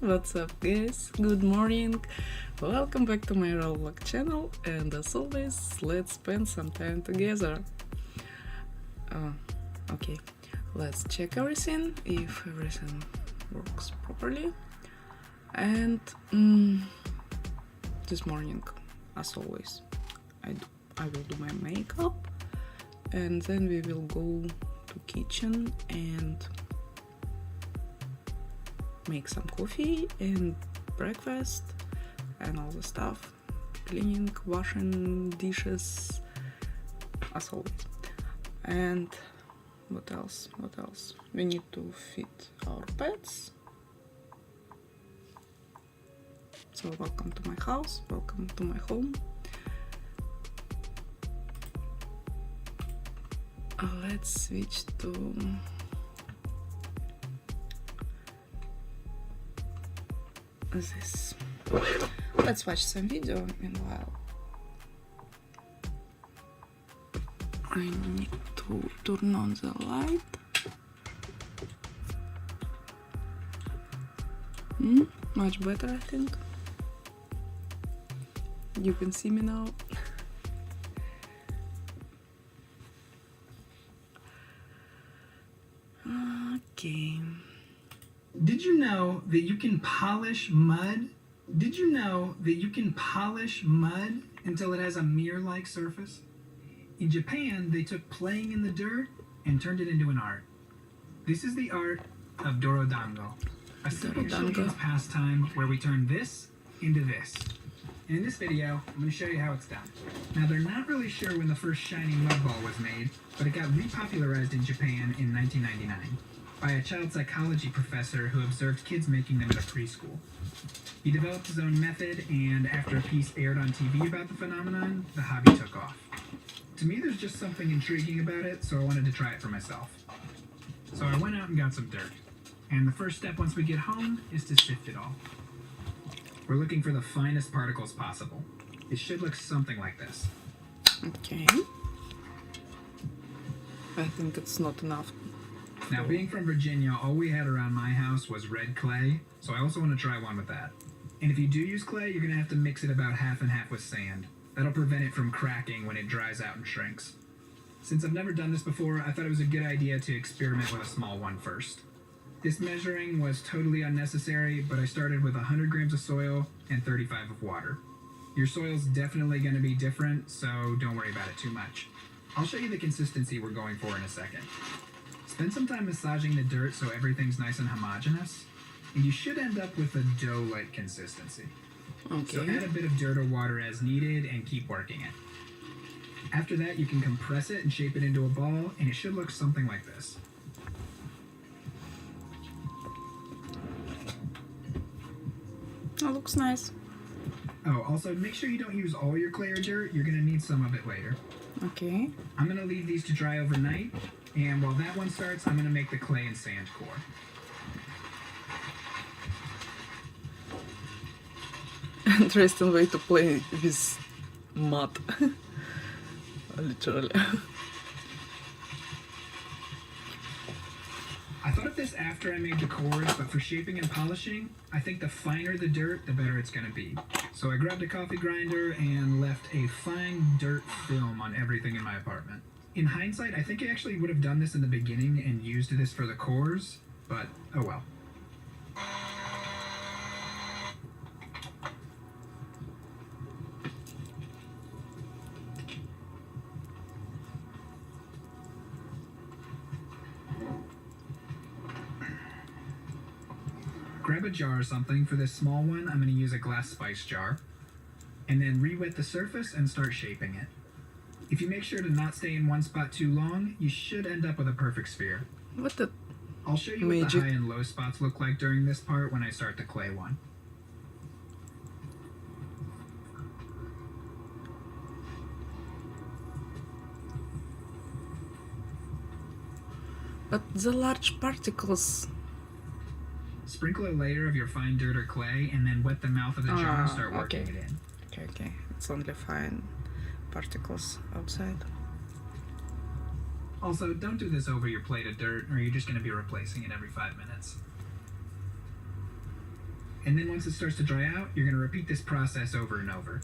What's up guys? Good morning! Welcome back to my vlog channel, and as always, let's spend some time together. Okay, let's check everything, if everything works properly. And this morning, as always, I will do my makeup, and then we will go to kitchen and make some coffee and breakfast and all the stuff, cleaning, washing dishes, as always. And what else? We need to feed our pets. So welcome to my house, welcome to my home. Let's switch to this. Let's watch some video meanwhile. I need to turn on the light. Much better, I think. You can see me now. Okay. Did you know that you can polish mud? Did you know that you can polish mud until it has a mirror-like surface? In Japan, they took playing in the dirt and turned it into an art. This is the art of dorodango, a simple children's pastime where we turn this into this. And in this video, I'm going to show you how it's done. Now, they're not really sure when the first shiny mud ball was made, but it got repopularized in Japan in 1999 by a child psychology professor who observed kids making them at a preschool. He developed his own method, and after a piece aired on TV about the phenomenon, the hobby took off. To me, there's just something intriguing about it, so I wanted to try it for myself. So I went out and got some dirt. And the first step once we get home is to sift it all. We're looking for the finest particles possible. It should look something like this. Okay. I think it's not enough. Now, being from Virginia, all we had around my house was red clay, so I also want to try one with that. And if you do use clay, you're going to have to mix it about half and half with sand. That'll prevent it from cracking when it dries out and shrinks. Since I've never done this before, I thought it was a good idea to experiment with a small one first. This measuring was totally unnecessary, but I started with 100 grams of soil and 35 of water. Your soil's definitely going to be different, so don't worry about it too much. I'll show you the consistency we're going for in a second. Spend some time massaging the dirt so everything's nice and homogeneous, and you should end up with a dough-like consistency. Okay. So add a bit of dirt or water as needed and keep working it. After that, you can compress it and shape it into a ball, and it should look something like this. That looks nice. Oh, also, make sure you don't use all your clay or dirt. You're going to need some of it later. Okay. I'm going to leave these to dry overnight, and while that one starts, I'm going to make the clay and sand core. Interesting way to play with mud. Literally. I thought of this after I made the cores, but for shaping and polishing, I think the finer the dirt, the better it's going to be. So I grabbed a coffee grinder and left a fine dirt film on everything in my apartment. In hindsight, I think I actually would have done this in the beginning and used this for the cores, but oh well. Grab a jar or something. For this small one, I'm going to use a glass spice jar. And then re-wet the surface and start shaping it. If you make sure to not stay in one spot too long, you should end up with a perfect sphere. What the I'll show you what the high and low spots look like during this part when I start the clay one. But the large particles. Sprinkle a layer of your fine dirt or clay and then wet the mouth of the jar and start working it in. Okay. It's only fine particles outside. Also, don't do this over your plate of dirt or you're just going to be replacing it every 5 minutes. And then once it starts to dry out, you're going to repeat this process over and over.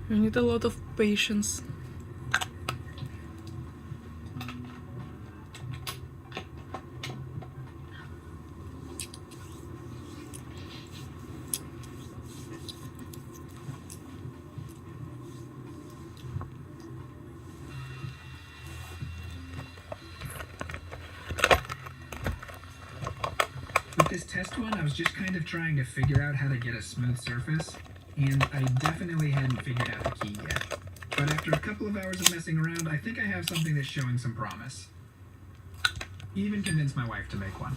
You need a lot of patience. With this test one, I was just kind of trying to figure out how to get a smooth surface, and I definitely hadn't figured out the key yet. But after a couple of hours of messing around, I think I have something that's showing some promise. Even convinced my wife to make one.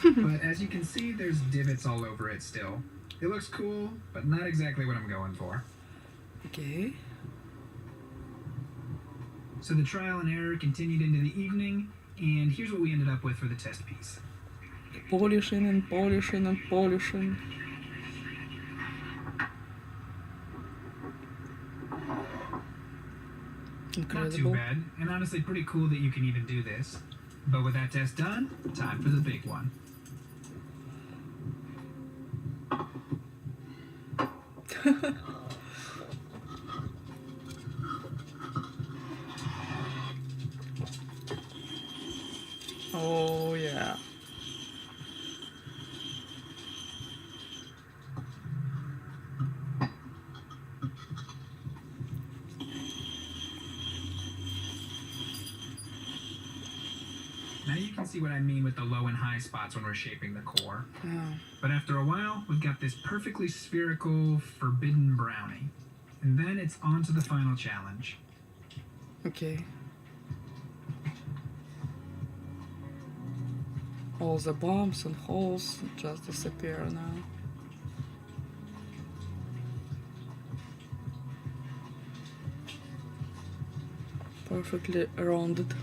But as you can see, there's divots all over it still. It looks cool, but not exactly what I'm going for. Okay. So the trial and error continued into the evening, and here's what we ended up with for the test piece. Polishing and polishing and polishing. Not too Incredible. bad, and honestly pretty cool that you can even do this. But with that test done, time for the big one. Oh yeah. Now you can see what I mean with the low and high spots when we're shaping the core. Yeah. But after a while, we've got this perfectly spherical, forbidden brownie. And then it's on to the final challenge. Okay. All the bumps and holes just disappear now. Perfectly rounded.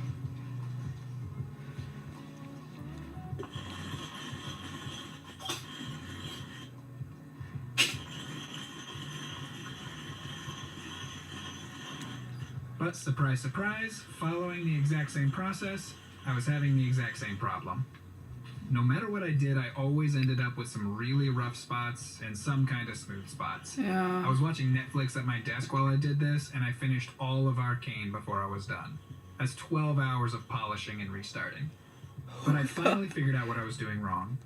But surprise, surprise, following the exact same process, I was having the exact same problem. No matter what I did, I always ended up with some really rough spots and some kind of smooth spots. Yeah. I was watching Netflix at my desk while I did this, and I finished all of Arcane before I was done. That's 12 hours of polishing and restarting. But I finally figured out what I was doing wrong.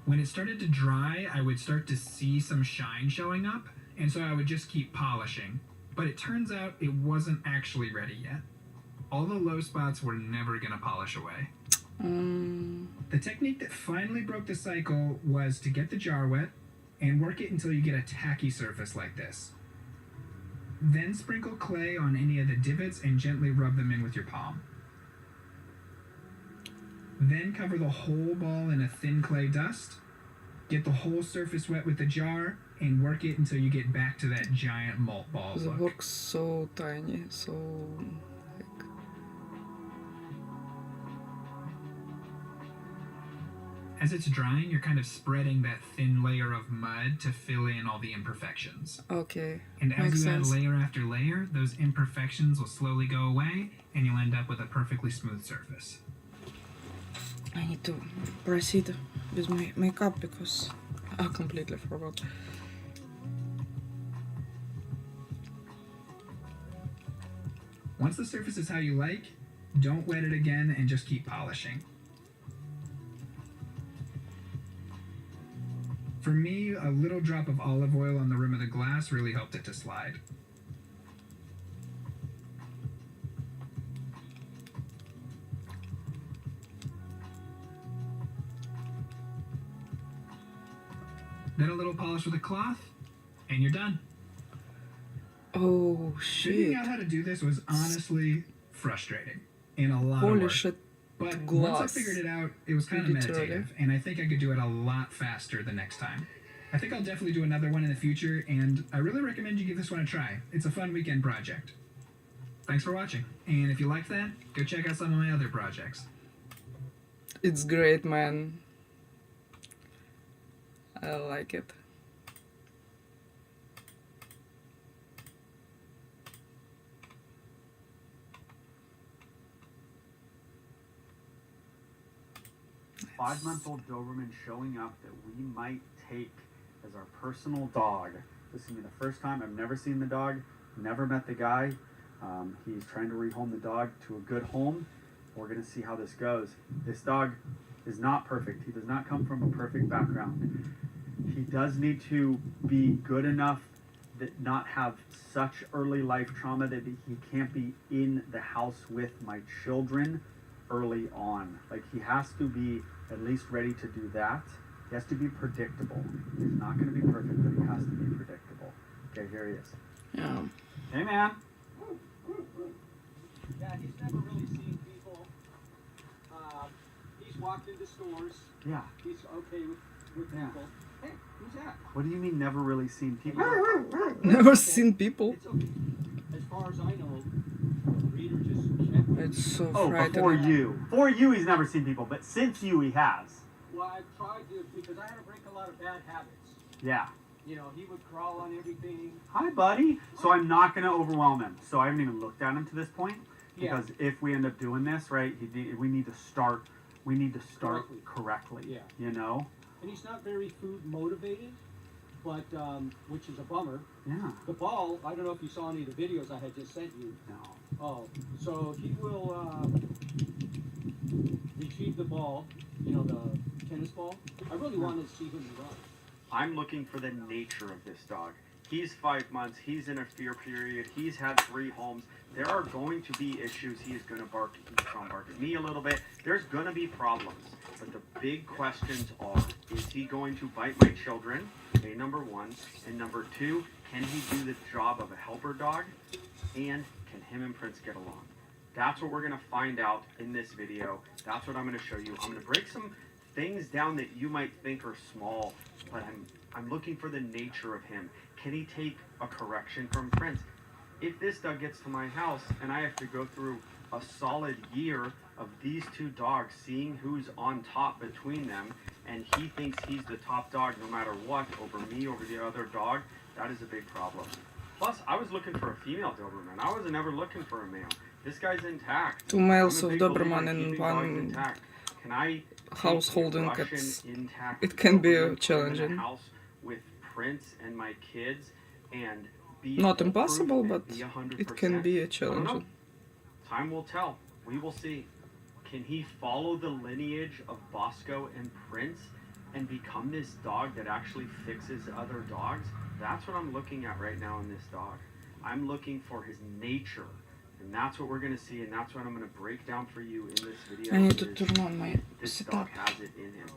When it started to dry, I would start to see some shine showing up, and so I would just keep polishing. But it turns out it wasn't actually ready yet. All the low spots were never gonna polish away. The technique that finally broke the cycle was to get the jar wet and work it until you get a tacky surface like this. Then sprinkle clay on any of the divots and gently rub them in with your palm. Then cover the whole ball in a thin clay dust. Get the whole surface wet with the jar and work it until you get back to that giant malt ball The look. work's so tiny, so like As it's drying, you're kind of spreading that thin layer of mud to fill in all the imperfections. okay. And as Makes you sense. add layer after layer, those imperfections will slowly go away, and you'll end up with a perfectly smooth surface. I need to proceed with my makeup because I completely forgot. Once the surface is how you like, don't wet it again and just keep polishing. For me, a little drop of olive oil on the rim of the glass really helped it to slide. Then a little polish with a cloth, and you're done. Oh Figuring shit. out how to do this was honestly frustrating and a lot of Holy work. shit. But once I glass. figured it out, it was kind of Literally. meditative, and I think I could do it a lot faster the next time. I think I'll definitely do another one in the future, and I really recommend you give this one a try. It's a fun weekend project. Thanks for watching, and if you liked that, go check out some of my other projects. It's great, man. I like it. 5-month-old Doberman showing up that we might take as our personal dog. This is going to be the first time. I've never seen the dog, never met the guy. He's trying to rehome the dog to a good home. We're going to see how this goes. This dog is not perfect. He does not come from a perfect background. He does need to be good enough that not have such early life trauma that he can't be in the house with my children early on. Like, he has to be at least ready to do that. He has to be predictable. He's not going to be perfect, but he has to be predictable. Okay, here he is. Yeah. Hey, man. Yeah, he's never really seen people. He's walked into stores. Yeah. He's okay with Yeah. people. Hey, who's that? What do you mean never really seen people? Never seen people. It's okay. As far as I know, the breeder just kept. It's so Oh, frightening. before you. Before you, he's never seen people, but since you, he has. Well, I tried to, because I had to break a lot of bad habits. Yeah. You know, he would crawl on everything. Hi, buddy. So I'm not going to overwhelm him. So I haven't even looked at him to this point. Yeah. Because if we end up doing this, right, we need to start correctly. Yeah. You know? And he's not very food motivated, but, which is a bummer. Yeah. The ball, I don't know if you saw any of the videos I had just sent you. No. Oh, so he will retrieve the ball, you know, the tennis ball. I really wanted to see him run. I'm looking for the nature of this dog. He's 5 months. He's in a fear period. He's had 3 homes. There are going to be issues. He is going to bark. He's going to bark at me a little bit. There's going to be problems. But the big questions are, is he going to bite my children? Okay, number 1. And number 2, can he do the job of a helper dog? And can him and Prince get along? That's what we're going to find out in this video. That's what I'm going to show you. I'm going to break some things down that you might think are small, but I'm looking for the nature of him. Can he take a correction from Prince? If this dog gets to my house and I have to go through a solid year of these 2 dogs, seeing who's on top between them, and he thinks he's the top dog no matter what over me, over the other dog, that is a big problem. Plus, I was looking for a female Doberman. I wasn't ever looking for a male. This guy's intact. 2 males I'm of a big believer Doberman in in keeping dogs one intact. Can I household, and Russian it's, intact it can be Doberman, put him in a challenging. house with Prince and my kids and be Not foolproof impossible, and but be 100%? it can be I don't know. challenging. Time will tell. We will see. Can he follow the lineage of Bosco and Prince and become this dog that actually fixes other dogs? That's what I'm looking at right now in this dog. I'm looking for his nature. And that's what we're going to see, and that's what I'm going to break down for you in this video. I need to is turn on my this setup. dog has it in him.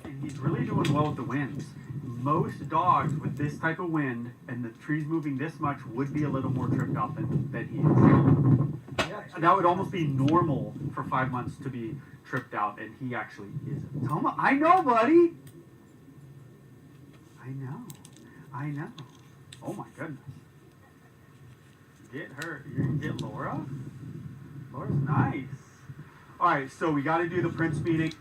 And he's really doing well with the winds. Most dogs with this type of wind and the trees moving this much would be a little more tripped out than he is. Yeah, That would almost be normal for 5 months to be tripped out, and he actually isn't. Toma, I know, buddy. I know. Oh my goodness. Get her. You're gonna get Laura? Laura's nice. Alright, so we gotta do the Prince meeting.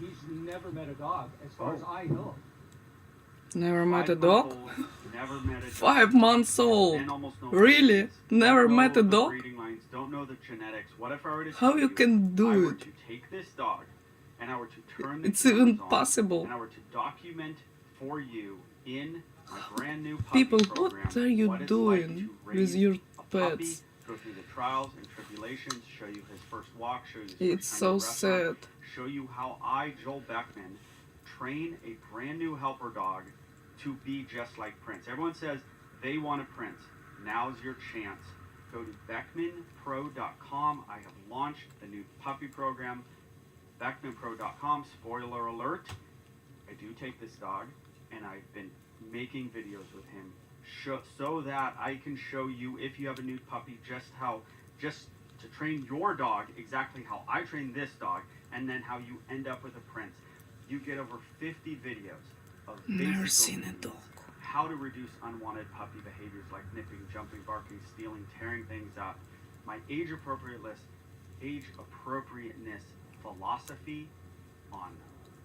He's never met a dog, as far as I know. Never met a 5 dog? months old, never met a dog. 5 months old. And almost no Really? breeds. Never Don't know met a the dog? breeding lines, don't know the genetics. What if I were to How tell you can I do were it? to take this dog and I were to turn the It's even cameras on, possible. and I were to document for you in my brand new puppy People, program what are you what it's doing like to with raise your a puppy, pets? go through the trials and tribulations, show you his first walk, show you his It's first so time to restaurant, sad. show you how I, Joel Beckman, train a brand new helper dog to be just like Prince. Everyone says they want a Prince. Now's your chance. Go to beckmanpro.com. I have launched the new puppy program. beckmanpro.com. Spoiler alert. I do take this dog, and I've been making videos with him so that I can show you, if you have a new puppy, just to train your dog exactly how I train this dog, and then how you end up with a Prince. You get over 50 videos of Never basic seen a routines, dog. how to reduce unwanted puppy behaviors like nipping, jumping, barking, stealing, tearing things up. My age-appropriateness philosophy on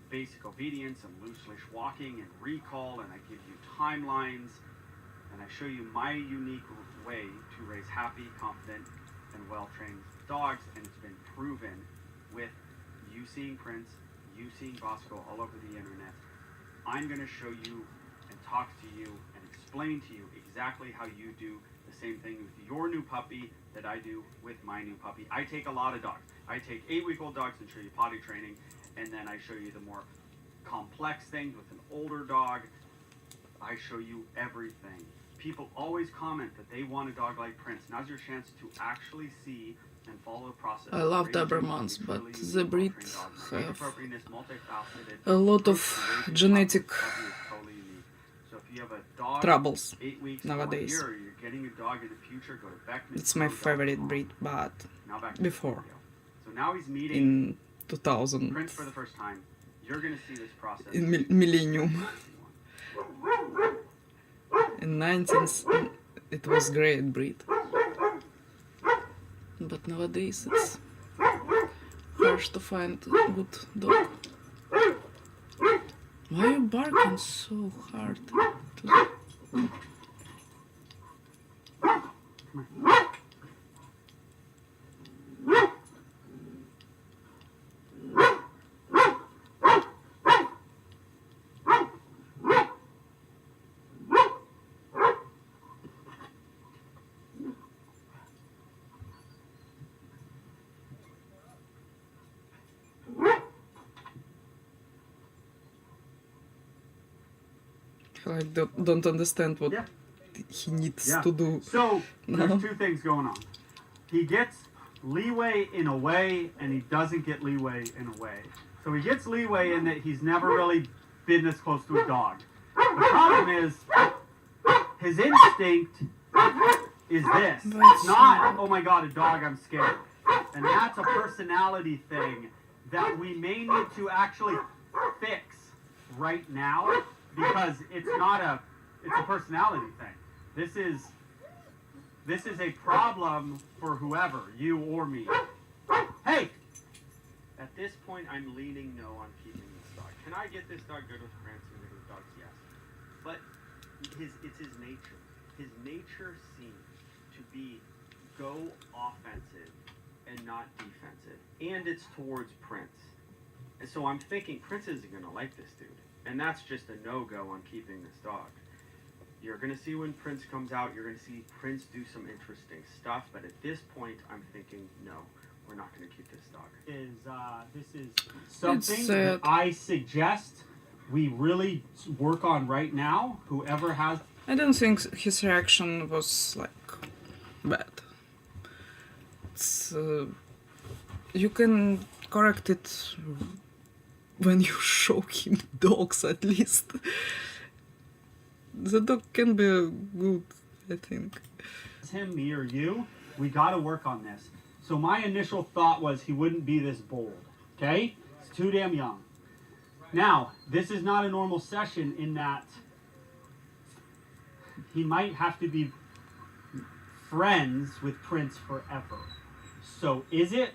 basic obedience and loose leash walking and recall, and I give you timelines, and I show you my unique way to raise happy, confident, and well-trained dogs, and it's been proven with you seeing Prince, you seeing Bosco all over the internet. I'm going to show you and talk to you and explain to you exactly how you do the same thing with your new puppy that I do with my new puppy. I take a lot of dogs. I take 8-week-old dogs and show you potty training, and then I show you the more complex things with an older dog. I show you everything. People always comment that they want a dog like Prince. Now's your chance to actually see and follow the process. I love Dobermans, but the breed have a lot of genetic troubles nowadays. It's my favorite breed, but before, So now he's meeting in 2000, Prince for the first time. You're going to see this process. in millennium, in 19th, it was great breed. But nowadays it's harsh to find a good dog. Why are you barking so hard? I don't understand what Yeah. he needs Yeah. to do. So No. there's two things going on. He gets leeway in a way, and he doesn't get leeway in a way. So he gets leeway in that he's never really been this close to a dog. The problem is his instinct is this. It's not, oh my god, a dog, I'm scared. And that's a personality thing that we may need to actually fix right now, because it's a personality thing. This is a problem for whoever, you or me. Hey! At this point, I'm leaning no on keeping this dog. Can I get this dog good with Prince and good with dogs? Yes. But it's his nature. His nature seems to be go offensive and not defensive. And it's towards Prince. And so I'm thinking Prince isn't going to like this dude. And that's just a no-go on keeping this dog. You're going to see when Prince comes out, you're going to see Prince do some interesting stuff. But at this point, I'm thinking, no, we're not going to keep this dog. This is something that I suggest we really work on right now. Whoever has... I don't think his reaction was like bad. It's you can correct it when you show him dogs, at least. The dog can be good, I think. Him, me, or you, we got to work on this. So my initial thought was he wouldn't be this bold, okay? He's too damn young. Now, this is not a normal session in that he might have to be friends with Prince forever. So is it?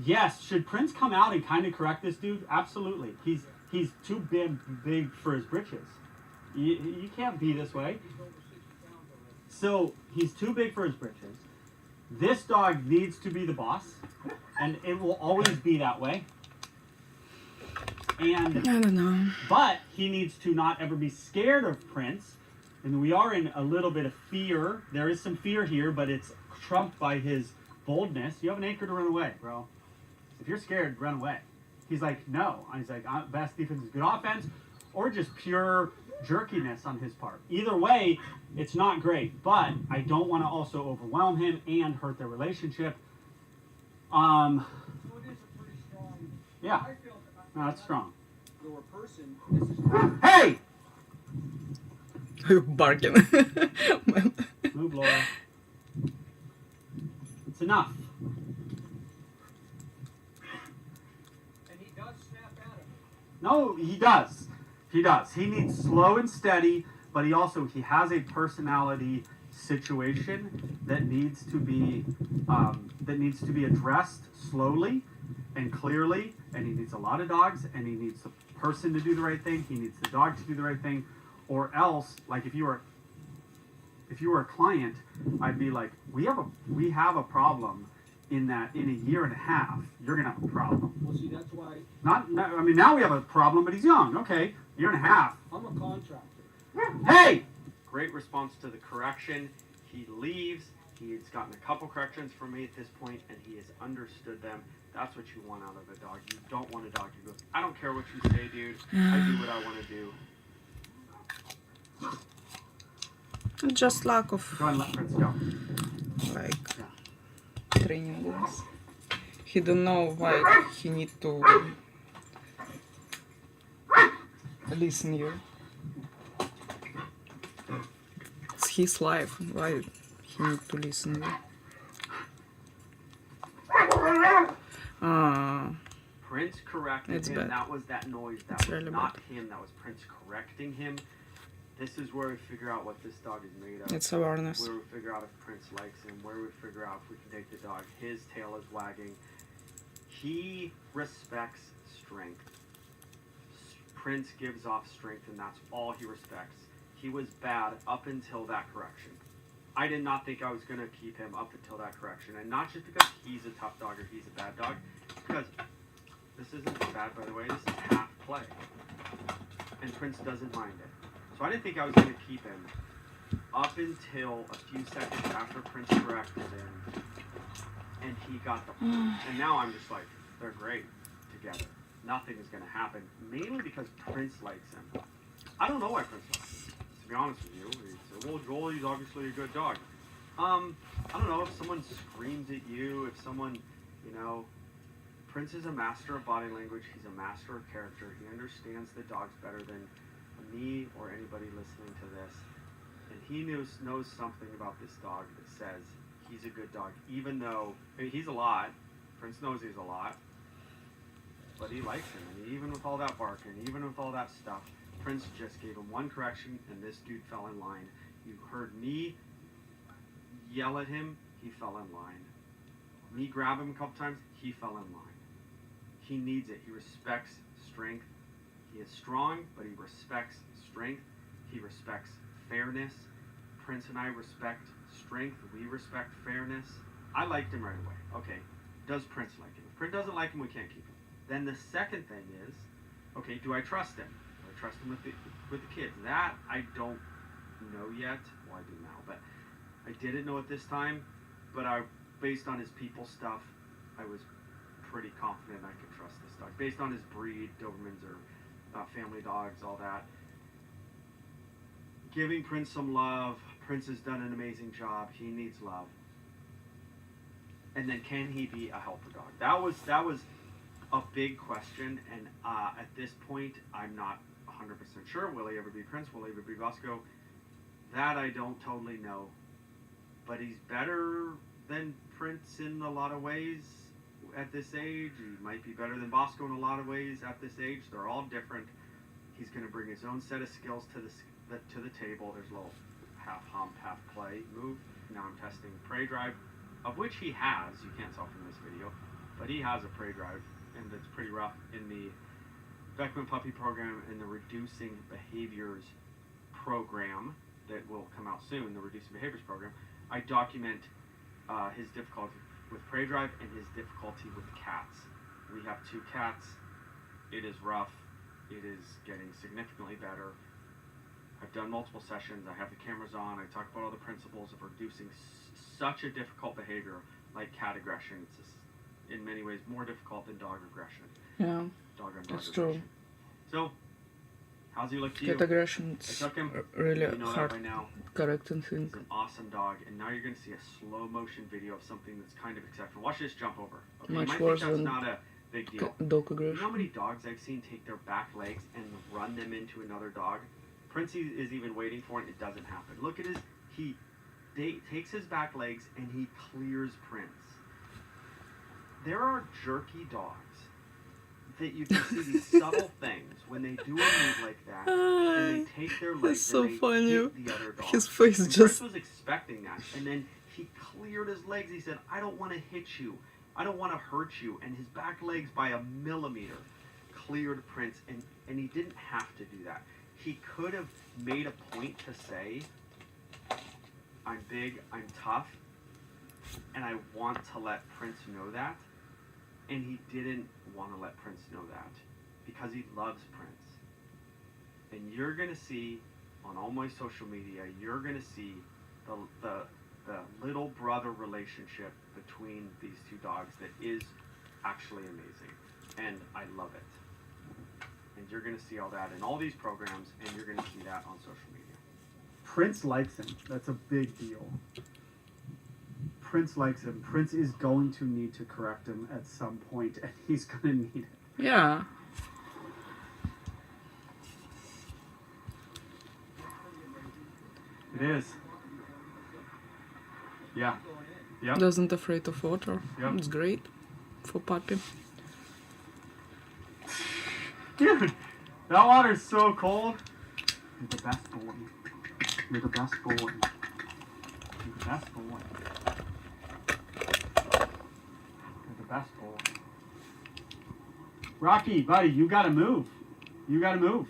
Yes. Should Prince come out and kind of correct this dude? Absolutely. He's too big for his britches. You can't be this way. So he's too big for his britches. This dog needs to be the boss, and it will always be that way. And I don't know. but he needs to not ever be scared of Prince. And we are in a little bit of fear. There is some fear here, but it's trumped by his boldness. You have an anchor to run away, bro. If you're scared, run away. He's like, no. And he's like, best defense is good offense, or just pure jerkiness on his part. Either way, it's not great, but I don't want to also overwhelm him and hurt their relationship. So it is a pretty strong. Yeah. I feel No, that's strong. for a person, this is Hey! Barking. Move, Laura. It's enough. and he does snap at him. No, he does. He does. He needs slow and steady, but he has a personality situation that needs to be addressed slowly and clearly. And he needs a lot of dogs, and he needs the person to do the right thing. He needs the dog to do the right thing, or else, like if you were a client, I'd be like, we have a problem, in a year and a half, you're gonna have a problem. Well, see, that's why I mean, now we have a problem, but he's young. Okay, year and a half. I'm a contractor. Hey! Great response to the correction. He leaves. He's gotten a couple corrections from me at this point, and he has understood them. That's what you want out of a dog. You don't want a dog who goes, I don't care what you say, dude. I do what I want to do. Just lack of Go ahead and let Prince go. like Yeah. training wise. He don't know why he need to listen you. It's his life. Why he need to listen you? Prince corrected It's him. bad. That was that noise. That It's was really not bad. him. That was Prince correcting him. This is where we figure out what this dog is made of. It's awareness. Where we figure out if Prince likes him. Where we figure out if we can take the dog. His tail is wagging. He respects strength. Prince gives off strength, and that's all he respects. He was bad up until that correction. I did not think I was going to keep him up until that correction. And not just because he's a tough dog or he's a bad dog. Because this isn't bad, by the way. This is half play. And Prince doesn't mind it. So I didn't think I was going to keep him up until a few seconds after Prince corrected him. And he got the point. And now I'm just like, they're great together. Nothing is going to happen. Mainly because Prince likes him. I don't know why Prince likes him. To be honest with you, he said, well, Joel, he's obviously a good dog. I don't know, if someone screams at you, if someone, Prince is a master of body language. He's a master of character. He understands the dogs better than me or anybody listening to this. And he knows something about this dog that says he's a good dog, even though he's a lot. Prince knows he's a lot. But he likes him. And even with all that barking, even with all that stuff, Prince just gave him one correction, and this dude fell in line. You heard me yell at him, he fell in line. Me grab him a couple times, he fell in line. He needs it. He respects strength. He is strong, but he respects strength. He respects fairness. Prince and I respect strength. We respect fairness. I liked him right away. Okay, does Prince like him? If Prince doesn't like him, we can't keep him. Then the second thing is, okay, do I trust him? Do I trust him with the kids? That I don't know yet. Well, I do now, but I didn't know at this time. But based on his people stuff, I was pretty confident I could trust this dog. Based on his breed, Dobermans are family dogs, all that. Giving Prince some love. Prince has done an amazing job. He needs love. And then can he be a helper dog? That was a big question, and at this point, I'm not 100% sure. Will he ever be Prince? Will he ever be Bosco? That I don't totally know. But he's better than Prince in a lot of ways at this age. He might be better than Bosco in a lot of ways at this age. They're all different. He's going to bring his own set of skills to the table. There's a little half hump, half play move. Now I'm testing prey drive, of which he has. You can't tell from this video, but he has a prey drive, and it's pretty rough in the Beckman Puppy Program and the Reducing Behaviors program that will come out soon, the Reducing Behaviors program. I document his difficulty with prey drive and his difficulty with cats. We have 2 cats. It is rough. It is getting significantly better. I've done multiple sessions. I have the cameras on. I talk about all the principles of reducing such a difficult behavior like cat aggression. It's just, in many ways more difficult than dog aggression. Yeah, Dog on dog that's aggression. true. So, how's he look to you? Cat aggression I is took him. really You know hard that by now. correcting thing. He's an awesome dog, and now you're going to see a slow motion video of something that's kind of exceptional. Watch this jump over. Okay, Much you might worse think that's than not a big deal. Dog You know how aggression. many dogs I've seen take their back legs and run them into another dog? Princey is even waiting for it, and it doesn't happen. Look at he takes his back legs and he clears Prince. There are jerky dogs that you can see these subtle things when they do a move like that, and they take their legs so and they funny. hit the other dog. His face And just- Prince was expecting that, and then he cleared his legs. He said, I don't want to hit you. I don't want to hurt you. And his back legs by a millimeter cleared Prince, and he didn't have to do that. He could have made a point to say, I'm big, I'm tough, And I want to let Prince know that. And he didn't want to let Prince know that because he loves Prince. And you're going to see on all my social media, you're going to see the little brother relationship between these two dogs that is actually amazing. And I love it. And you're going to see all that in all these programs, and you're going to see that on social media. Prince likes him. That's a big deal. Prince likes him. Prince is going to need to correct him at some point, and he's going to need it. Yeah. It is. Yeah. Yep. Doesn't afraid of water. Yep. It's great for puppy. Dude, that water's so cold. You're the best boy. You're the best boy. You're the best boy. You're the best boy. Rocky, buddy, you gotta move. You gotta move.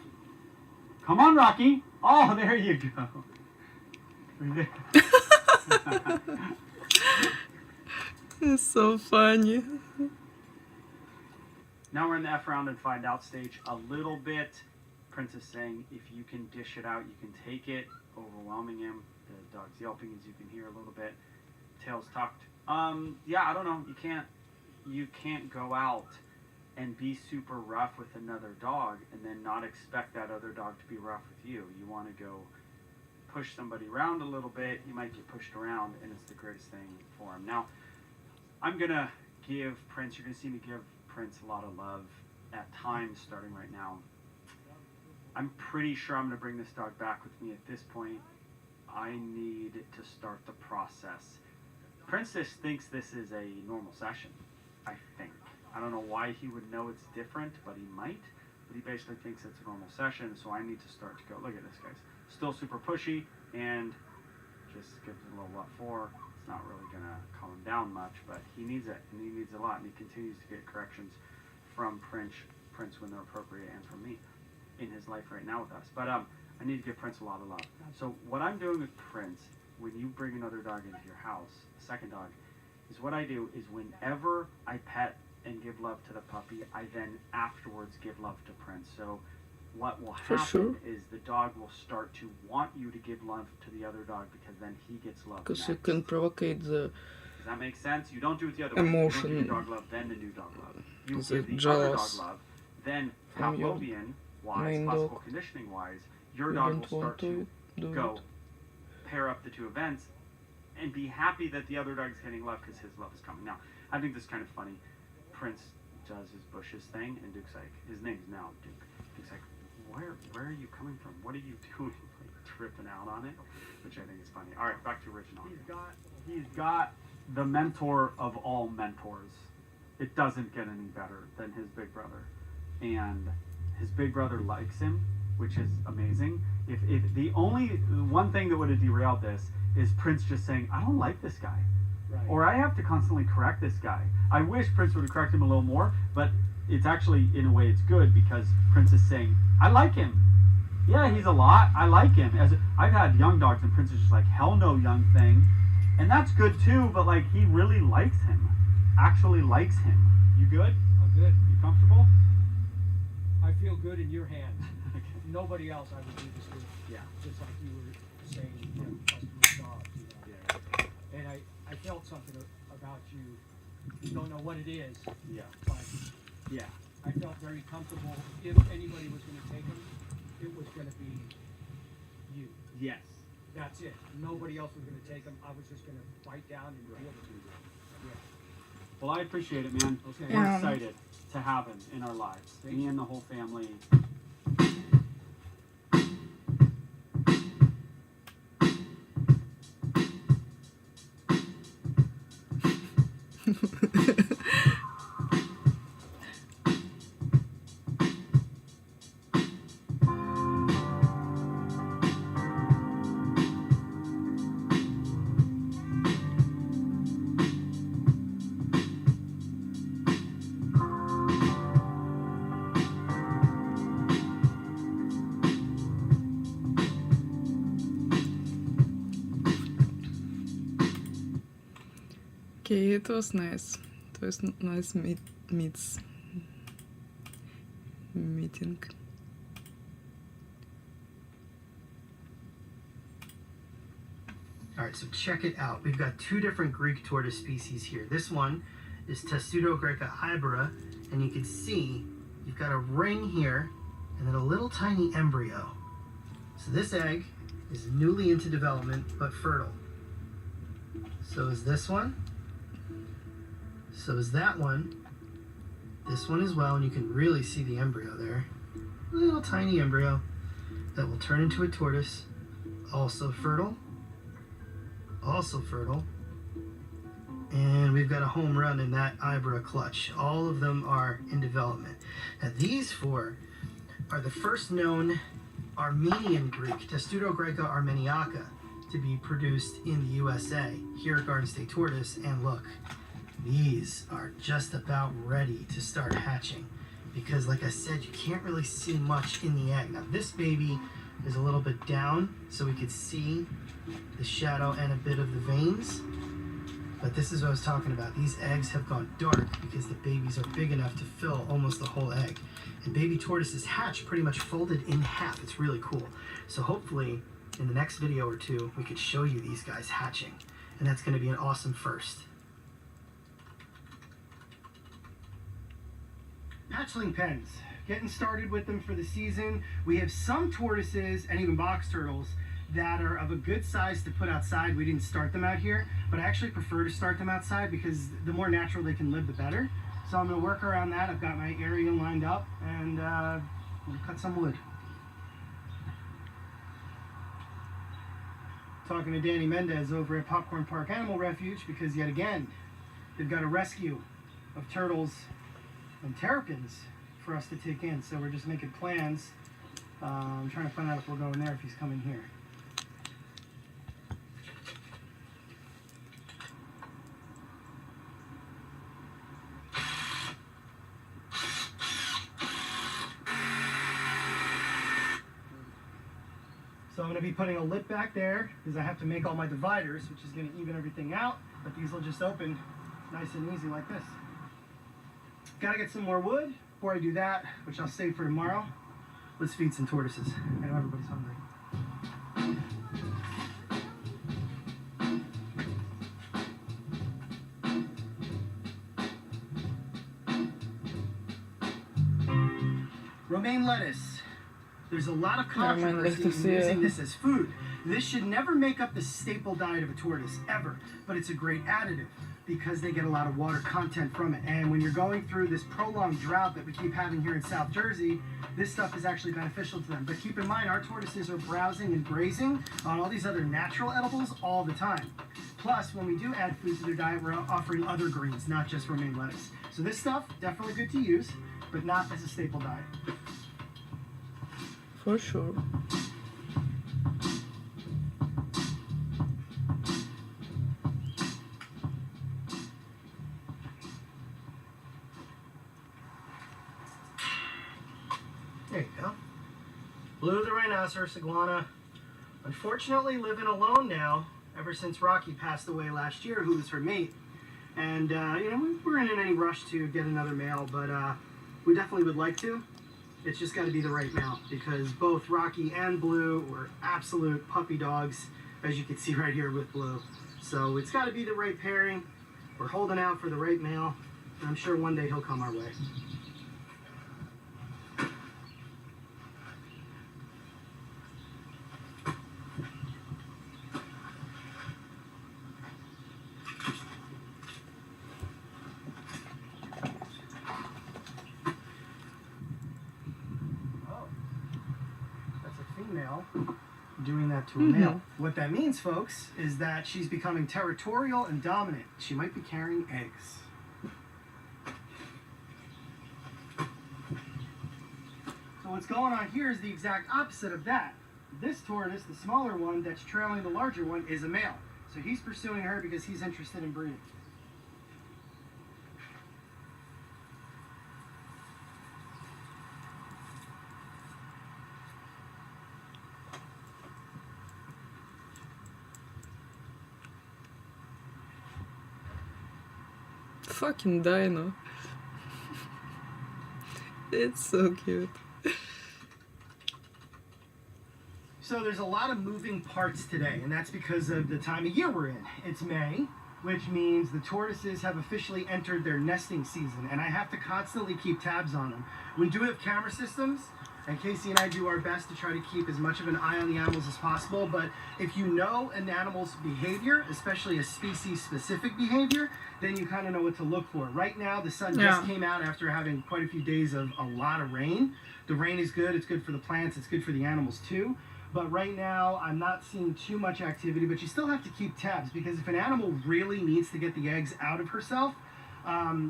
Come on, Rocky. Oh, there you go. Right there. It's so funny. Now we're in the F round and find out stage a little bit. Prince is saying if you can dish it out, you can take it, overwhelming him. The dog's yelping, as you can hear a little bit. Tail's tucked. Yeah, I don't know. You can't go out and be super rough with another dog and then not expect that other dog to be rough with you. You want to go push somebody around a little bit. You might get pushed around, and it's the greatest thing for him. Now, I'm gonna give Prince. You're gonna see me give Prince a lot of love at times starting right now. I'm pretty sure I'm going to bring this dog back with me at this point. I need to start the process. Princess thinks this is a normal session, I think. I don't know why he would know it's different, but he might. But he basically thinks it's a normal session, so I need to start to go. Look at this, guys. Still super pushy, and just gives it a little what for. It's not really going to calm him down much, but he needs it, and he needs a lot, and he continues to get corrections from Prince when they're appropriate, and from me in his life right now with us. But I need to give Prince a lot of love. So what I'm doing with Prince, when you bring another dog into your house, a second dog, is what I do is whenever I pet and give love to the puppy, I then afterwards give love to Prince. So what will happen is the dog will start to want you to give love to the other dog because then he gets love Because next. you can provocate the Does that make sense? You don't do it the other emotion. way. You don't give the dog love, then the new dog love. You Is give it the other dog jealous love, then from your Pavlovian-wise, main classical dog? conditioning-wise, your You dog don't will want start to do go it. pair up the two events and be happy that the other dog's getting love because his love is coming. Now, I think this is kind of funny. Prince does his bushes thing, and Duke's like, his name's now Duke. Duke's like, where are you coming from? What are you doing? Like tripping out on it, which I think is funny. All right, back to original. He's got the mentor of all mentors. It doesn't get any better than his big brother, and his big brother likes him, which is amazing. If the only one thing that would have derailed this is Prince just saying, I don't like this guy. Right. Or I have to constantly correct this guy. I wish Prince would have corrected him a little more, but it's actually, in a way, it's good because Prince is saying, I like him. Yeah, he's a lot. I like him. I've had young dogs, and Prince is just like, hell no, young thing. And that's good too, but like, he really likes him. Actually likes him. You good? I'm good. You comfortable? I feel good in your hands. Okay. Nobody else I would do this with. Yeah. Just like you were saying, you know, customer job. You know. Yeah. And I felt something about you. You don't know what it is, Yeah. but Yeah. I felt very comfortable. If anybody was going to take him, it was going to be you. Yes. That's it. Nobody else was going to take him. I was just going to bite down and deal with him. Yeah. Well, I appreciate it, man. Okay. We're Yeah. excited to have him in our lives. Thank Me you. and the whole family. Okay, it was nice. It was nice meeting. All right, so check it out. We've got two different Greek tortoise species here. This one is Testudo greca ibera, and you can see you've got a ring here and then a little tiny embryo. So this egg is newly into development but fertile. So is this one. So is that one. This one as well, and you can really see the embryo there. A little tiny embryo that will turn into a tortoise, also fertile. Also fertile. And we've got a home run in that Ibera clutch. All of them are in development. Now these four are the first known Armenian Greek, Testudo greca armeniaca, to be produced in the USA, here at Garden State Tortoise. And look, these are just about ready to start hatching because, like I said, you can't really see much in the egg. Now this baby is a little bit down so we could see the shadow and a bit of the veins. But this is what I was talking about. These eggs have gone dark because the babies are big enough to fill almost the whole egg. And baby tortoises hatch pretty much folded in half. It's really cool. So hopefully in the next video or two, we could show you these guys hatching. And that's going to be an awesome first. Hatchling pens. Getting started with them for the season. We have some tortoises and even box turtles that are of a good size to put outside. We didn't start them out here, but I actually prefer to start them outside because the more natural they can live, the better. So I'm going to work around that. I've got my area lined up, and we'll cut some wood. Talking to Danny Mendez over at Popcorn Park Animal Refuge because yet again, they've got a rescue of turtles and terrapins for us to take in. So we're just making plans. I'm trying to find out if we're going there, if he's coming here. So I'm going to be putting a lip back there because I have to make all my dividers, which is going to even everything out. But these will just open nice and easy like this. Got to get some more wood. Before I do that, which I'll save for tomorrow, let's feed some tortoises. I know everybody's hungry. Romaine lettuce. There's a lot of controversy in using this as food. This should never make up the staple diet of a tortoise, ever. But it's a great additive because they get a lot of water content from it. And when you're going through this prolonged drought that we keep having here in South Jersey, this stuff is actually beneficial to them. But keep in mind, our tortoises are browsing and grazing on all these other natural edibles all the time. Plus, when we do add food to their diet, we're offering other greens, not just romaine lettuce. So this stuff, definitely good to use, but not as a staple diet. For sure. There you go. Blue the rhinoceros iguana. Unfortunately living alone now, ever since Rocky passed away last year, who was her mate. And, you know, we weren't in any rush to get another male, but we definitely would like to. It's just got to be the right male because both Rocky and Blue were absolute puppy dogs, as you can see right here with Blue. So it's got to be the right pairing. We're holding out for the right male, and I'm sure one day he'll come our way. Doing that to a male. What that means, folks, is that she's becoming territorial and dominant. She might be carrying eggs. So what's going on here is the exact opposite of that. This tortoise, the smaller one that's trailing the larger one, is a male. So he's pursuing her because he's interested in breeding. Fucking dino. It's so cute. So there's a lot of moving parts today, and that's because of the time of year we're in. It's May, which means the tortoises have officially entered their nesting season, and I have to constantly keep tabs on them. We do have camera systems, and Casey and I do our best to try to keep as much of an eye on the animals as possible, but if you know an animal's behavior, especially a species-specific behavior, then you kind of know what to look for. Right now, the sun just came out after having quite a few days of a lot of rain. The rain is good. It's good for the plants. It's good for the animals, too. But right now, I'm not seeing too much activity, but you still have to keep tabs, because if an animal really needs to get the eggs out of herself,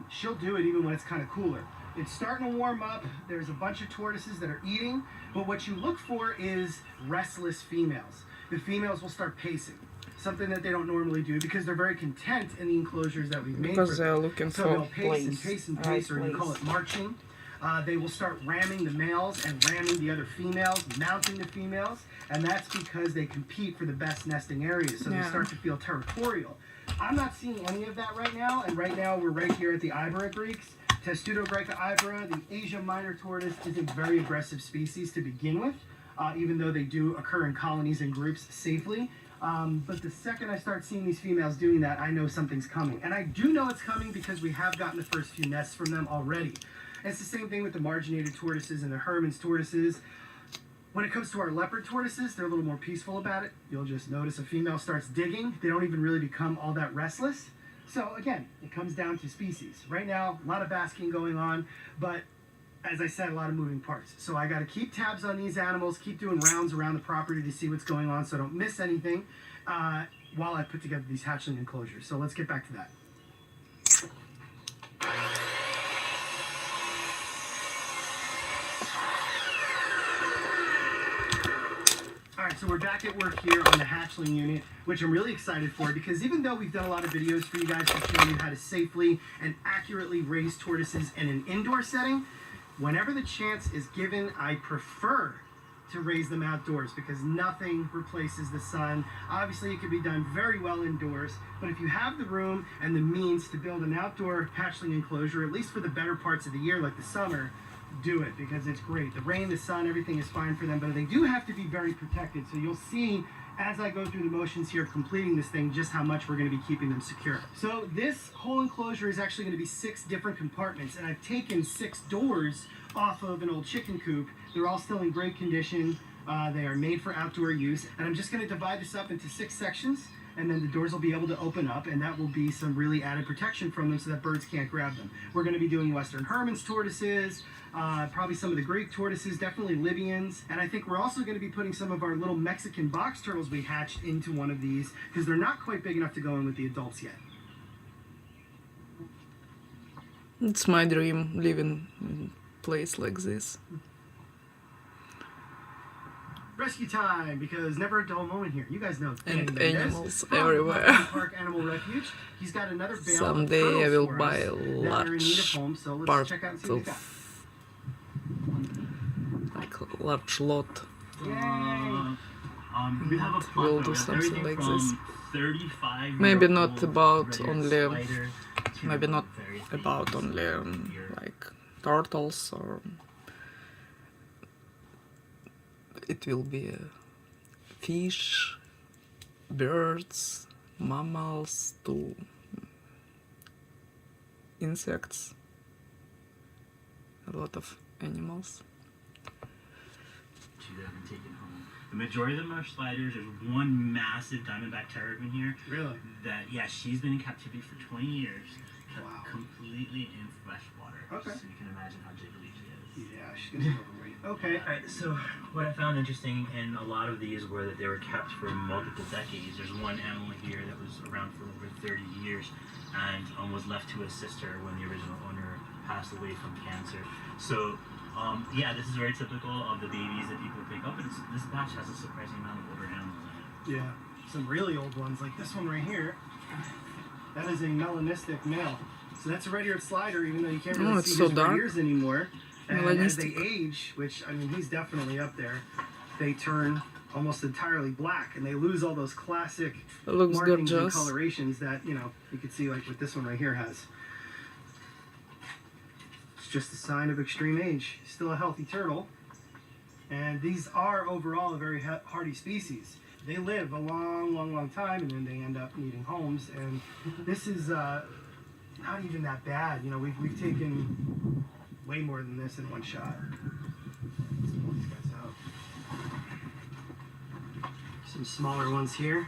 she'll do it even when it's kind of cooler. It's starting to warm up. There's a bunch of tortoises that are eating, but what you look for is restless females. The females will start pacing, something that they don't normally do because they're very content in the enclosures that we've made Because for they're them. looking So for they'll pace and place. pace and pace, or you call it marching. They will start ramming the males and ramming the other females, mounting the females, and that's because they compete for the best nesting areas, so they start to feel territorial. I'm not seeing any of that right now, and right now we're right here at the Ibera Greeks. Testudo greca ibera, the Asia minor tortoise, is a very aggressive species to begin with, even though they do occur in colonies and groups safely. But the second I start seeing these females doing that, I know something's coming. And I do know it's coming because we have gotten the first few nests from them already. And it's the same thing with the marginated tortoises and the Hermann's tortoises. When it comes to our leopard tortoises, they're a little more peaceful about it. You'll just notice a female starts digging. They don't even really become all that restless. So again, it comes down to species. Right now, a lot of basking going on, but as I said, a lot of moving parts. So I got to keep tabs on these animals, keep doing rounds around the property to see what's going on so I don't miss anything while I put together these hatchling enclosures. So let's get back to that. Alright, so we're back at work here on the hatchling unit, which I'm really excited for, because even though we've done a lot of videos for you guys to show you how to safely and accurately raise tortoises in an indoor setting, whenever the chance is given, I prefer to raise them outdoors, because nothing replaces the sun. Obviously, it can be done very well indoors, but if you have the room and the means to build an outdoor hatchling enclosure, at least for the better parts of the year, like the summer, do it, because it's great. The rain, the sun, everything is fine for them, but they do have to be very protected. So you'll see as I go through the motions here of completing this thing just how much we're going to be keeping them secure. So this whole enclosure is actually going to be 6 different compartments, and I've taken 6 doors off of an old chicken coop. They're all still in great condition. They are made for outdoor use, and I'm just going to divide this up into 6 sections, and then the doors will be able to open up, and that will be some really added protection from them so that birds can't grab them. We're going to be doing Western Hermann's tortoises, probably some of the Greek tortoises, definitely Libyans, and I think we're also going to be putting some of our little Mexican box turtles we hatched into one of these, because they're not quite big enough to go in with the adults yet. It's my dream living in a place like this. Rescue time, because never a dull moment here. You guys know. And animals from everywhere. Buckingham Park Animal Refuge. He's got another bale Someday of I turtles will for buy us a that are in need of large homes, so let's part check out and see what he's got. of, like a large lot. Yay! We have a We'll plethora. do We have something everything like from this. 35 Maybe not about red only, slider to maybe not very about famous only here. like turtles, or it will be fish, birds, mammals, to insects, a lot of animals. That have been taken home. The majority of them are sliders. There's one massive diamondback terrapin here. Really? That, yeah, she's been in captivity for 20 years, kept Wow. completely in fresh water. Okay. So you can imagine how jiggly she is. Yeah, she's gonna be overweight. Okay. Alright, so what I found interesting in a lot of these were that they were kept for multiple decades. There's one animal here that was around for over 30 years and was left to his sister when the original owner passed away from cancer. So, yeah, this is very typical of the babies that people pick up, and this batch has a surprising amount of older animals in it. Yeah. Some really old ones, like this one right here. That is a melanistic male. So that's a red-eared slider, even though you can't really Oh, it's see so his red dark. ears anymore. And as they Melanistic. age, which, I mean, he's definitely up there, they turn almost entirely black, and they lose all those classic It looks markings and gorgeous. colorations that, you know, you could see like what this one right here has. just a sign of extreme age. Still a healthy turtle. And these are overall a very hardy species. They live a long time, and then they end up needing homes. And this is not even that bad. You know, we've taken way more than this in one shot. Let's pull these guys out. Some smaller ones here.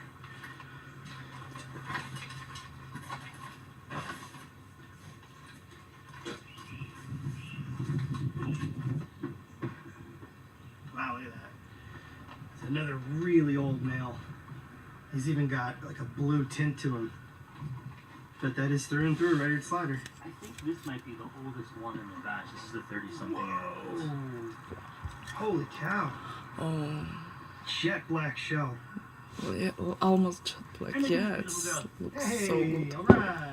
Wow, look at that. It's another really old male. He's even got like a blue tint to him. But that is through and through a red-eared slider. I think this might be the oldest one in the batch. This is the 30-something year old. Holy cow. Oh, Jet black shell. well, yeah, well, almost like And yeah, then it looks Hey, so good. alright.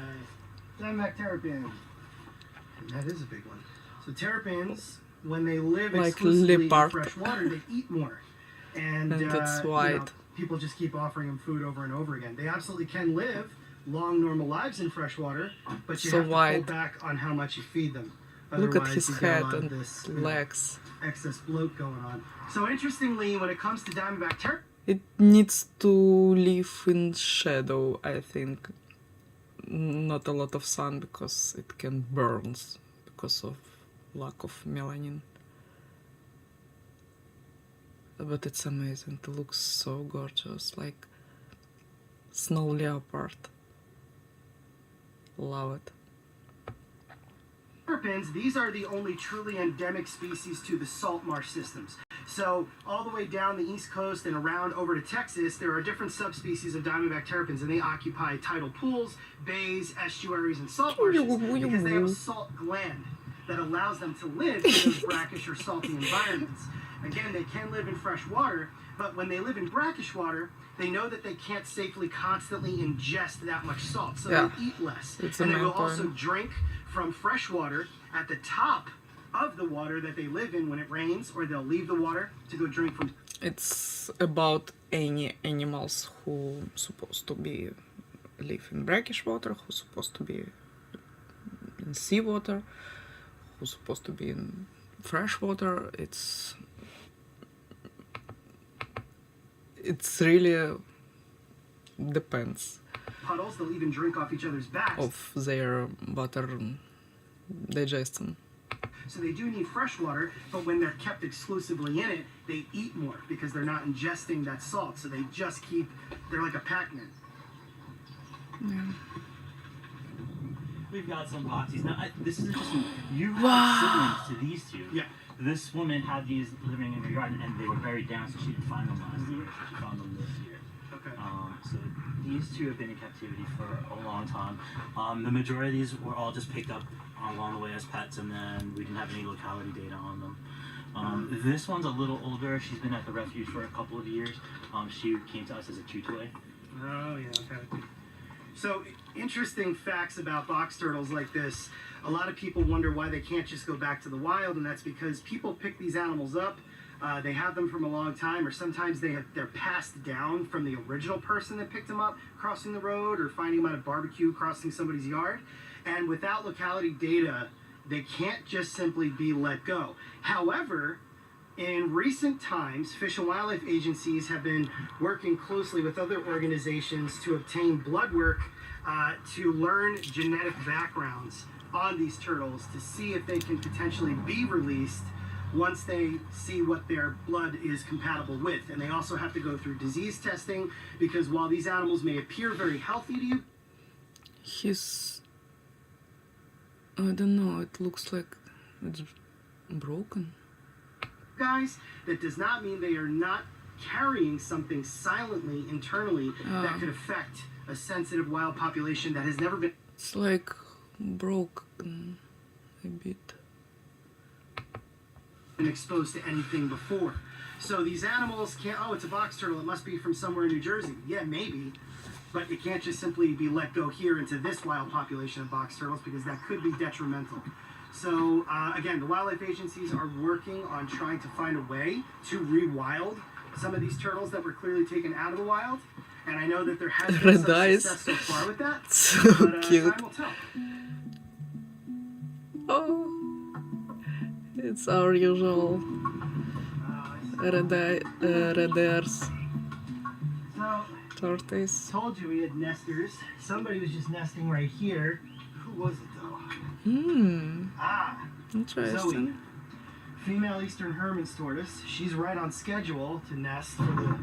Diamondback terrapin. And that is a big one. So terrapins, when they live Like exclusively in leopard. fresh water, they eat more. And it's you know, white. people just keep offering them food over and over again. They absolutely can live long, normal lives in fresh water, but you So have to white. pull back on how much you feed them. Look at Otherwise, his you get a head lot of and this, you know, legs. excess bloat going on. So interestingly, when it comes to diamondback terrapins, It needs to live in shadow, I think. Not a lot of sun because it can burn because of lack of melanin. But it's amazing. It looks so gorgeous, like snow leopard. Love it. these are the only truly endemic species to the salt marsh systems. So all the way down the East Coast and around over to Texas, there are different subspecies of diamondback terrapins, and they occupy tidal pools, bays, estuaries, and salt marshes because they have a salt gland that allows them to live in those brackish or salty environments. Again, they can live in fresh water, but when they live in brackish water, they know that they can't safely constantly ingest that much salt, so Yeah. they eat less. It's And a they will main also point. drink from fresh water at the top of the water that they live in when it rains, or they'll leave the water to go drink from. It's about any animals who supposed to be live in brackish water, who supposed to be in seawater, who supposed to be in fresh water. It's really depends Puddles, they'll even drink off each other's backs. of their water digestion. So they do need fresh water, but when they're kept exclusively in it, they eat more because they're not ingesting that salt. So they just keep, they're like a Pac-Man. We've got some boxies. Now, this is interesting. You have siblings to these two. Yeah. This woman had these living in her yard, and they were buried down, so she didn't find them last year. So she found them this year. Okay. So these two have been in captivity for a long time. The majority of these were all just picked up along the way as pets, and then we didn't have any locality data on them. This one's a little older. She's been at the refuge for a couple of years. She came to us as a chew toy. Oh, yeah, okay. So, interesting facts about box turtles like this. A lot of people wonder why they can't just go back to the wild, and that's because people pick these animals up. They have them from a long time, or sometimes they're passed down from the original person that picked them up crossing the road, or finding them at a barbecue crossing somebody's yard. And without locality data, they can't just simply be let go. However, in recent times, Fish and Wildlife agencies have been working closely with other organizations to obtain blood work to learn genetic backgrounds on these turtles to see if they can potentially be released once they see what their blood is compatible with. And they also have to go through disease testing because while these animals may appear very healthy to you, I don't know, it looks like it's broken. guys, that does not mean they are not carrying something silently internally that could affect a sensitive wild population that has never been It's like broken a bit. exposed to anything before. So these animals can't, oh, it's a box turtle, it must be from somewhere in New Jersey. Yeah, maybe. But it can't just simply be let go here into this wild population of box turtles because that could be detrimental. So, again, the wildlife agencies are working on trying to find a way to rewild some of these turtles that were clearly taken out of the wild. And I know that there has been Red some eyes. success so far with that. So But cute. time will tell. Oh, It's our usual red airs So, tortoise. told you we had nesters. Somebody was just nesting right here. Who was it though? Hmm, Ah, interesting. female Eastern Hermann's tortoise. She's right on schedule to nest for the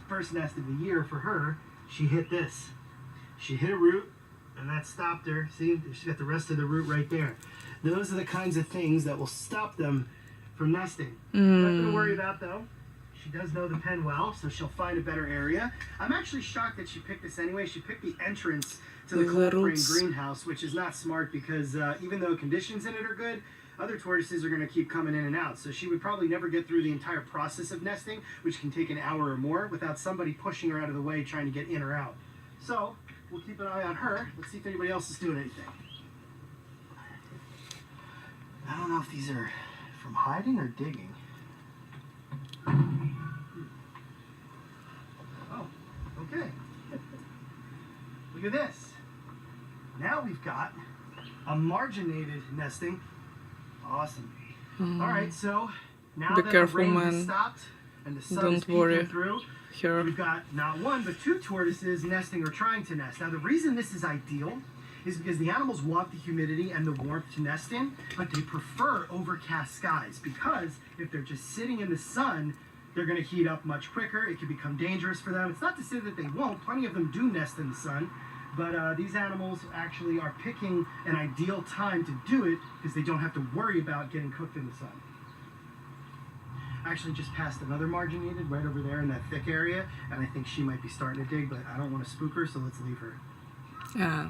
first nest of the year for her. She hit this. She hit a root, and that stopped her. See, she's got the rest of the root right there. Those are the kinds of things that will stop them from nesting. Nothing to worry about though. She does know the pen well, so she'll find a better area. I'm actually shocked that she picked this anyway. She picked the entrance to the cold frame greenhouse, which is not smart because even though conditions in it are good, other tortoises are going to keep coming in and out. So she would probably never get through the entire process of nesting, which can take an hour or more, without somebody pushing her out of the way trying to get in or out. So we'll keep an eye on her. Let's see if anybody else is doing anything. I don't know if these are from hiding or digging. Oh, okay. Look at this. Now we've got a marginated nesting. Awesome. All right, so now Be that careful, the rain has man. stopped and the sun Don't is peeking worry. through, Here. we've got not one but two tortoises nesting or trying to nest. Now the reason this is ideal is because the animals want the humidity and the warmth to nest in, but they prefer overcast skies because if they're just sitting in the sun, they're going to heat up much quicker. It can become dangerous for them. It's not to say that they won't. Plenty of them do nest in the sun, but these animals actually are picking an ideal time to do it because they don't have to worry about getting cooked in the sun. Actually just passed another marginated right over there in that thick area, and I think she might be starting to dig, but I don't want to spook her, so let's leave her. Yeah,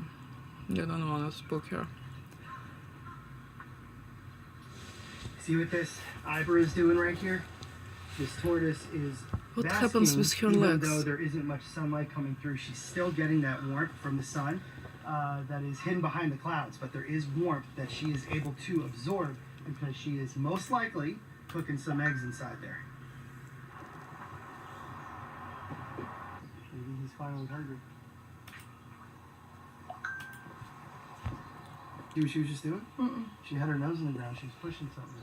you don't want to spook her. See what this Ibra is doing right here? This tortoise is What basking, happens with her even legs? though there isn't much sunlight coming through. She's still getting that warmth from the sun that is hidden behind the clouds, but there is warmth that she is able to absorb because she is most likely cooking some eggs inside there. Maybe he's finally hungry. See what she was just doing? She had her nose in the ground. She was pushing something.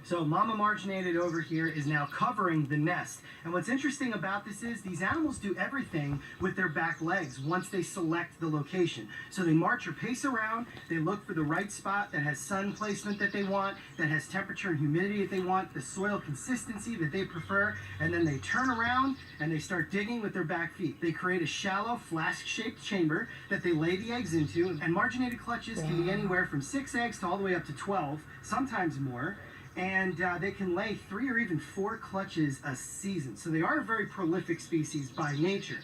So mama marginated over here is now covering the nest. And what's interesting about this is these animals do everything with their back legs once they select the location. So they march or pace around, they look for the right spot that has sun placement that they want, that has temperature and humidity that they want, the soil consistency that they prefer, and then they turn around and they start digging with their back feet. They create a shallow flask-shaped chamber that they lay the eggs into, and marginated clutches can be anywhere from 6 eggs to all the way up to 12, sometimes more. And they can lay 3 or even 4 clutches a season. So they are a very prolific species by nature.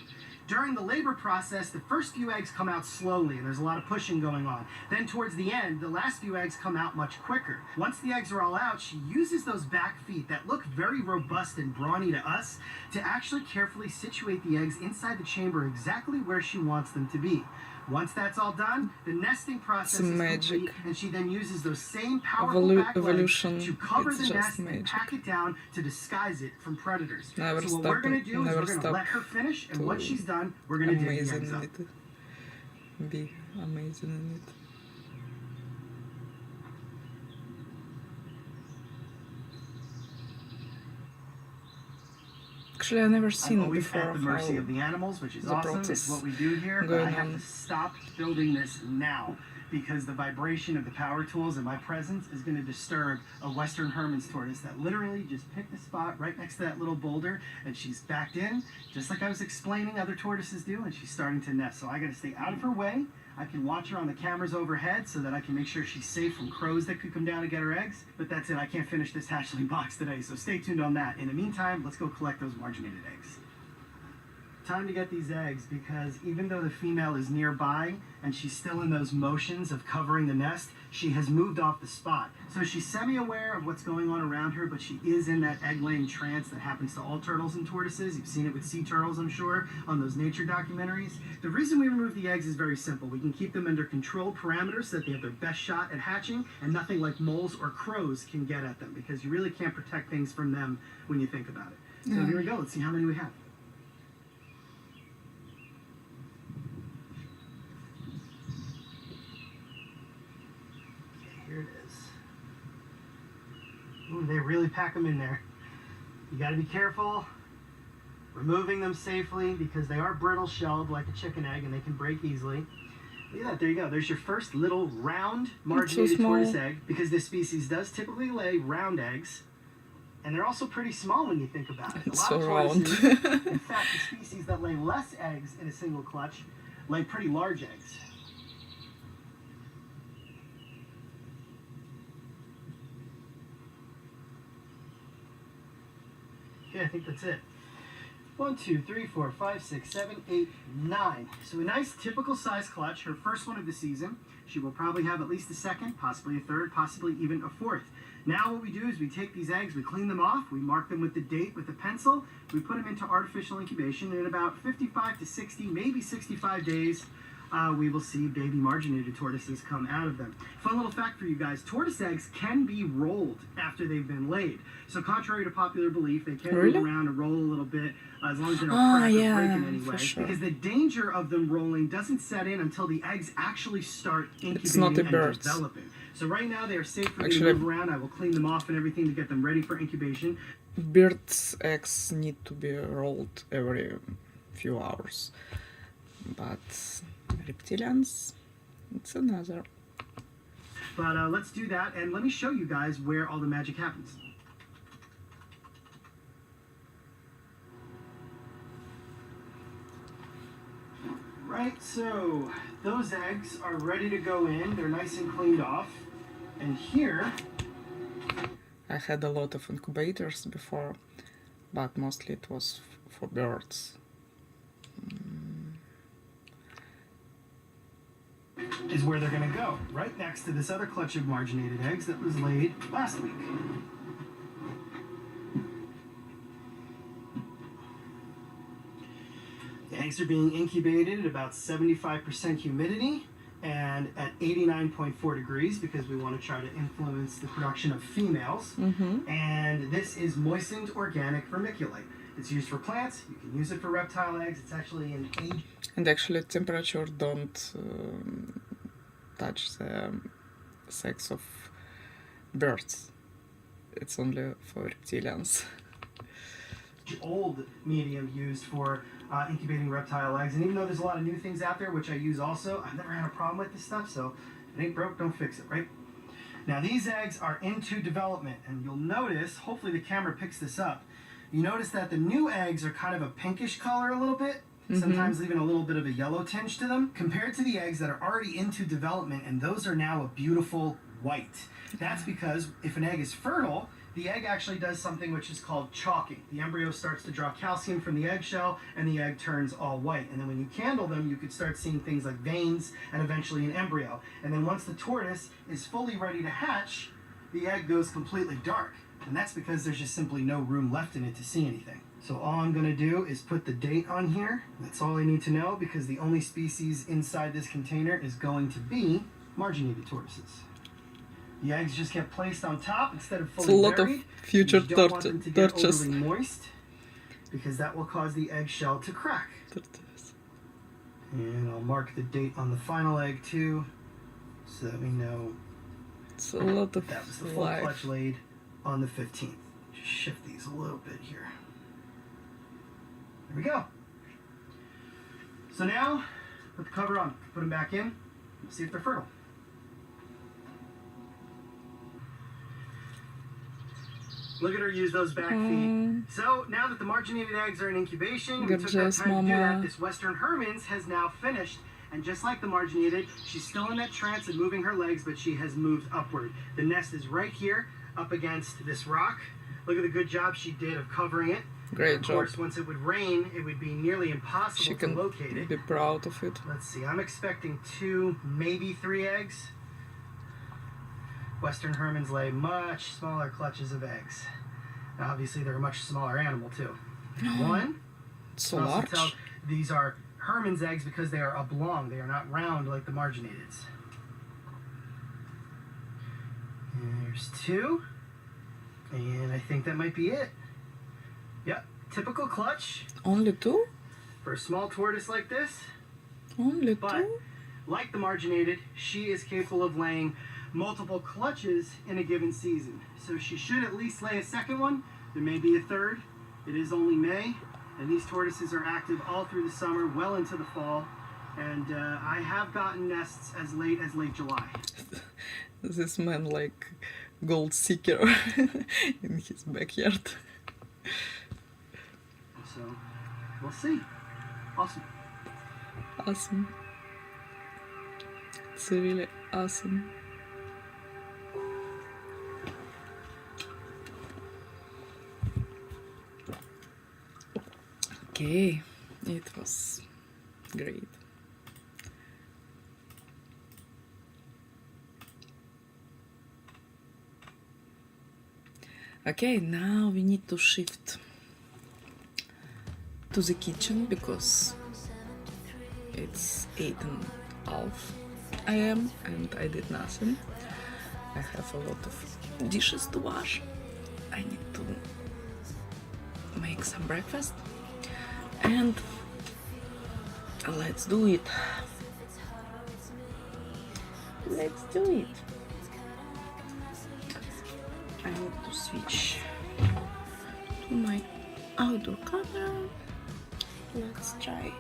During the labor process, the first few eggs come out slowly, and there's a lot of pushing going on. Then towards the end, the last few eggs come out much quicker. Once the eggs are all out, she uses those back feet that look very robust and brawny to us to actually carefully situate the eggs inside the chamber exactly where she wants them to be. Once that's all done, the nesting process is complete, and she then uses those same powerful back legs to cover the nest and pack it down to disguise it from predators. So what we're going to do is we're going to let her finish, and once she's done, we're going to dig the eggs up. Be amazing in it. Actually, I've never seen I'm always before at the mercy how of the animals, which is the awesome. process It's what we do here, but going I have on. to stop building this now because the vibration of the power tools and my presence is going to disturb a Western Hermann's tortoise that literally just picked a spot right next to that little boulder, and she's backed in, just like I was explaining other tortoises do, and she's starting to nest. So I got to stay out of her way. I can watch her on the cameras overhead so that I can make sure she's safe from crows that could come down and get her eggs. But that's it. I can't finish this hatchling box today, so stay tuned on that. In the meantime, let's go collect those marginated eggs. Time to get these eggs because even though the female is nearby and she's still in those motions of covering the nest, she has moved off the spot. So she's semi-aware of what's going on around her, but she is in that egg-laying trance that happens to all turtles and tortoises. You've seen it with sea turtles, I'm sure, on those nature documentaries. The reason we remove the eggs is very simple. We can keep them under controlled parameters so that they have their best shot at hatching, and nothing like moles or crows can get at them because you really can't protect things from them when you think about it. So here we go. Let's see how many we have. Ooh, they really pack them in there. You got to be careful removing them safely because they are brittle shelled like a chicken egg and they can break easily. Look at that, there you go. There's your first little round marginated tortoise egg because this species does typically lay round eggs. And they're also pretty small when you think about it. It's a lot so of tortoises, round. in fact, the species that lay less eggs in a single clutch lay pretty large eggs. Okay, I think that's it. 1, 2, 3, 4, 5, 6, 7, 8, 9. So a nice typical size clutch, her first one of the season. She will probably have at least a second, possibly a third, possibly even a fourth. Now what we do is we take these eggs, we clean them off, we mark them with the date with a pencil, we put them into artificial incubation, and in about 55 to 60, maybe 65 days, we will see baby marginated tortoises come out of them. Fun little fact for you guys, tortoise eggs can be rolled after they've been laid. So contrary to popular belief, they can Really? move around and roll a little bit as long as they don't crack or yeah, break in any for way. sure. Because the danger of them rolling doesn't set in until the eggs actually start It's not incubating the and birds. developing. So right now they are safe for me Actually- to move around. I will clean them off and everything to get them ready for incubation. Birds' eggs need to be rolled every few hours, but reptilians, it's another. But let's do that, and let me show you guys where all the magic happens. Right, so those eggs are ready to go in. They're nice and cleaned off. And here, I had a lot of incubators before, but mostly it was for birds. is where they're going to go, right next to this other clutch of marginated eggs that was laid last week. The eggs are being incubated at about 75% humidity and at 89.4 degrees because we want to try to influence the production of females. And this is moistened organic vermiculite. It's used for plants. You can use it for reptile eggs. It's actually an age. And actually temperature don't touch the sex of birds. It's only for reptilians. Old medium used for incubating reptile eggs. And even though there's a lot of new things out there, which I use also, I've never had a problem with this stuff. So if it ain't broke, don't fix it, right? Now these eggs are into development, and you'll notice, hopefully the camera picks this up, you notice that the new eggs are kind of a pinkish color a little bit, sometimes leaving a little bit of a yellow tinge to them, compared to the eggs that are already into development, and those are now a beautiful white. That's because if an egg is fertile, the egg actually does something which is called chalking. The embryo starts to draw calcium from the eggshell, and the egg turns all white. And then when you candle them, you could start seeing things like veins and eventually an embryo. And then once the tortoise is fully ready to hatch, the egg goes completely dark. And that's because there's just simply no room left in it to see anything. So all I'm going to do is put the date on here. That's all I need to know, because the only species inside this container is going to be marginated tortoises. The eggs just get placed on top instead of It's fully a lot of buried. future You don't want them to get torches. overly moist, because that will cause the eggshell to crack. And I'll mark the date on the final egg too, so that we know It's a lot of that was the full life. clutch laid on the 15th. Just shift these a little bit here. There we go. So now, put the cover on, put them back in, see if they're fertile. Look at her use those back feet. So now that the marginated eggs are in incubation, we took that Gorgeous, time to do that. mama. This Western Hermans has now finished. And just like the marginated, she's still in that trance and moving her legs, but she has moved upward. The nest is right here, up against this rock. Look at the good job she did of covering it. Great Of job. course, once it would rain, it would be nearly She impossible to can locate it. be proud of it. Let's see, I'm expecting 2, maybe 3 eggs. Western Hermans lay much smaller clutches of eggs. Now, obviously, they're a much smaller animal, too. 1. So You can also large. tell these are Hermann's eggs because they are oblong. They are not round like the marginateds. And there's 2. And I think that might be it. Yep, typical clutch Only 2? for a small tortoise like this. Only But 2? like the marginated, she is capable of laying multiple clutches in a given season. So she should at least lay a second one. There may be a third. It is only May, and these tortoises are active all through the summer, well into the fall. And I have gotten nests as late July. This man like gold seeker in his backyard. So we'll see. Awesome. Awesome. It's really awesome. Okay, it was great. Okay, now we need to shift to the kitchen because it's 8:30 a.m. and I did nothing. I have a lot of dishes to wash. I need to make some breakfast and let's do it. Let's do it. I need to switch to my outdoor camera. Let's try.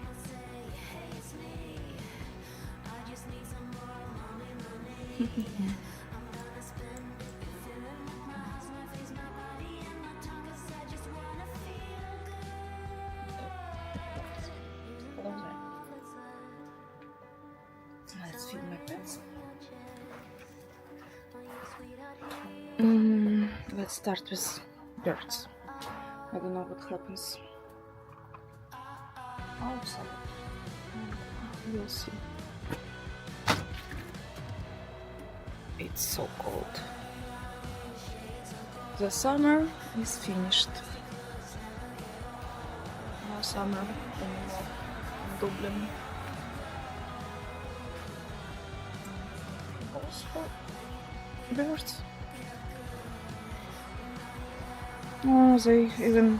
Let's feed my pets. Let's start with birds. I don't know what happens outside. We'll see. It's so cold. The summer is finished. No summer anymore in Dublin. Also, birds. Oh, they even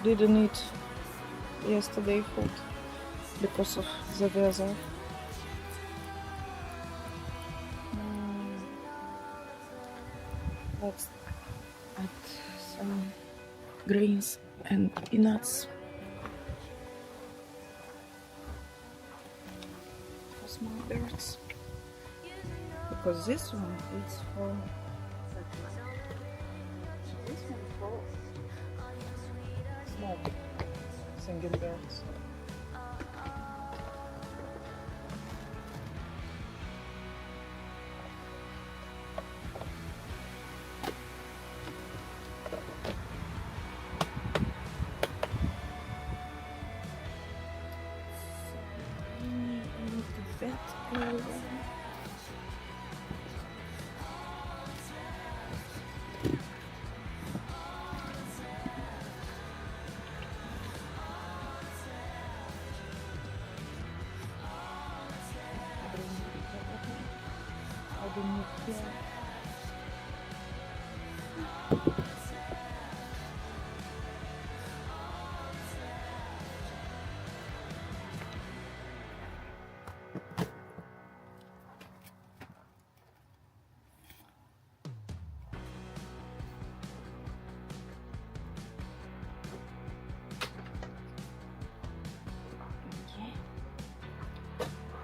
didn't eat yesterday food because of the weather. Let's add some grains and peanuts for small birds, because this one is for small singing birds.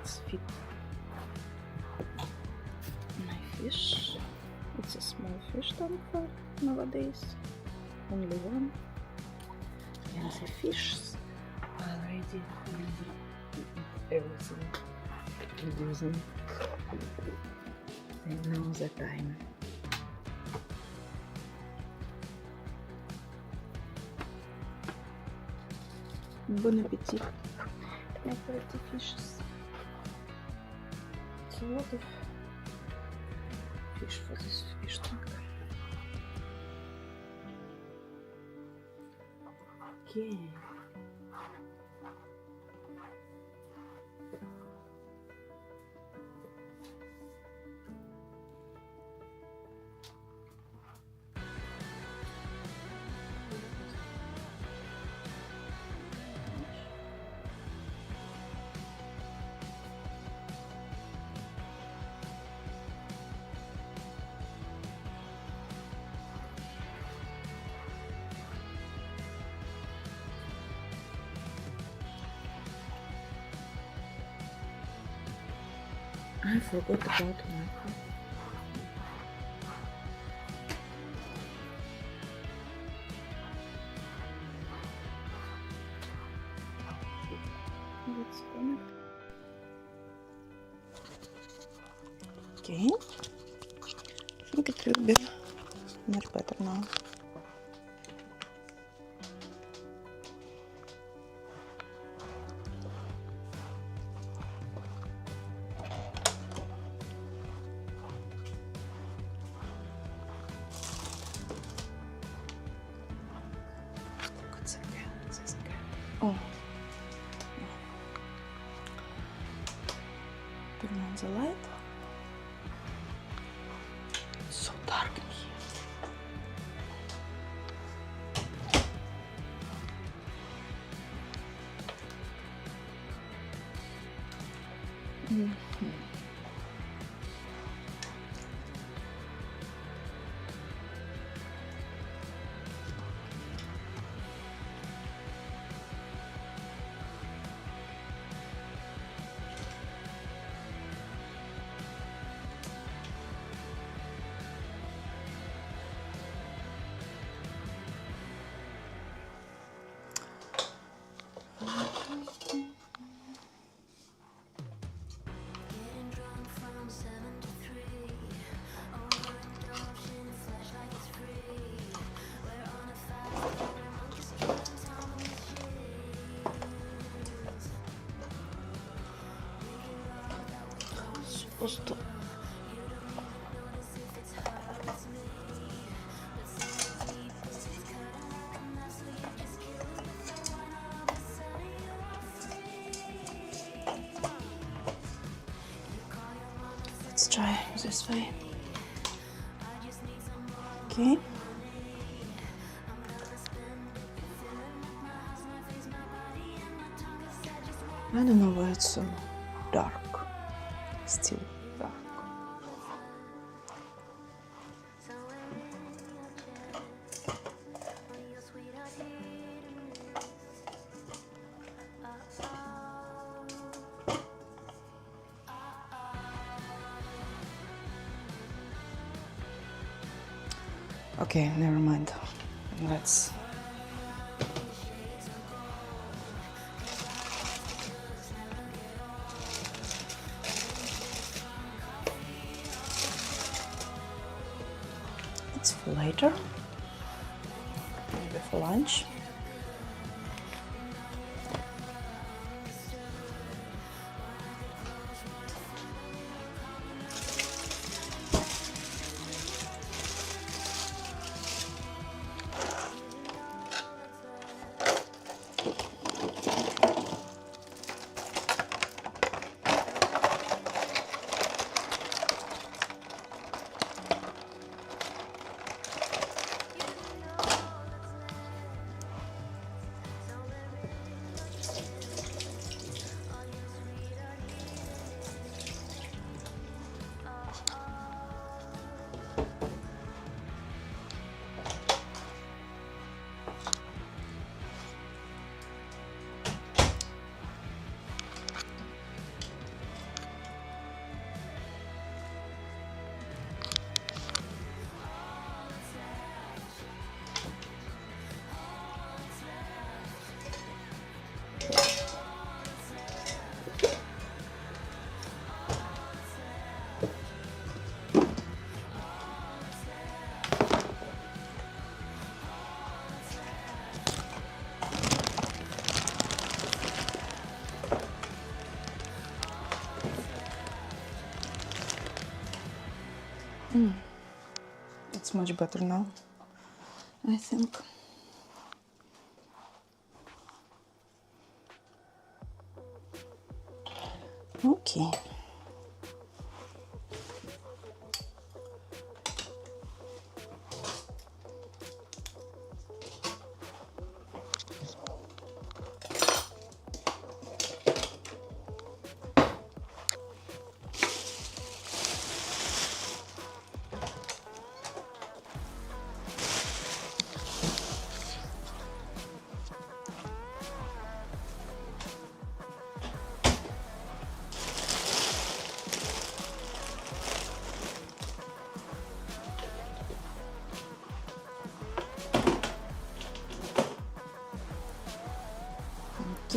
Let's feed my fish. It's a small fish tank for nowadays, only one, and the fish already everything using. They know the time. Bon appetit, my pretty fishes. It's a lot of fish for this fish tank. Okay. I forgot about micro. Let's connect. Okay. I think it will be much better now. Oh. Turn on the light. It's so dark in here. Supposed to. Let's try this way. Okay. I don't know why it's so dark. Still dark. Okay, never mind. Let's. It's for later, maybe for lunch. It's much better now, I think. Okay.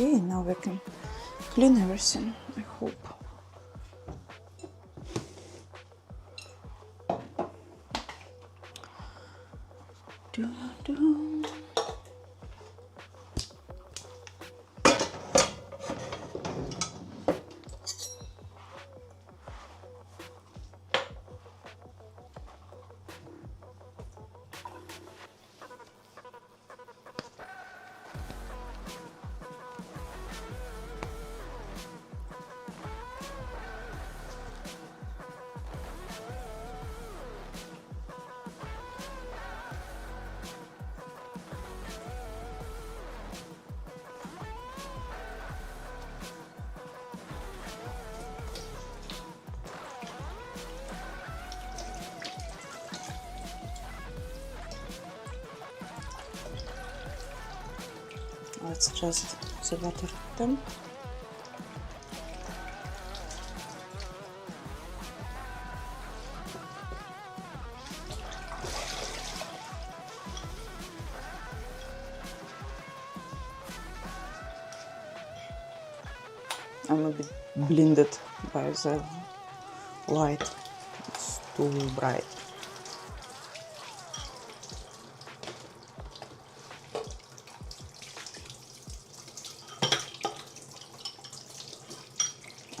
Okay, now we can clean everything, I hope. Do. Let's adjust the water temp. I'm a bit blinded by the light, it's too bright.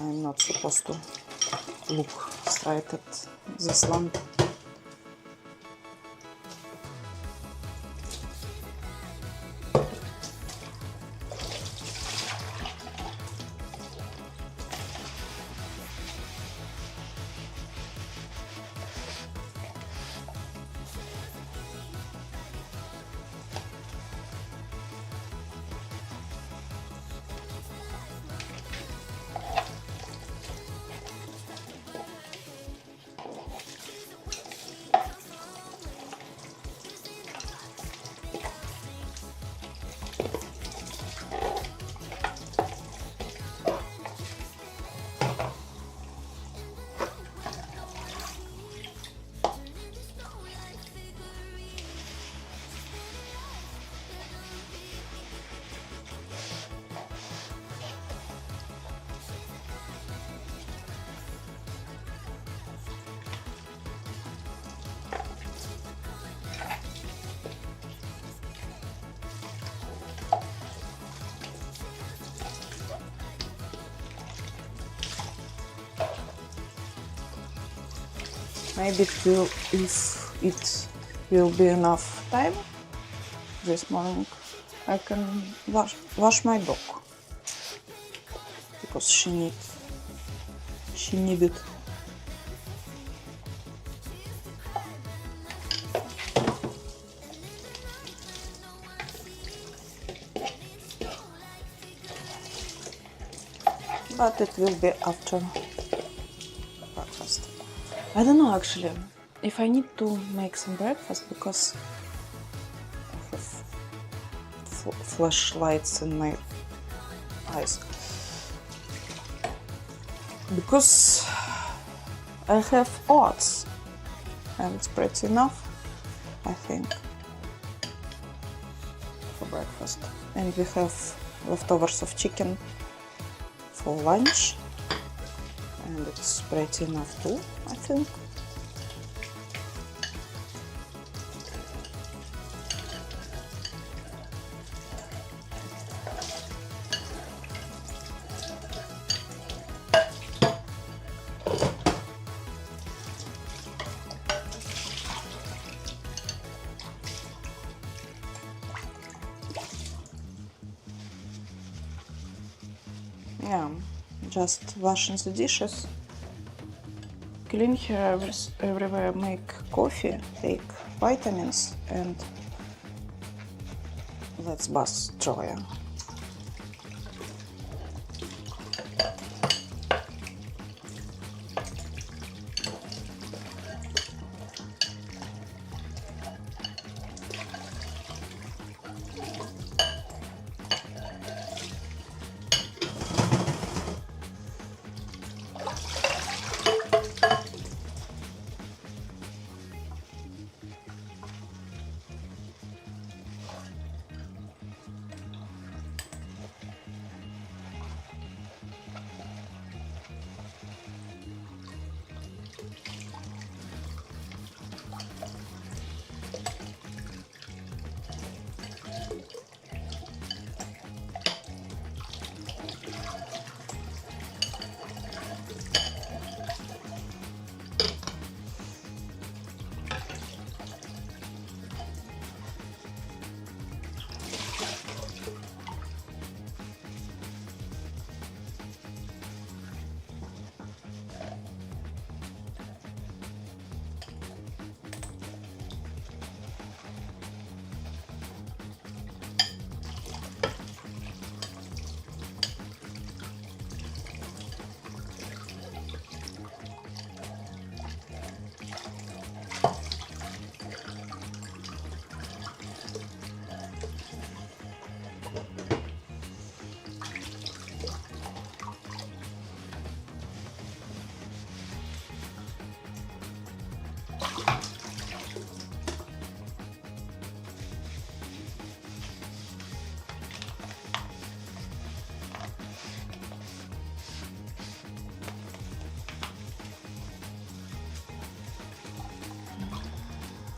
I'm not supposed to look straight at this lamp. Maybe if it will be enough time this morning, I can wash my dog because she needed. But it will be after breakfast. I don't know actually if I need to make some breakfast because I have flashlights in my eyes. Because I have oats and it's pretty enough, I think, for breakfast. And we have leftovers of chicken for lunch. And it's pretty enough too, I think. Yeah, just washing the dishes, clean here everywhere, make coffee, take vitamins, and let's bath dryer.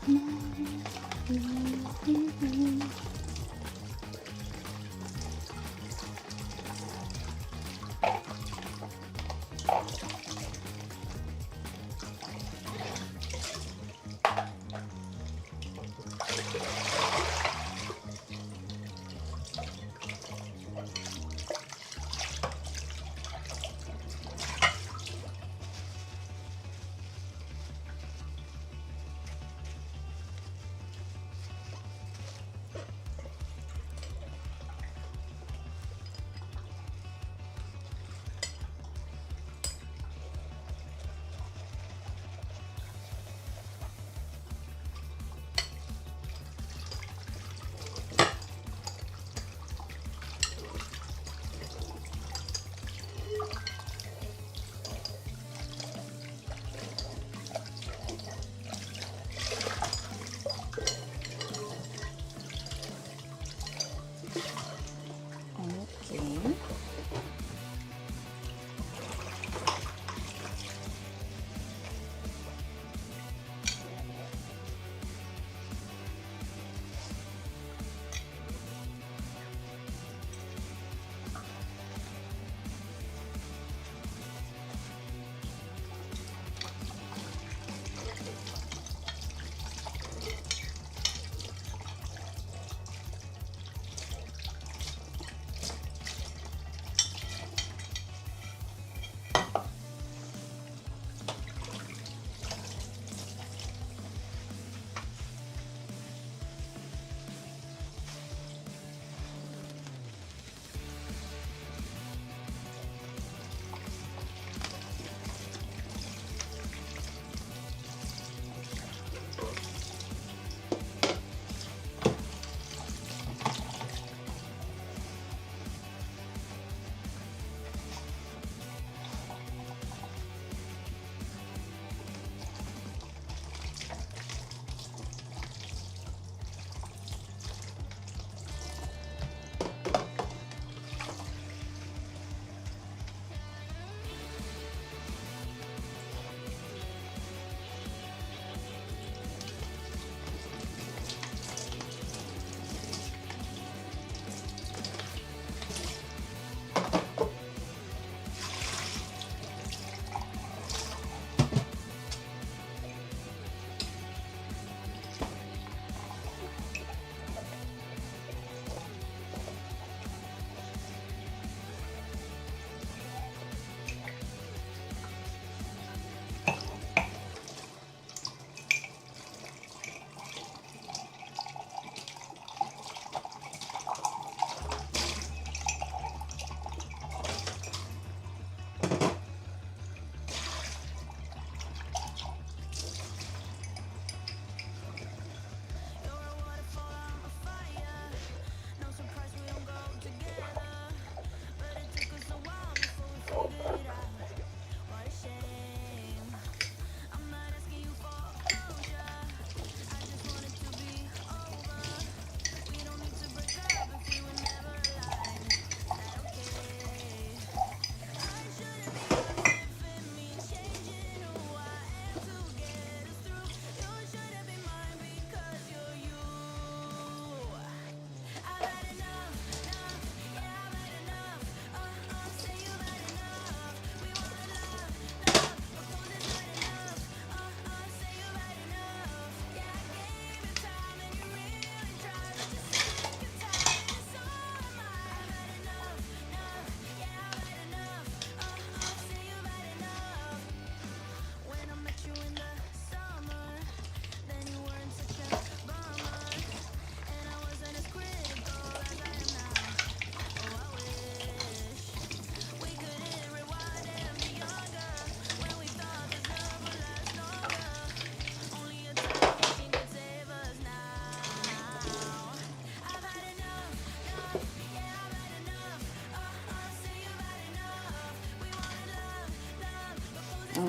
Okay.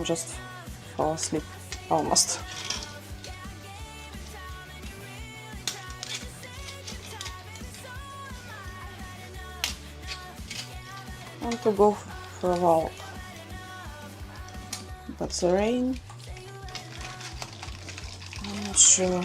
I'll just fall asleep almost. I want to go for a walk, but the rain, I'm not sure.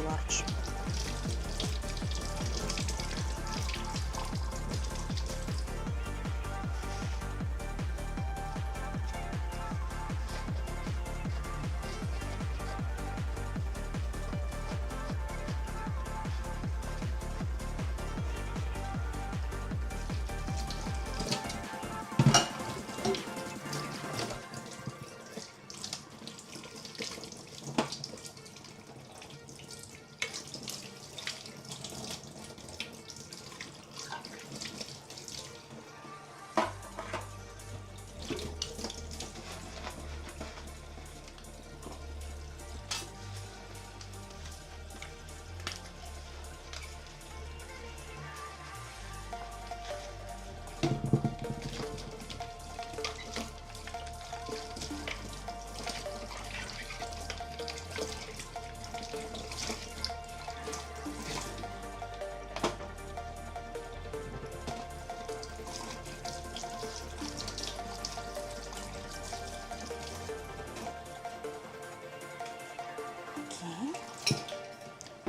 Large.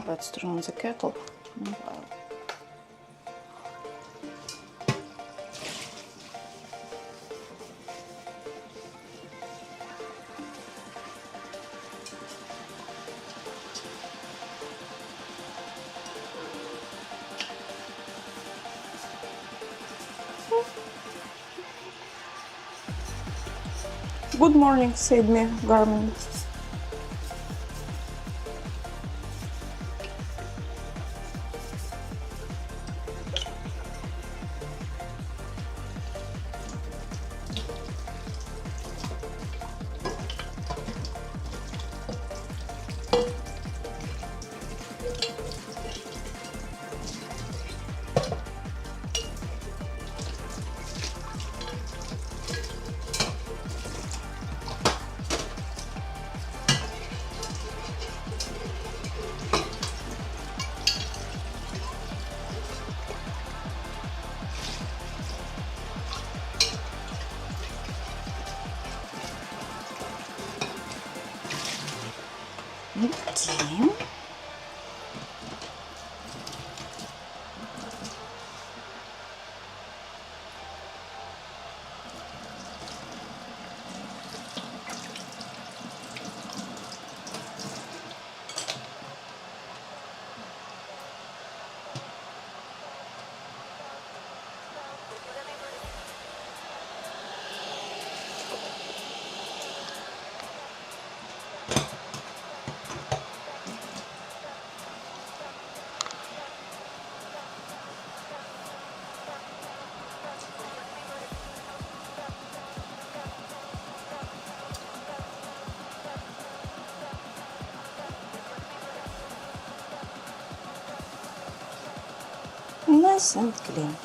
Let's turn on the kettle. Wow. Good morning, said me, Garmin. Okay. nice and clean.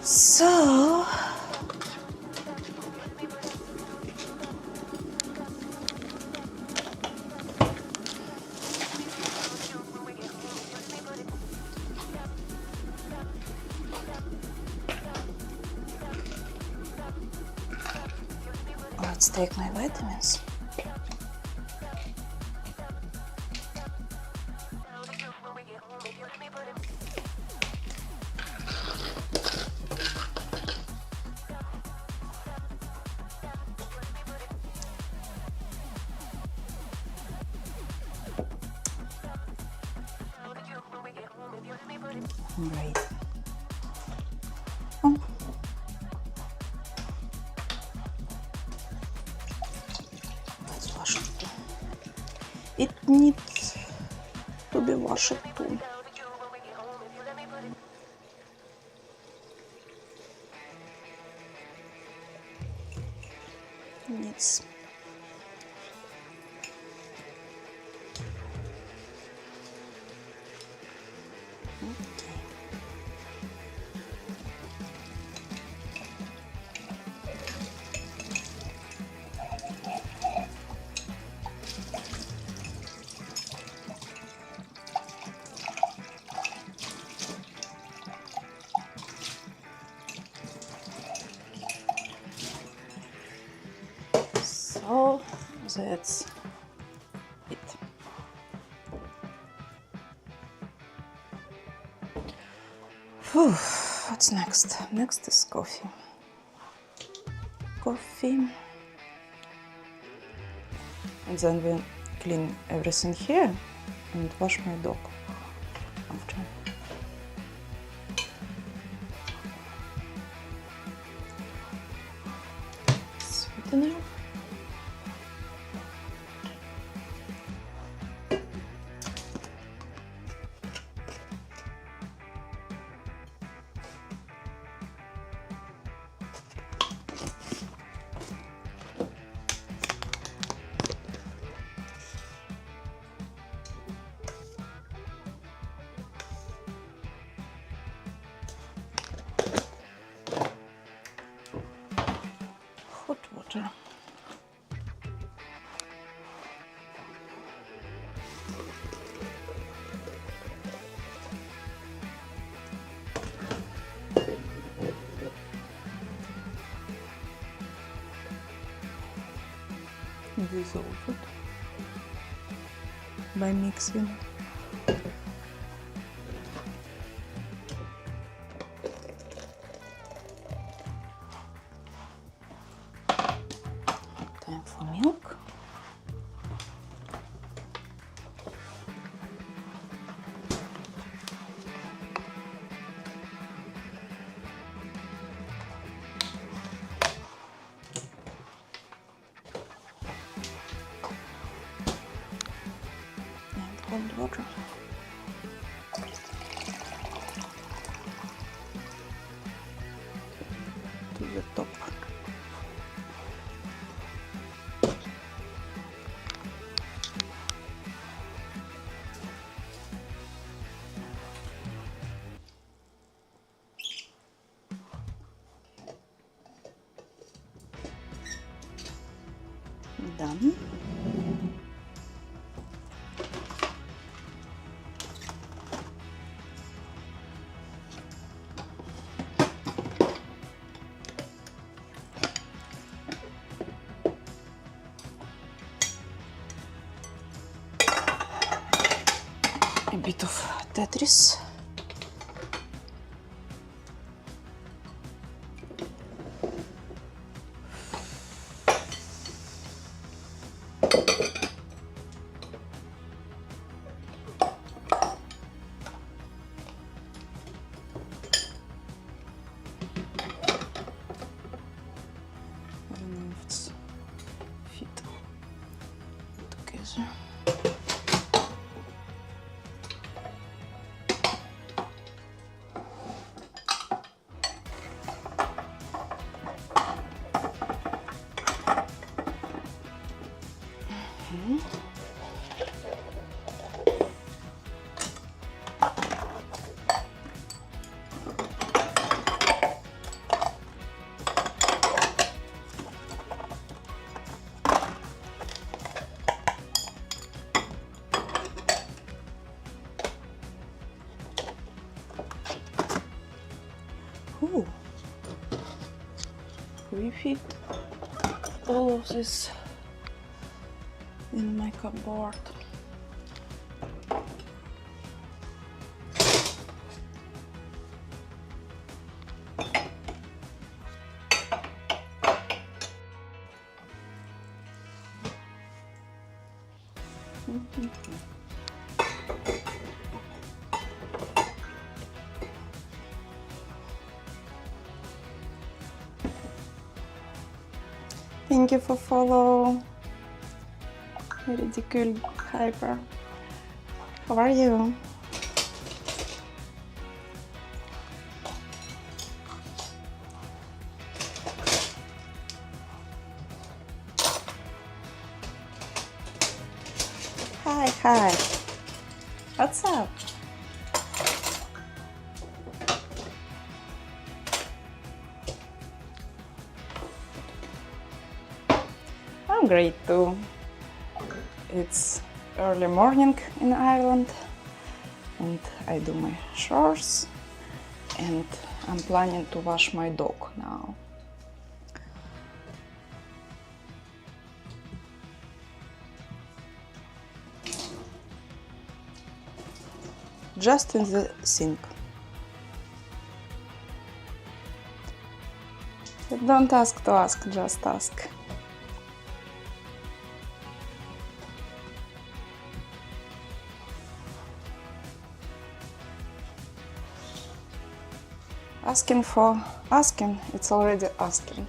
So let's take my vitamins. Right. Oh. Let's wash it too. It needs to be washed too. Needs. So that's it. Whew. What's next? Next is coffee. Coffee. And then we clean everything here and wash my dog after. Sweetener. Hot water. Dissolve it by mixing. Time for milk. And cold water. done. A bit of Tetris. I don't know if it's fit together. Ooh. We fit all of this in my cupboard. Thank you for follow. Ridicule Hyper. How are you? Hi. What's up? I'm great too. It's early morning in Ireland and I do my chores and I'm planning to wash my dog now. Just in the sink. Don't ask to ask, just ask. Asking for asking, it's already asking.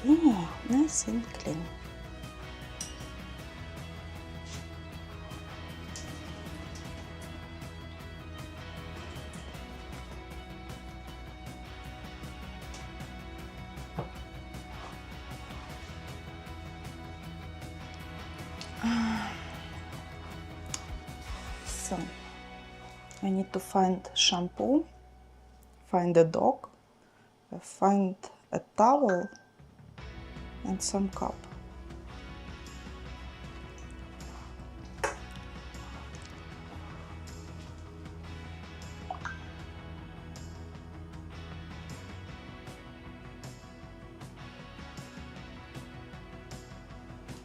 Okay, nice and clean. So, I need to find shampoo, find a dog, find a towel and some cup.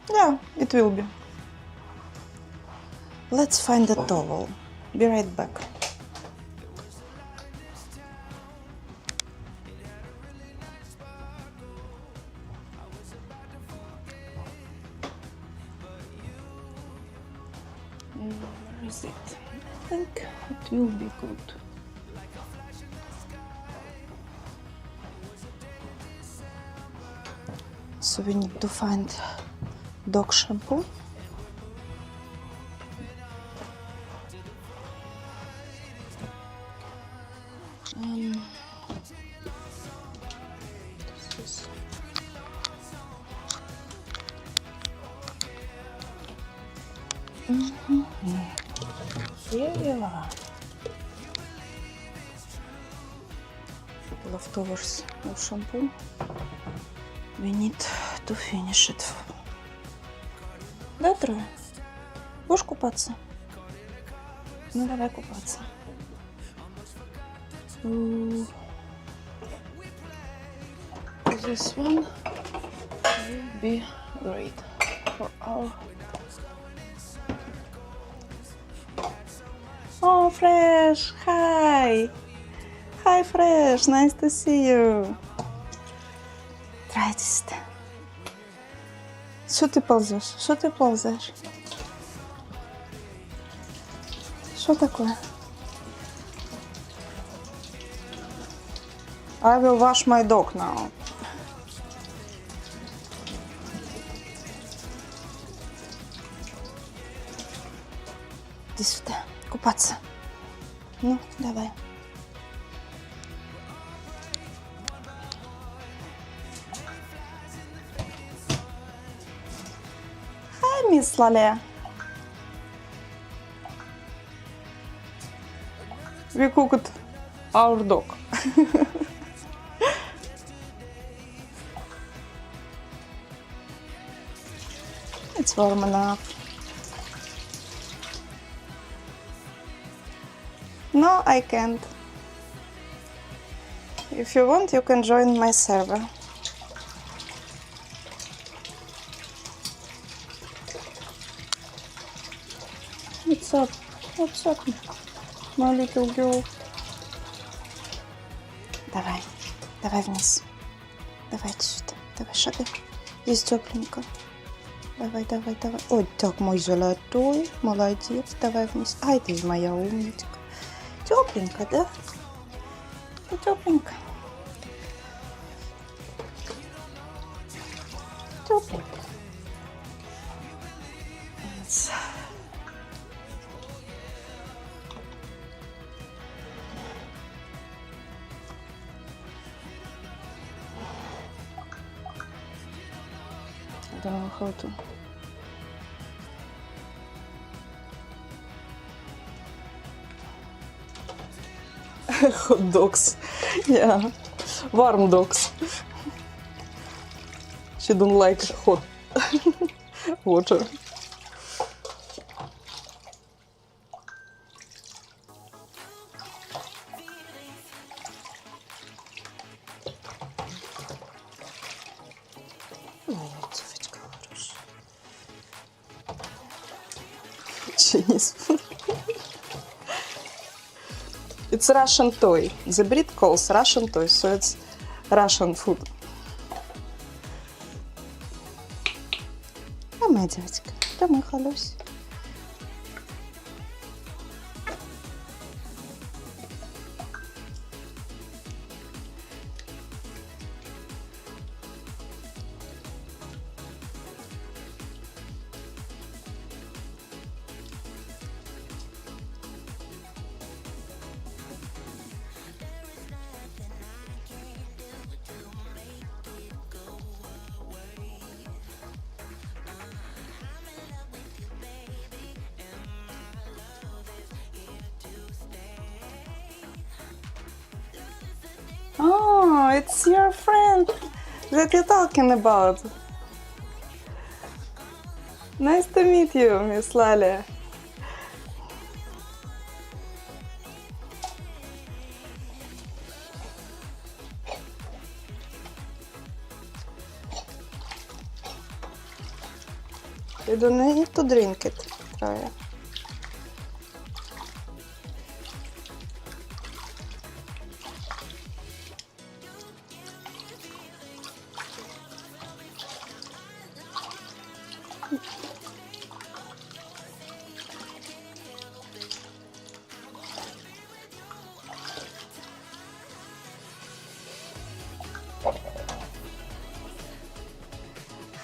Yeah, it will be. Let's find a towel. Be right back. Where is it? I think it will be good. So we need to find dog shampoo. This is here you are. leftovers of shampoo. We need to finish it. Да, Трой? Будешь купаться? Ну, давай купаться. This one will be great for our... Oh, Fresh! Hi! Hi, Fresh! Nice to see you! Try this. Що ти ползеш? Що ти ползеш? Що таке? I will wash my dog now. Иди сюда, купаться. Ну, давай. Hi, Miss Lale. We cooked our dog. It's warm enough. No, I can't. If you want, you can join my server. What's up? What's up, my little girl? Давай, давай вниз. Давайте сюда. Давай, шагай. Здесь тепленько. Давай, давай, давай. Ой, так, мой золотой. Молодец. Давай вниз. Ай, ты моя умничка. Тепленько, да? Тепленько. Тепленько. I don't know how to. Hot dogs. Yeah. Warm dogs. She don't like hot water. Chinese food. It's Russian toy. The breed calls Russian toy, so it's Russian food. А моя девочка, да мой халюсь. Oh, it's your friend that you're talking about. Nice to meet you, Miss Lale. You don't need to drink it, Troya.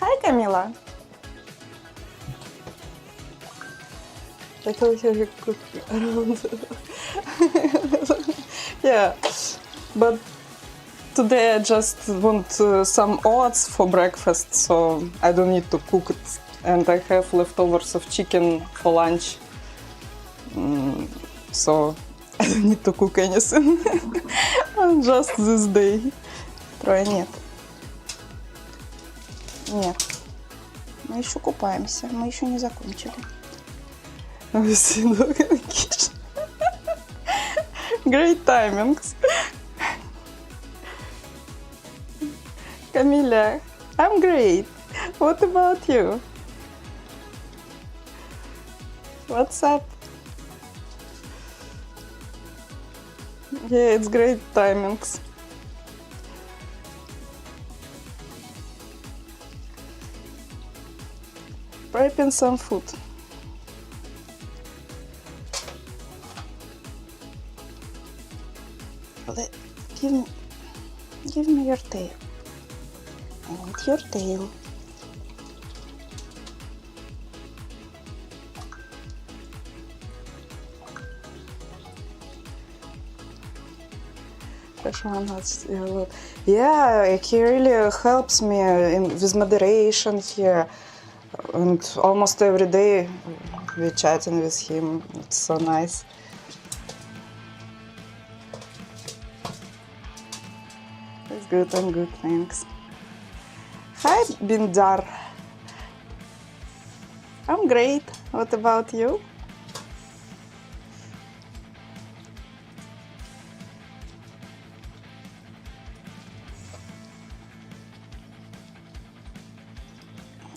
Hi, Camila. I told you could be around. Yeah, but today I just want some oats for breakfast, so I don't need to cook it. And I have leftovers of chicken for lunch, so I don't need to cook anything. Just this day. Трое, нет. Нет. Мы еще купаемся, мы еще не закончили. Great timings. Camilla, I'm great. What about you? What's up? Yeah, it's great timings. Prepping some food. Give me your tail. I want your tail. Yeah, he really helps me with moderation here, and almost every day we're chatting with him. It's so nice. It's good, I'm good, thanks. Hi, Bindar. I'm great. What about you?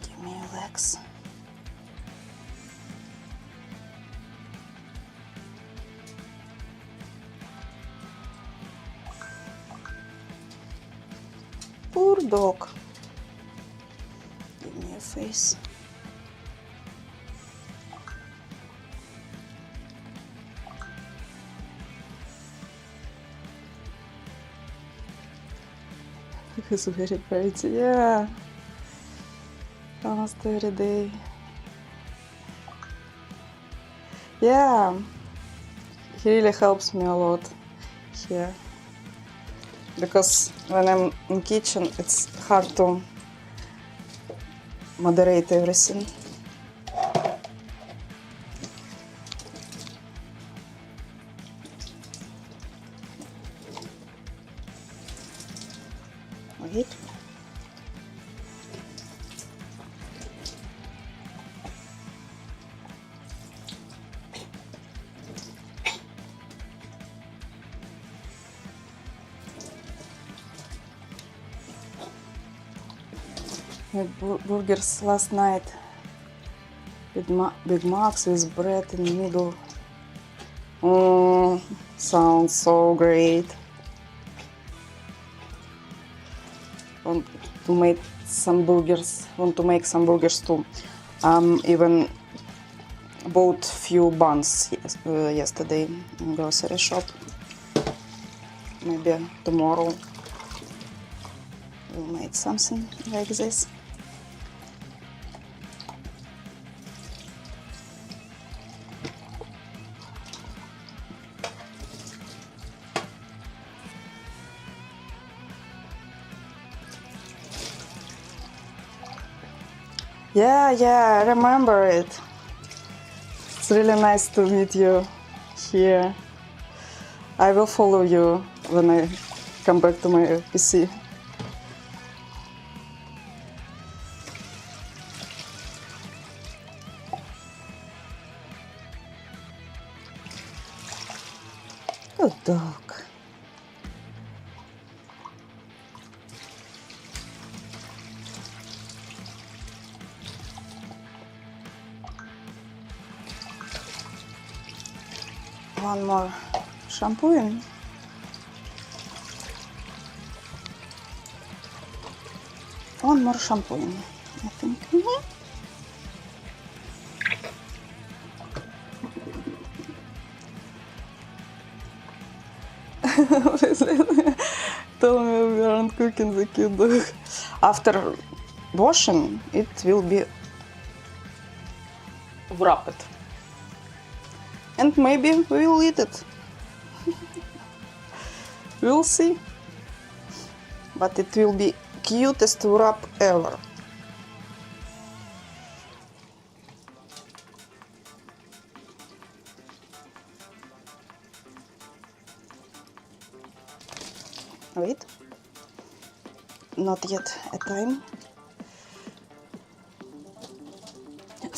Give me your legs. Poor dog. Give me your face. It's very pretty, yeah. Almost every day. Yeah, he really helps me a lot here. Because when I'm in kitchen, it's hard to moderate everything. Wait. Had burgers last night with Big Macs with bread in the middle. Sounds so great. Want to make some burgers too. Even bought few buns yesterday in grocery shop. Maybe tomorrow we'll make something like this. Yeah, I remember it. It's really nice to meet you here. I will follow you when I come back to my PC. Good dog. One more shampooing. One more shampooing, I think. Tell me we aren't cooking the cute dog. After washing, it will be wrapped. And maybe we'll eat it. We'll see. But it will be cutest wrap ever. Wait. Not yet a time.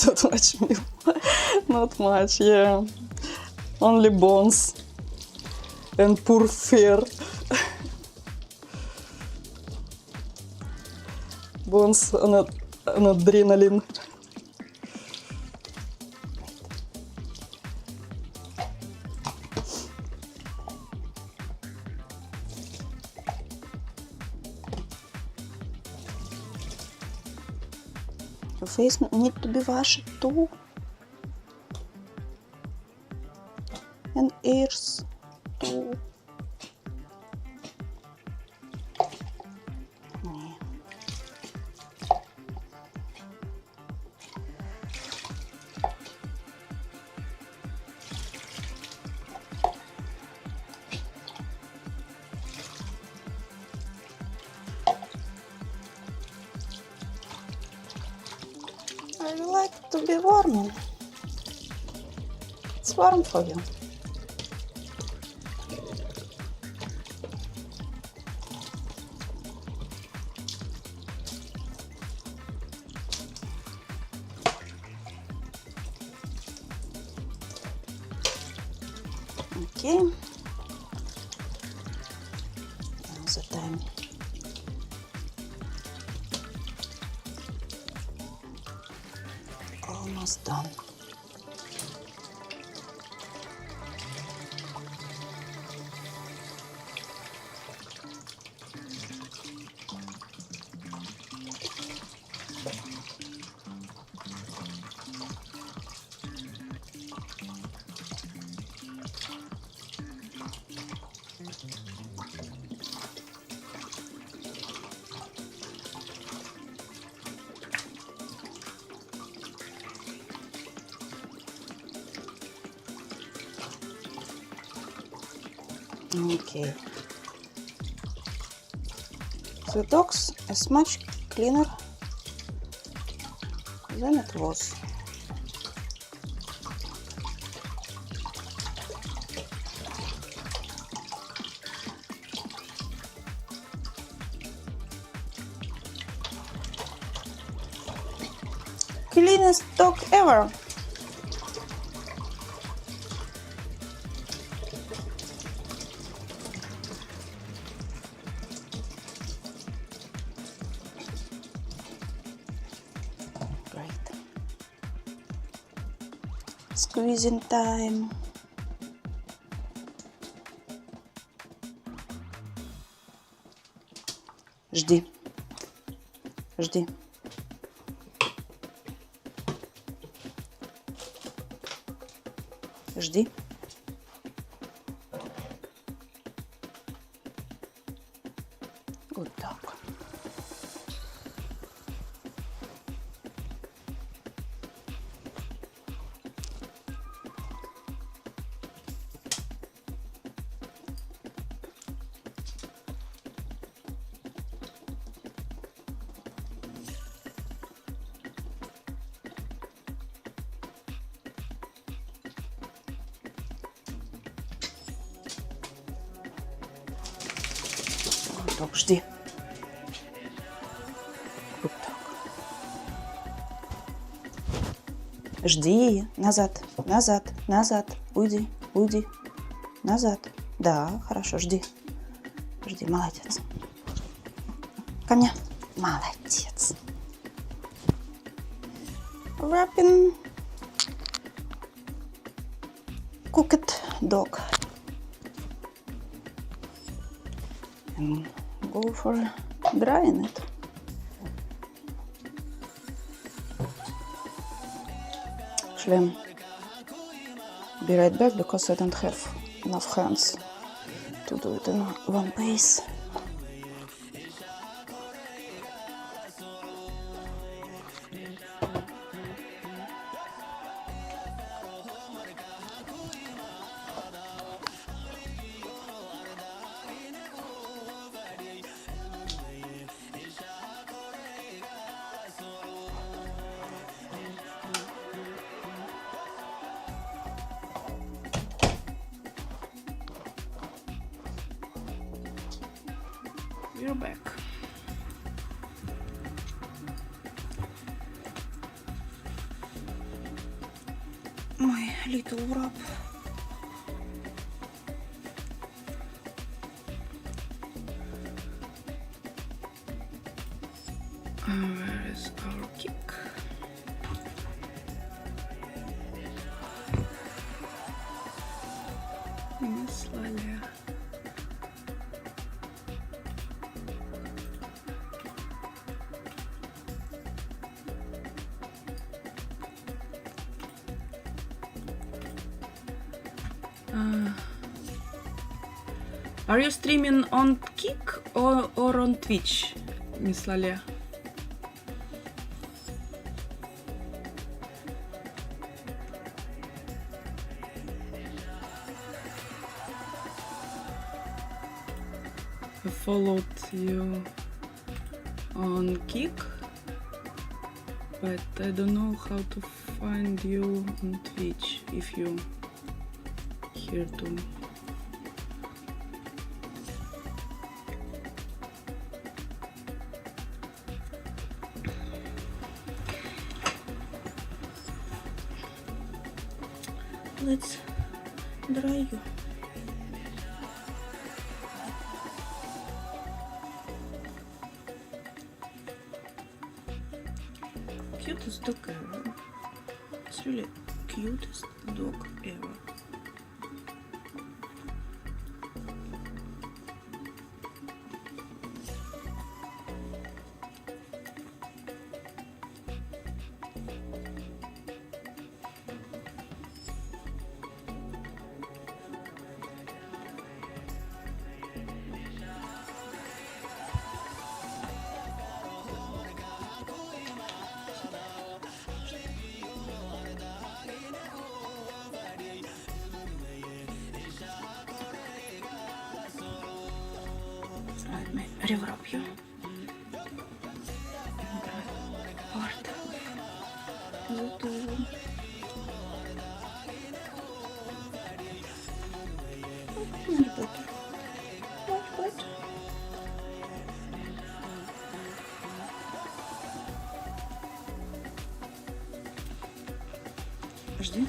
Not much milk. Not much, yeah. Only bones and poor fur. Bones on adrenaline. Your face need to be washed too. And ears too. I like to be warming. It's warm for you. Okay. Now's the time. Almost done. Okay. The dogs is much cleaner than it was. Cleanest dog ever. Squeezing time. Жди. Жди. Жди. Вот так. Так, жди. Вот так. Жди. Назад, назад, назад. Уйди, уйди. Назад. Да, хорошо, жди. Жди, молодец. Ко мне. Молодец. Wrapping cooked dog. And go for drying it. Actually, be right back because I don't have enough hands to do it in one piece. you're back. My little wrap. Where is our kick? Miss Lalia. Are you streaming on Kick or on Twitch, Miss Lalia? I followed you on Kick, but I don't know how to find you on Twitch if you here too. Let's dry you. Cutest dog ever. It's really cutest dog ever. Let me rewrap you. Part of YouTube. Much better. Much better. Жди.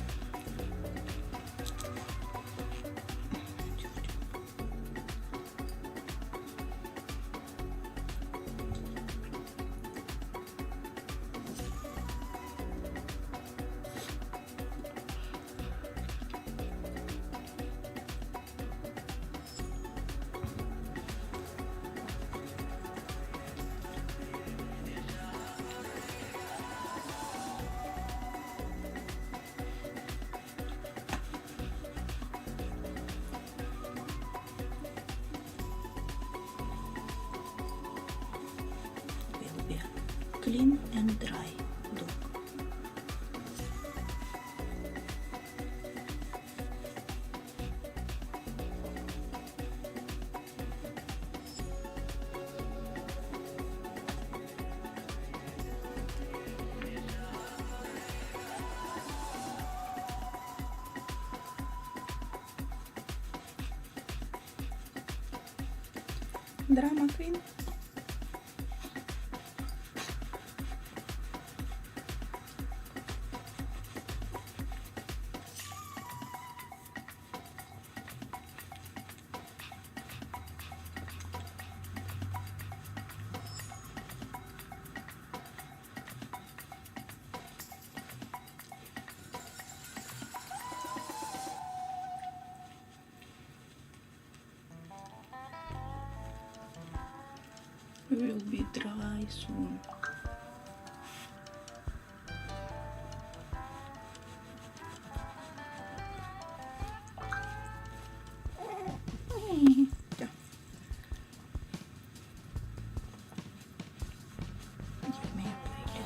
Will be clean and dry dog. Drama queen. Will be dry soon. Yeah. Give me a plate.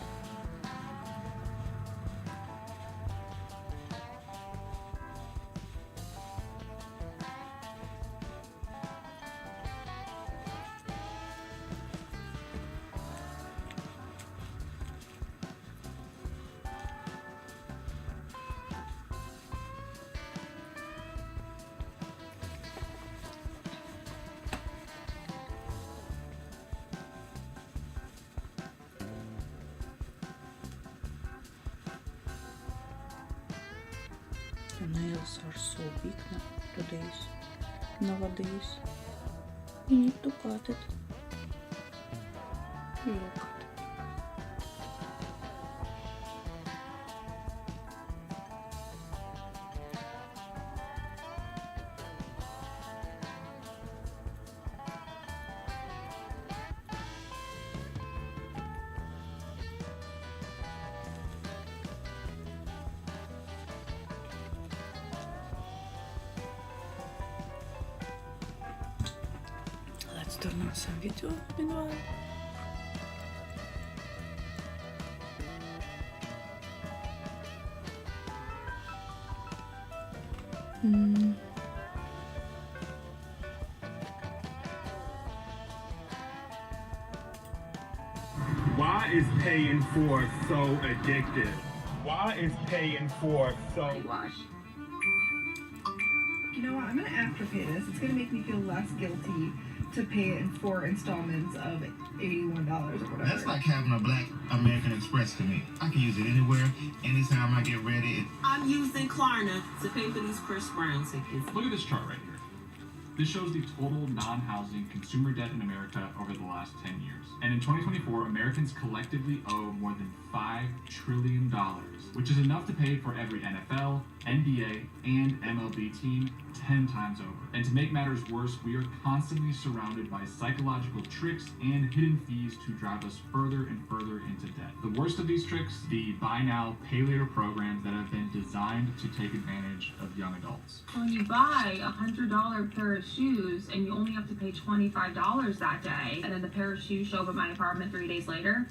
The nails are so big nowadays. You need to cut it. Look at it. Let's turn on some video meanwhile. Why is paying for so addictive? Why is paying for so... Wash. You know what? I'm gonna afterpay this. It's gonna make me feel less guilty to pay it in 4 installments of $81 or whatever. That's like having a black American Express to me. I can use it anywhere, anytime I get ready. I'm using Klarna to pay for these Chris Brown tickets. Look at this chart right here. This shows the total non-housing consumer debt in America over the last 10 years. And in 2024, Americans collectively owe more than $5 trillion, which is enough to pay for every NFL, NBA, and MLB team 10 times over. And to make matters worse, we are constantly surrounded by psychological tricks and hidden fees to drive us further and further into debt. The worst of these tricks, the buy now, pay later programs that have been designed to take advantage of young adults. When you buy a $100 pair of shoes and you only have to pay $25 that day, and then the pair of shoes show up at my apartment 3 days later,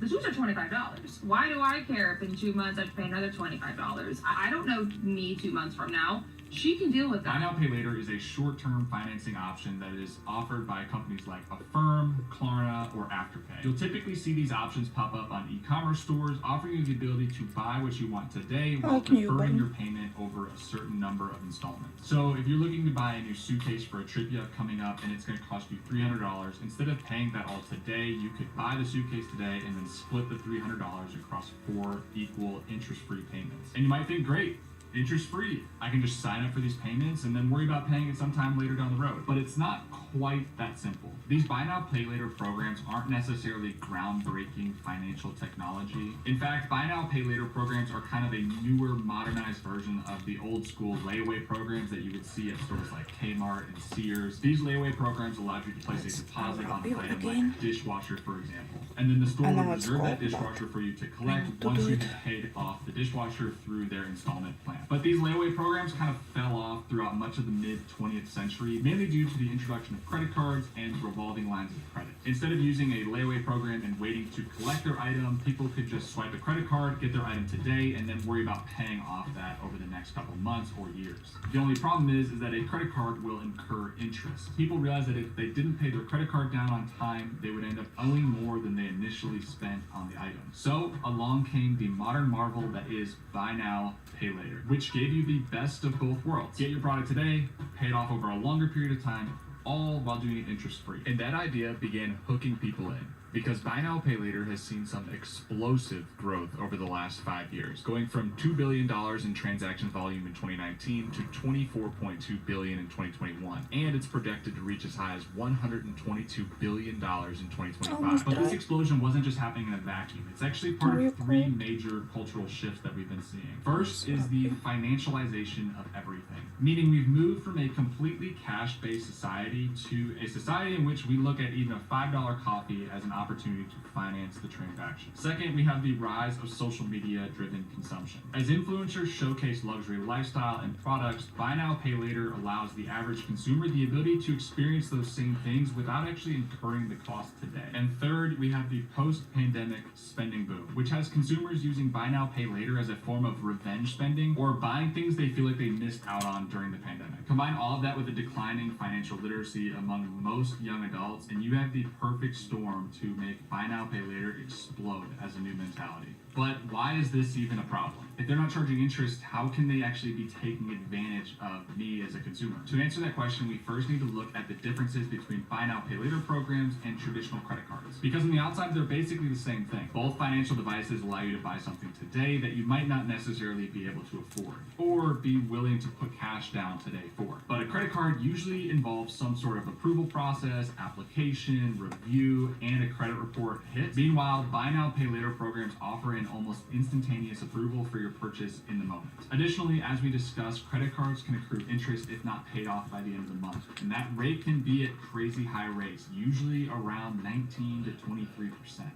the shoes are $25. Why do I care if in 2 months I have to pay another $25? I don't know me 2 months from now. She can deal with that. Buy now, pay later is a short-term financing option that is offered by companies like Affirm, Klarna, or Afterpay. You'll typically see these options pop up on e-commerce stores, offering you the ability to buy what you want today while deferring your payment over a certain number of installments. So if you're looking to buy a new suitcase for a trip you have coming up and it's going to cost you $300, instead of paying that all today, you could buy the suitcase today and then split the $300 across 4 equal interest-free payments. And you might think, great, interest-free. I can just sign up for these payments and then worry about paying it sometime later down the road. But it's not quite that simple. These buy now, pay later programs aren't necessarily groundbreaking financial technology. In fact, buy now, pay later programs are kind of a newer, modernized version of the old school layaway programs that you would see at stores like Kmart and Sears. These layaway programs allowed you to place a deposit on an item like a dishwasher, for example. And then the store would reserve that dishwasher for you to collect once you had paid off the dishwasher through their installment plan. But these layaway programs kind of fell off throughout much of the mid-20th century, mainly due to the introduction of credit cards and revolving lines of credit. Instead of using a layaway program and waiting to collect their item, people could just swipe a credit card, get their item today, and then worry about paying off that over the next couple months or years. The only problem is that a credit card will incur interest. People realize that if they didn't pay their credit card down on time, they would end up owing more than they initially spent on the item. So along came the modern marvel that is buy now, pay later, which gave you the best of both worlds. Get your product today, pay it off over a longer period of time, all while doing it interest-free. And that idea began hooking people in, because buy now, pay later has seen some explosive growth over the last 5 years, going from $2 billion in transaction volume in 2019 to $24.2 billion in 2021, and it's projected to reach as high as $122 billion in 2025. But this explosion wasn't just happening in a vacuum. It's actually part of 3 major cultural shifts that we've been seeing. First is the financialization of everything, meaning we've moved from a completely cash-based society to a society in which we look at even a $5 coffee as an opportunity to finance the transaction. Second, we have the rise of social media-driven consumption. As influencers showcase luxury lifestyle and products, buy now, pay later allows the average consumer the ability to experience those same things without actually incurring the cost today. And third, we have the post-pandemic spending boom, which has consumers using buy now, pay later as a form of revenge spending or buying things they feel like they missed out on during the pandemic. Combine all of that with a declining financial literacy among most young adults, and you have the perfect storm to make buy now, pay later explode as a new mentality. But why is this even a problem? If they're not charging interest, how can they actually be taking advantage of me as a consumer? To answer that question, we first need to look at the differences between buy now, pay later programs and traditional credit cards. Because on the outside, they're basically the same thing. Both financial devices allow you to buy something today that you might not necessarily be able to afford or be willing to put cash down today for. But a credit card usually involves some sort of approval process, application, review, and a credit report hit. Meanwhile, buy now, pay later programs offer an almost instantaneous approval for your purchase in the moment. Additionally, as we discussed, credit cards can accrue interest if not paid off by the end of the month. And that rate can be at crazy high rates, usually around 19 to 23%.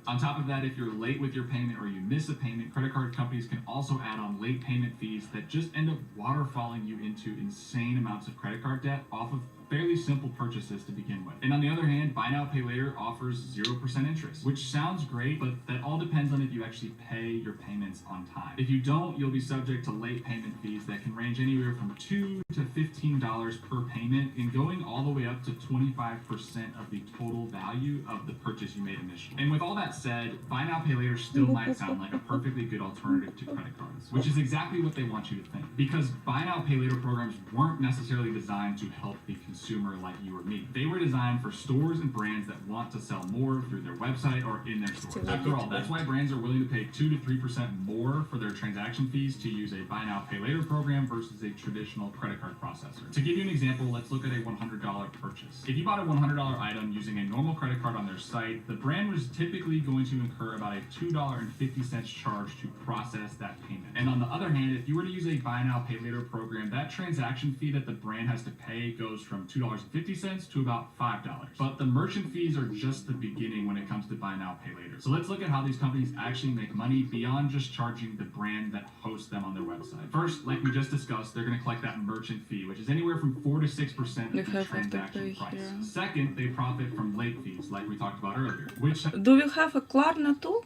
On top of that, if you're late with your payment or you miss a payment, credit card companies can also add on late payment fees that just end up waterfalling you into insane amounts of credit card debt off of fairly simple purchases to begin with. And on the other hand, buy now, pay later offers 0% interest, which sounds great, but that all depends on if you actually pay your payments on time. If you don't, you'll be subject to late payment fees that can range anywhere from $2 to $15 per payment and going all the way up to 25% of the total value of the purchase you made initially. And with all that said, buy now, pay later still might sound like a perfectly good alternative to credit cards, which is exactly what they want you to think. Because buy now, pay later programs weren't necessarily designed to help the consumer like you or me. They were designed for stores and brands that want to sell more through their website or in their stores. After all, that's why brands are willing to pay 2 to 3% more for their transaction fees to use a buy now, pay later program versus a traditional credit card processor. To give you an example, let's look at a $100 purchase. If you bought a $100 item using a normal credit card on their site, the brand was typically going to incur about a $2.50 charge to process that payment. And on the other hand, if you were to use a buy now, pay later program, that transaction fee that the brand has to pay goes from $2.50 to about $5. But the merchant fees are just the beginning when it comes to buy now, pay later. So let's look at how these companies actually make money beyond just charging the brand that hosts them on their website. First, like we just discussed, they're going to collect that merchant fee, which is anywhere from 4 to 6% of the transaction price. Here. Second, they profit from late fees, like we talked about earlier. Which do we have a Klarna too?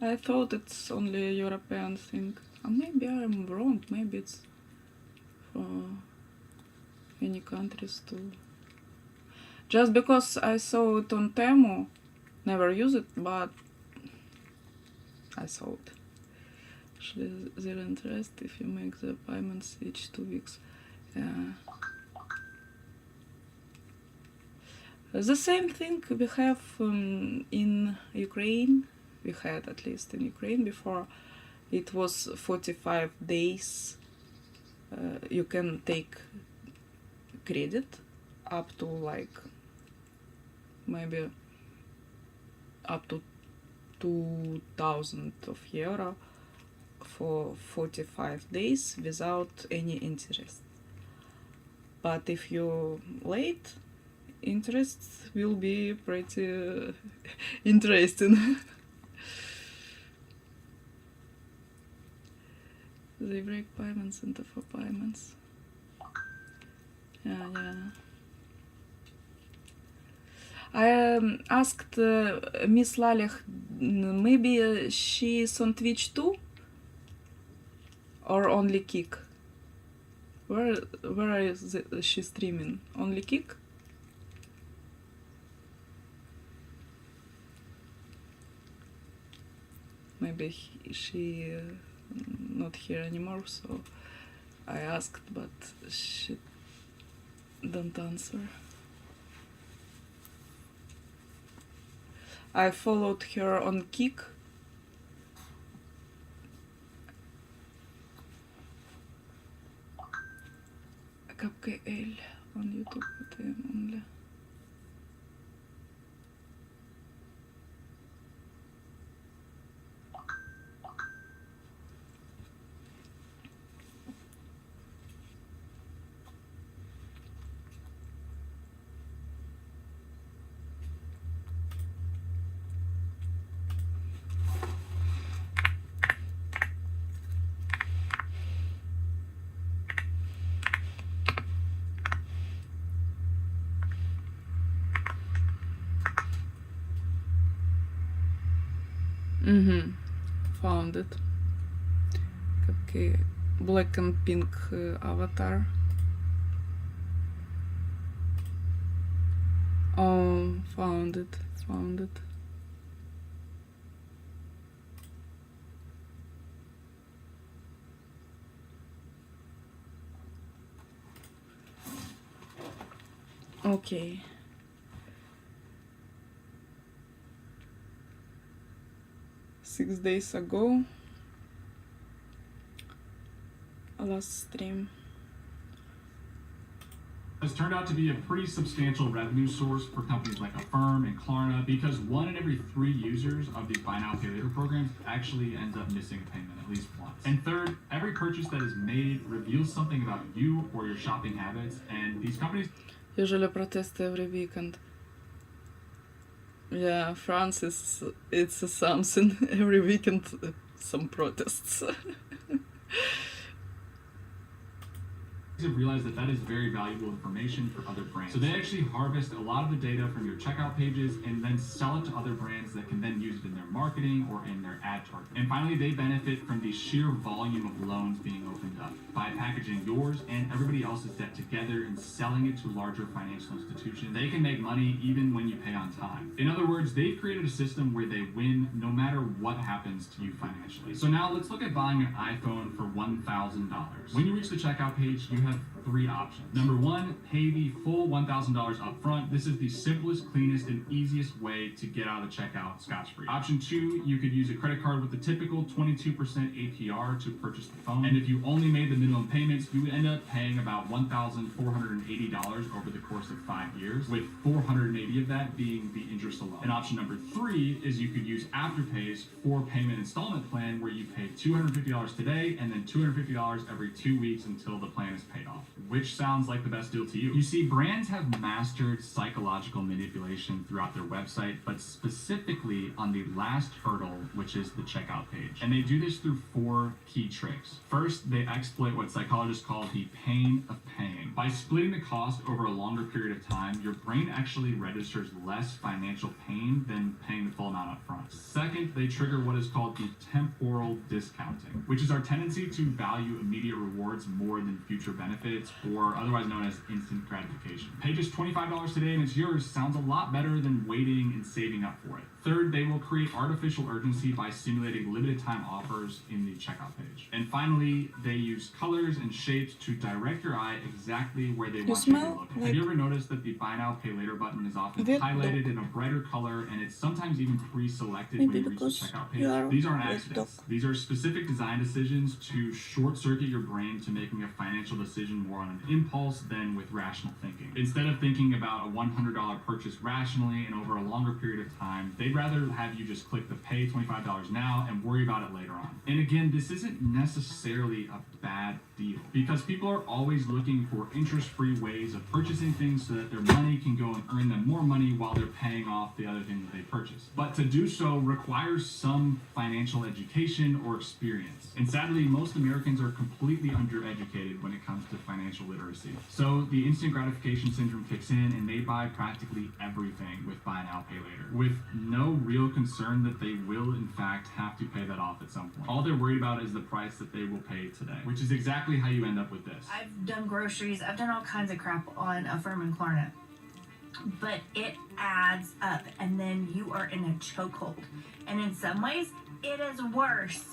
I thought it's only a European thing. Or maybe I'm wrong. Maybe it's for any countries too. Just because I saw it on Temu, never use it, but I saw it. Actually, zero interest if you make the payments each 2 weeks. The same thing we have in Ukraine. We had at least in Ukraine before. It was 45 days. You can take credit up to like maybe up to 2,000 euro for 45 days without any interest. But if you're late, interest will be pretty interesting. They break payments into 4 payments. Yeah. I asked Miss Lalech, maybe she is on Twitch too? Or only Kick? Where is she streaming? Only Kick? Maybe she not here anymore, so I asked, but she don't answer. I followed her on Kick. KL on YouTube only. Found it. Okay, black and pink avatar. Oh, found it. Okay. Six days ago, last stream. Has turned out to be a pretty substantial revenue source for companies like Affirm and Klarna because 1 in every 3 users of these buy now pay later programs actually ends up missing a payment at least once. And third, every purchase that is made reveals something about you or your shopping habits, and these companies Usually protest every weekend. Yeah, France is it's a something every weekend, some protests. have realized that that is very valuable information for other brands. So they actually harvest a lot of the data from your checkout pages and then sell it to other brands that can then use it in their marketing or in their ad targeting. And finally, they benefit from the sheer volume of loans being opened up by packaging yours and everybody else's debt together and selling it to larger financial institutions. They can make money even when you pay on time. In other words, they've created a system where they win no matter what happens to you financially. So now let's look at buying an iPhone for $1,000. When you reach the checkout page, you have 3 options. Number 1, pay the full $1,000 up front. This is the simplest, cleanest, and easiest way to get out of the checkout scotch-free. Option 2, you could use a credit card with the typical 22% APR to purchase the phone. And if you only made the minimum payments, you would end up paying about $1,480 over the course of 5 years, with $480 of that being the interest alone. And option number 3 is you could use Afterpay's 4-payment installment plan where you pay $250 today and then $250 every 2 weeks until the plan is paid off. Which sounds like the best deal to you? You see, brands have mastered psychological manipulation throughout their website, but specifically on the last hurdle, which is the checkout page. And they do this through 4 key tricks. First, they exploit what psychologists call the pain of paying. By splitting the cost over a longer period of time, your brain actually registers less financial pain than paying the full amount up front. Second, they trigger what is called the temporal discounting, which is our tendency to value immediate rewards more than future benefits, or otherwise known as instant gratification. Pay just $25 today and it's yours sounds a lot better than waiting and saving up for it. Third, they will create artificial urgency by simulating limited time offers in the checkout page. And finally, they use colors and shapes to direct your eye exactly where they want you to look. Like, have you ever noticed that the buy now pay later button is often highlighted in a brighter color and it's sometimes even pre-selected when you reach the checkout page? These aren't accidents. These are specific design decisions to short circuit your brain to making a financial decision more on an impulse than with rational thinking. Instead of thinking about a $100 purchase rationally and over a longer period of time, they'd rather have you just click the pay $25 now and worry about it later on. And again, this isn't necessarily a bad deal because people are always looking for interest-free ways of purchasing things so that their money can go and earn them more money while they're paying off the other thing that they purchased. But to do so requires some financial education or experience. And sadly, most Americans are completely undereducated when it comes to financial literacy. So the instant gratification syndrome kicks in and they buy practically everything with buy now, pay later, with no real concern that they will in fact have to pay that off at some point. All they're worried about is the price that they will pay today, which is exactly how you end up with this. I've done groceries, I've done all kinds of crap on Affirm and Klarna, but it adds up and then you are in a chokehold. And in some ways, it is worse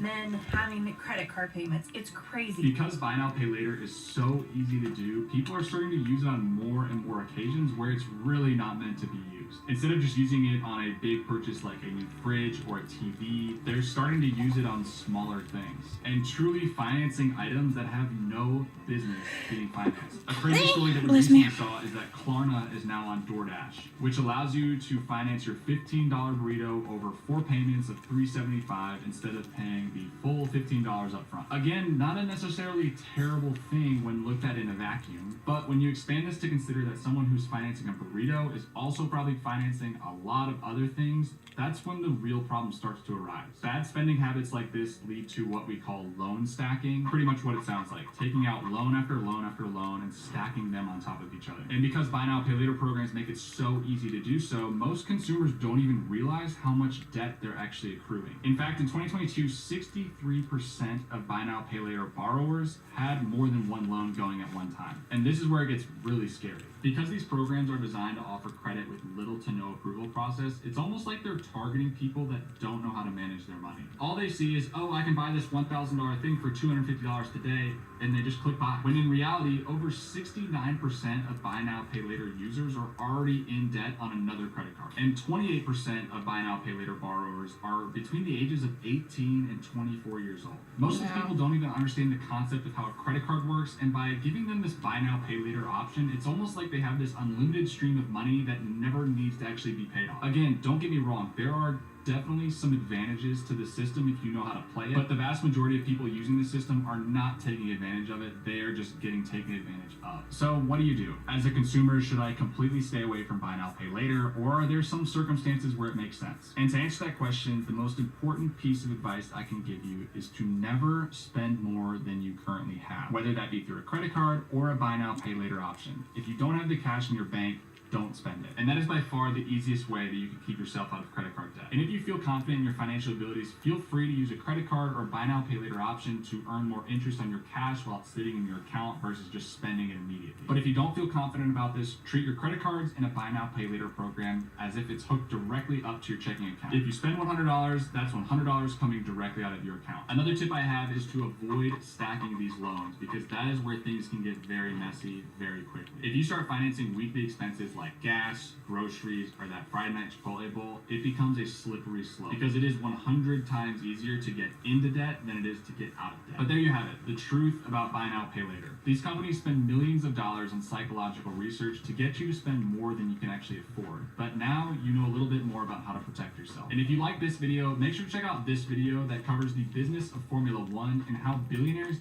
than having the credit card payments. It's crazy. Because buy now, pay later is so easy to do, people are starting to use it on more and more occasions where it's really not meant to be used. Instead of just using it on a big purchase like a new fridge or a TV, they're starting to use it on smaller things and truly financing items that have no business being financed. A crazy story that we recently saw is that Klarna is now on DoorDash, which allows you to finance your $15 burrito over 4 payments of $3.75 instead of paying the full $15 up front. Again, not a necessarily terrible thing when looked at in a vacuum, but when you expand this to consider that someone who's financing a burrito is also probably financing a lot of other things, that's when the real problem starts to arise. Bad spending habits like this lead to what we call loan stacking, pretty much what it sounds like, taking out loan after loan after loan and stacking them on top of each other. And because buy now, pay later programs make it so easy to do so, most consumers don't even realize how much debt they're actually accruing. In fact, in 2022, 63% of buy now, pay later borrowers had more than one loan going at one time. And this is where it gets really scary. Because these programs are designed to offer credit with little to no approval process, it's almost like they're targeting people that don't know how to manage their money. All they see is, oh, I can buy this $1,000 thing for $250 today, and they just click buy. When in reality, over 69% of buy now, pay later users are already in debt on another credit card. And 28% of buy now, pay later borrowers are between the ages of 18 and 24 years old. Most of these people don't even understand the concept of how a credit card works, and by giving them this buy now, pay later option, it's almost like they have this unlimited stream of money that never needs to actually be paid off. Again, don't get me wrong, there are definitely some advantages to the system if you know how to play it, but the vast majority of people using the system are not taking advantage of it. They are just getting taken advantage of. So what do you do? As a consumer, should I completely stay away from buy now, pay later, or are there some circumstances where it makes sense? And to answer that question, the most important piece of advice I can give you is to never spend more than you currently have, whether that be through a credit card or a buy now, pay later option. If you don't have the cash in your bank, don't spend it. And that is by far the easiest way that you can keep yourself out of credit card debt. And if you feel confident in your financial abilities, feel free to use a credit card or buy now, pay later option to earn more interest on your cash while it's sitting in your account versus just spending it immediately. But if you don't feel confident about this, treat your credit cards and a buy now, pay later program as if it's hooked directly up to your checking account. If you spend $100, that's $100 coming directly out of your account. Another tip I have is to avoid stacking these loans, because that is where things can get very messy very quickly. If you start financing weekly expenses like gas, groceries, or that Friday night Chipotle bowl, it becomes a slippery slope, because it is 100 times easier to get into debt than it is to get out of debt. But there you have it, the truth about buy now, pay later. These companies spend millions of dollars on psychological research to get you to spend more than you can actually afford. But now you know a little bit more about how to protect yourself. And if you like this video, make sure to check out this video that covers the business of Formula One and how billionaires...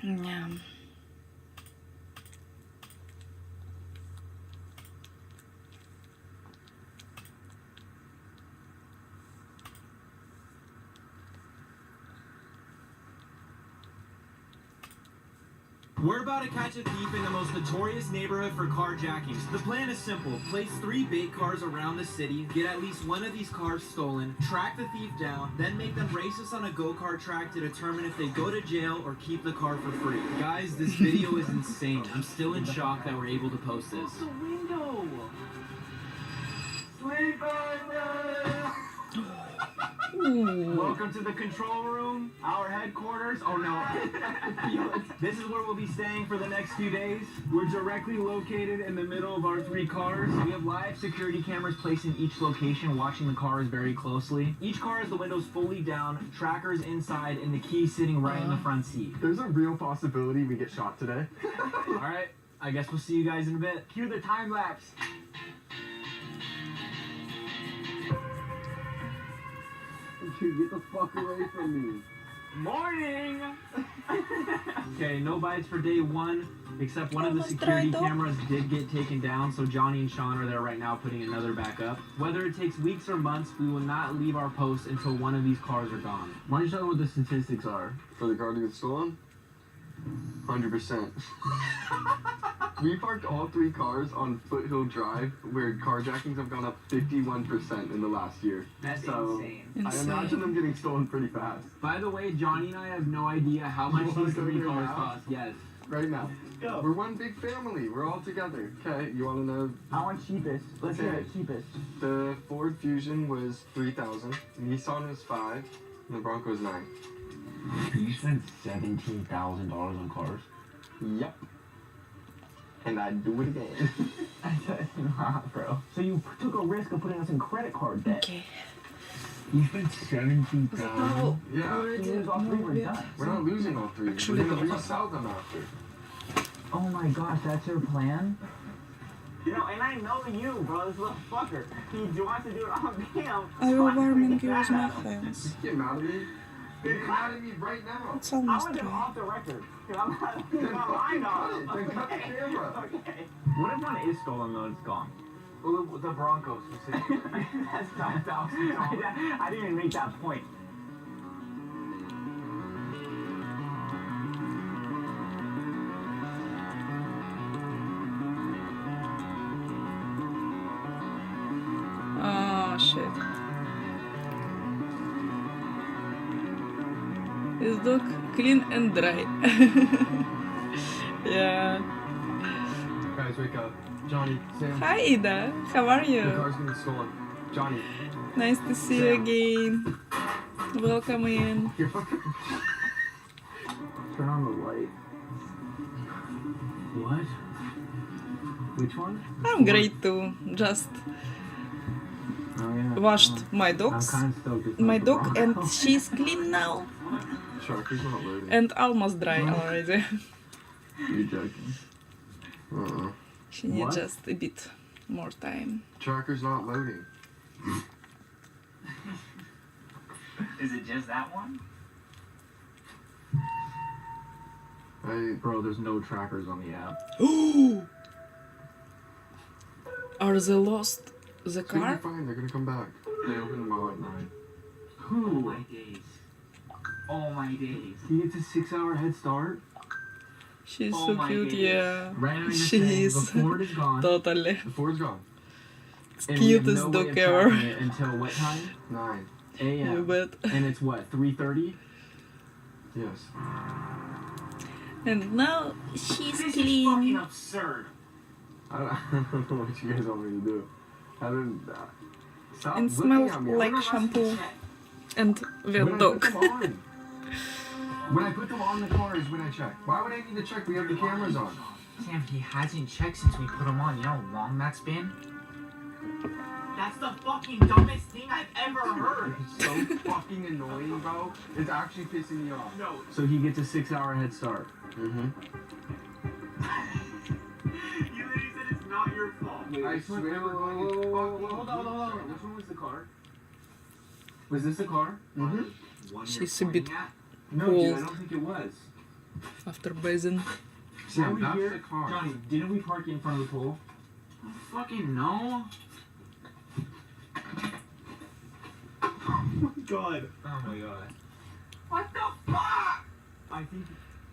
Yeah. We're about to catch a thief in the most notorious neighborhood for carjackings. The plan is simple. Place 3 bait cars around the city, get at least one of these cars stolen, track the thief down, then make them race us on a go-kart track to determine if they go to jail or keep the car for free. Guys, this video is insane. I'm still in shock that we're able to post this. The window! Sleep under! Welcome to the control room, our headquarters. Oh no. This is where we'll be staying for the next few days. We're directly located in the middle of our 3 cars. We have live security cameras placed in each location, watching the cars very closely. Each car has the windows fully down, trackers inside, and the key sitting right in the front seat. There's a real possibility we get shot today. Alright, I guess we'll see you guys in a bit. Cue the time lapse. Dude, get the fuck away from me. Morning! Okay, no bites for day 1, except one of the security cameras did get taken down, so Johnny and Sean are there right now putting another back up. Whether it takes weeks or months, we will not leave our post until one of these cars are gone. Why don't you tell me what the statistics are for the car to get stolen? 100%. We parked all 3 cars on Foothill Drive, where carjackings have gone up 51% in the last year. That's insane. I imagine them getting stolen pretty fast. By the way, Johnny and I have no idea how much these 3 cars cost. Yes. Right now. Go. We're one big family. We're all together. Okay, you want to know? I want cheapest. Let's hear it, cheapest. The Ford Fusion was $3,000. Nissan was $5,000. And the Bronco was $9,000. You spent $17,000 on cars? Yep. And I'd do it again. Nah, bro. So you took a risk of putting us in credit card debt. Okay. You spent $17,000. Yeah. Lose all 3, we're done. We're not losing all 3. Actually, we're gonna resell them after. Oh my gosh, that's your plan? You know, and I know you, bro, this little fucker. He wants to do it on him. I will warming you with my friends. Get mad at me. Get mad at me right now. It's almost I want 3. him off the record. I'm not lying on him. Then cut the camera. Okay. What if one is stolen though it's gone? Well, the Bronco specifically. That's $9,000. I didn't even make that point. Oh shit. His dog clean and dry. Yeah. Guys, wake up. Johnny, Sam. Hi Ida, how are The you? car's gonna get stolen. Johnny. Nice to see you again. Welcome in. Turn on the light. What? Which one? I'm great too. Just Oh yeah. washed my I'm dogs, kind of stoked it's my not the dog, and Bronco. she's clean now Sharky's not loading. and almost dry already. You're joking. She needs What? just a bit more time. Tracker's not loading. Is it just that one? Bro, there's no trackers on the app. Are they lost the It's gonna car? be fine, they're gonna come back. They open them at 9. Oh my days. Oh my days. He gets a 6-hour head start. She's Oh so my cute, days. yeah. Right now you're She saying is. the Ford is gone. Totally. The Ford's gone. And we have Cutest no way dog of ever. tracking it until what time? 9. a.m. You bet. And it's what, 3:30? Yes. And now she's This clean. is fucking absurd. I don't know what you guys want me to do. I don't. Stop And looking smells at me. like shampoo and When wet I dog. put them on. When I put them on the car is when I check. Why would I need to check? We have the cameras on. Sam, he hasn't checked since we put him on. You know how long that's been? That's the fucking dumbest thing I've ever heard. It's so fucking annoying, bro. It's actually pissing me off. No. So he gets a 6-hour head start. Mm-hmm. You literally said it's not your fault. I swear we're going to Hold on. Which one was the car? Was this the car? Mm-hmm. She's a bit No, dude, I cold don't think it was. after bathing. Sam, we that's here? the car. Johnny, didn't we park in front of the pool? I don't fucking know. Oh my god. Oh my god. What the fuck? I think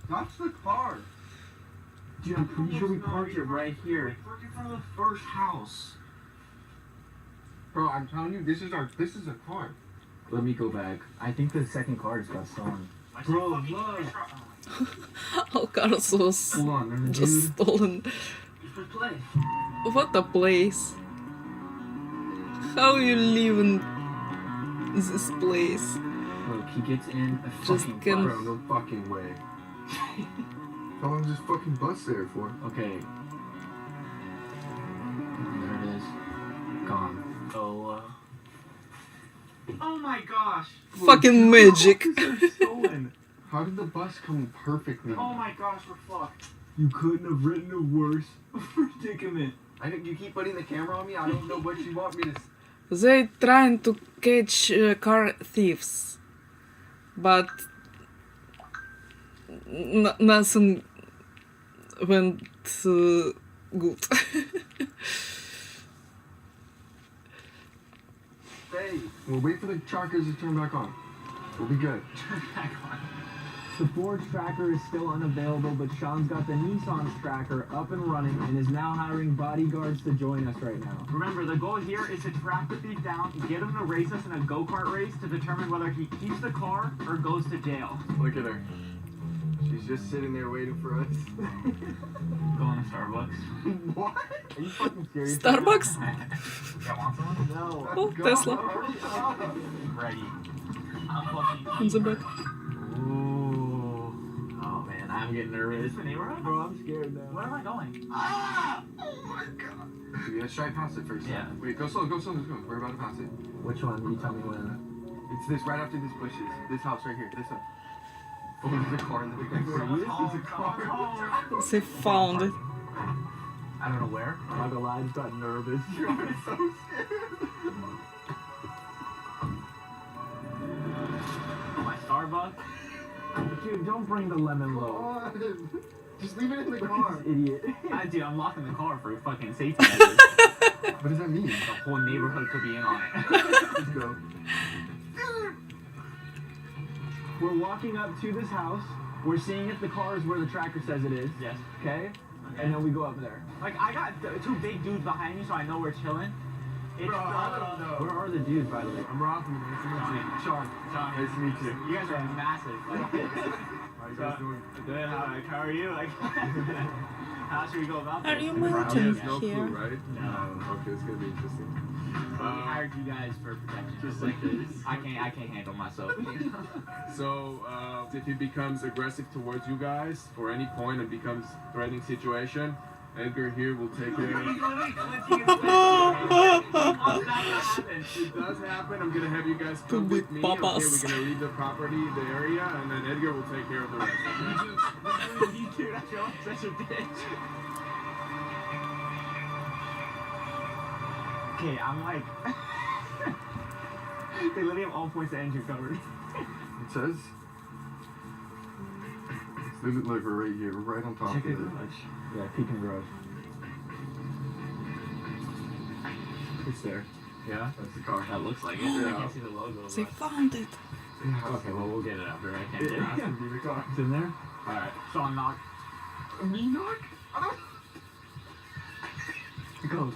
That's the car. Dude, I'm pretty sure we parked it right here. Park in front of the first house. Bro, I'm telling you, this is a car. Let me go back. I think the second car just got stolen. Bro, look. All cars was Hold on, there's a just dude. stolen. Play. What a place. How you live in this place? Look, he gets in a Just fucking can- bus. Bro, no fucking way. How long is this fucking bus there for? Okay. There it is. Gone. Oh my gosh. Fucking magic. Stolen. How did the bus come perfectly? Oh my gosh, we're fucked. You couldn't have written a worse predicament. You keep putting the camera on me. I don't know what you want me to. They trying to catch car thieves, but nothing went good. Hey, we'll wait for the trackers to turn back on. We'll be good. The Ford tracker is still unavailable, but Sean's got the Nissan's tracker up and running and is now hiring bodyguards to join us right now. Remember, the goal here is to track the thief down, get him to race us in a go-kart race to determine whether he keeps the car or goes to jail. Look at her. She's just sitting there waiting for us. Going to Starbucks. What? Are you fucking serious? Starbucks? Yeah, want some? No. Oh, Tesla. Ready. In the back. Ooh. Oh man, I'm getting nervous. Is this the neighborhood? Bro, I'm scared now. Where am I going? Ah! Oh my god. So let's try past it first. Yeah. Wait, go slow, let's go. We're about to pass it. Which one? You tell me when. It's this right after these bushes. This house right here. This one. Oh, there's a car in the big There's a car. They found it. I don't know where. I'm not gonna lie, I just got nervous. I'm so scared. My Starbucks? Dude, don't bring the lemon low. on. Just leave it in the car. Idiot. Dude, I'm locking the car for fucking safety measures. What does that mean? The whole neighborhood could be in on it. Let's go. We're walking up to this house. We're seeing if the car is where the tracker says it is. Yes. Okay? And then we go up there. Like, I got two big dudes behind me, so I know we're chilling. It's Bro, I don't know. Where are the dudes, by the way? I'm rocking. Nice to meet you. Sean. Johnny. Nice to meet you. You guys are massive. Are you guys doing? Good. How are you? Like, how should we go about this? Are you He mountain has no here? clue, right? No. Okay, it's gonna be interesting. We hired you guys for protection. Just like this. I can't handle myself. So, if he becomes aggressive towards you guys for any point and becomes threatening situation, Edgar here will take care of it. It does happen. I'm gonna have you guys come with me. Okay, we're gonna leave the property, the area, and then Edgar will take care of the rest. You two, that's your such a bitch. Okay, I'm like, they literally have all points of engine covered. It says. Leave it like right here, right on top Check of it. it. Yeah, peek in the garage. It's there. Yeah? That's the car. That looks like it. Yeah. I can't see the logo. They found it. Okay, well, we'll get it after. I can't get it. It has to be the car. It's in there? Alright, so I'm not. Me knock? Go.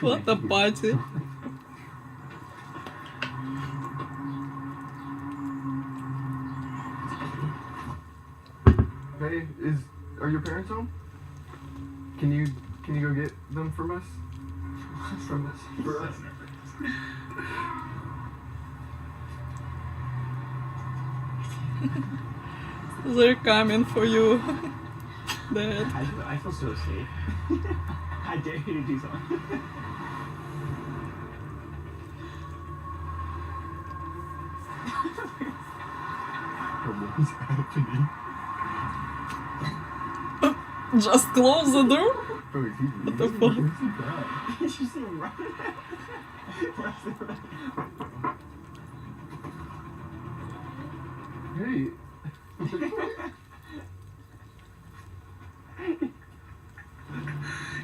What a party. Hey, are your parents home? Can you go get them from us? From us. For us. They're coming for you. Dad. I feel so safe. I dare you to do something. What is happening? Just close the door. What the fuck? Did you see him run? Hey.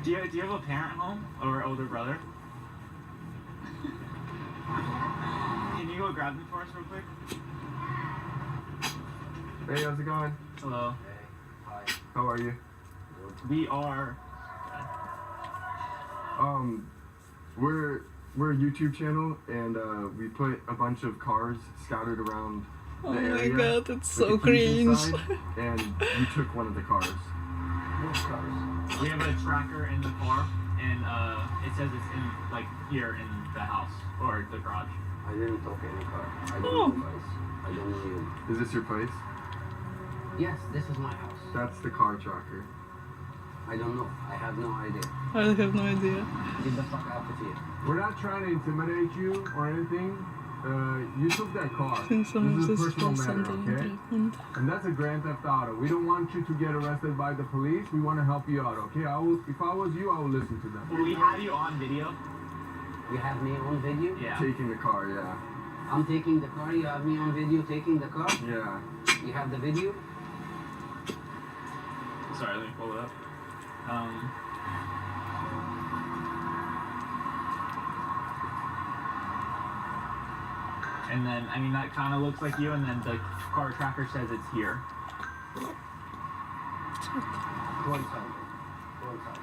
Do you have a parent home or older brother? Can you go grab them for us real quick? Hey, how's it going? Hello. Hi. How are you? We are. We're a YouTube channel, and we put a bunch of cars scattered around Oh the my area. god, it's so with the keys cringe. inside, and you took one of the cars. Which cars? We have a tracker in the car, and it says it's in like here in the house or the garage. I didn't talk any car. I don't Oh. know, guys. I don't know you. Is this your place? Yes, this is my house. That's the car tracker. I don't know. I have no idea. I have no idea. Get the fuck out of here. We're not trying to intimidate you or anything. You took that car. Since some of This this is a personal was matter, something okay? important. And that's a Grand Theft Auto. We don't want you to get arrested by the police. We want to help you out, okay? If I was you, I would listen to them. Will we have you on video? You have me on video? Yeah. Taking the car, yeah. I'm taking the car. You have me on video taking the car? Yeah. You have the video? Sorry, let me pull it up. And then, I mean, that kind of looks like you, and then the car tracker says it's here. Go inside. Go inside.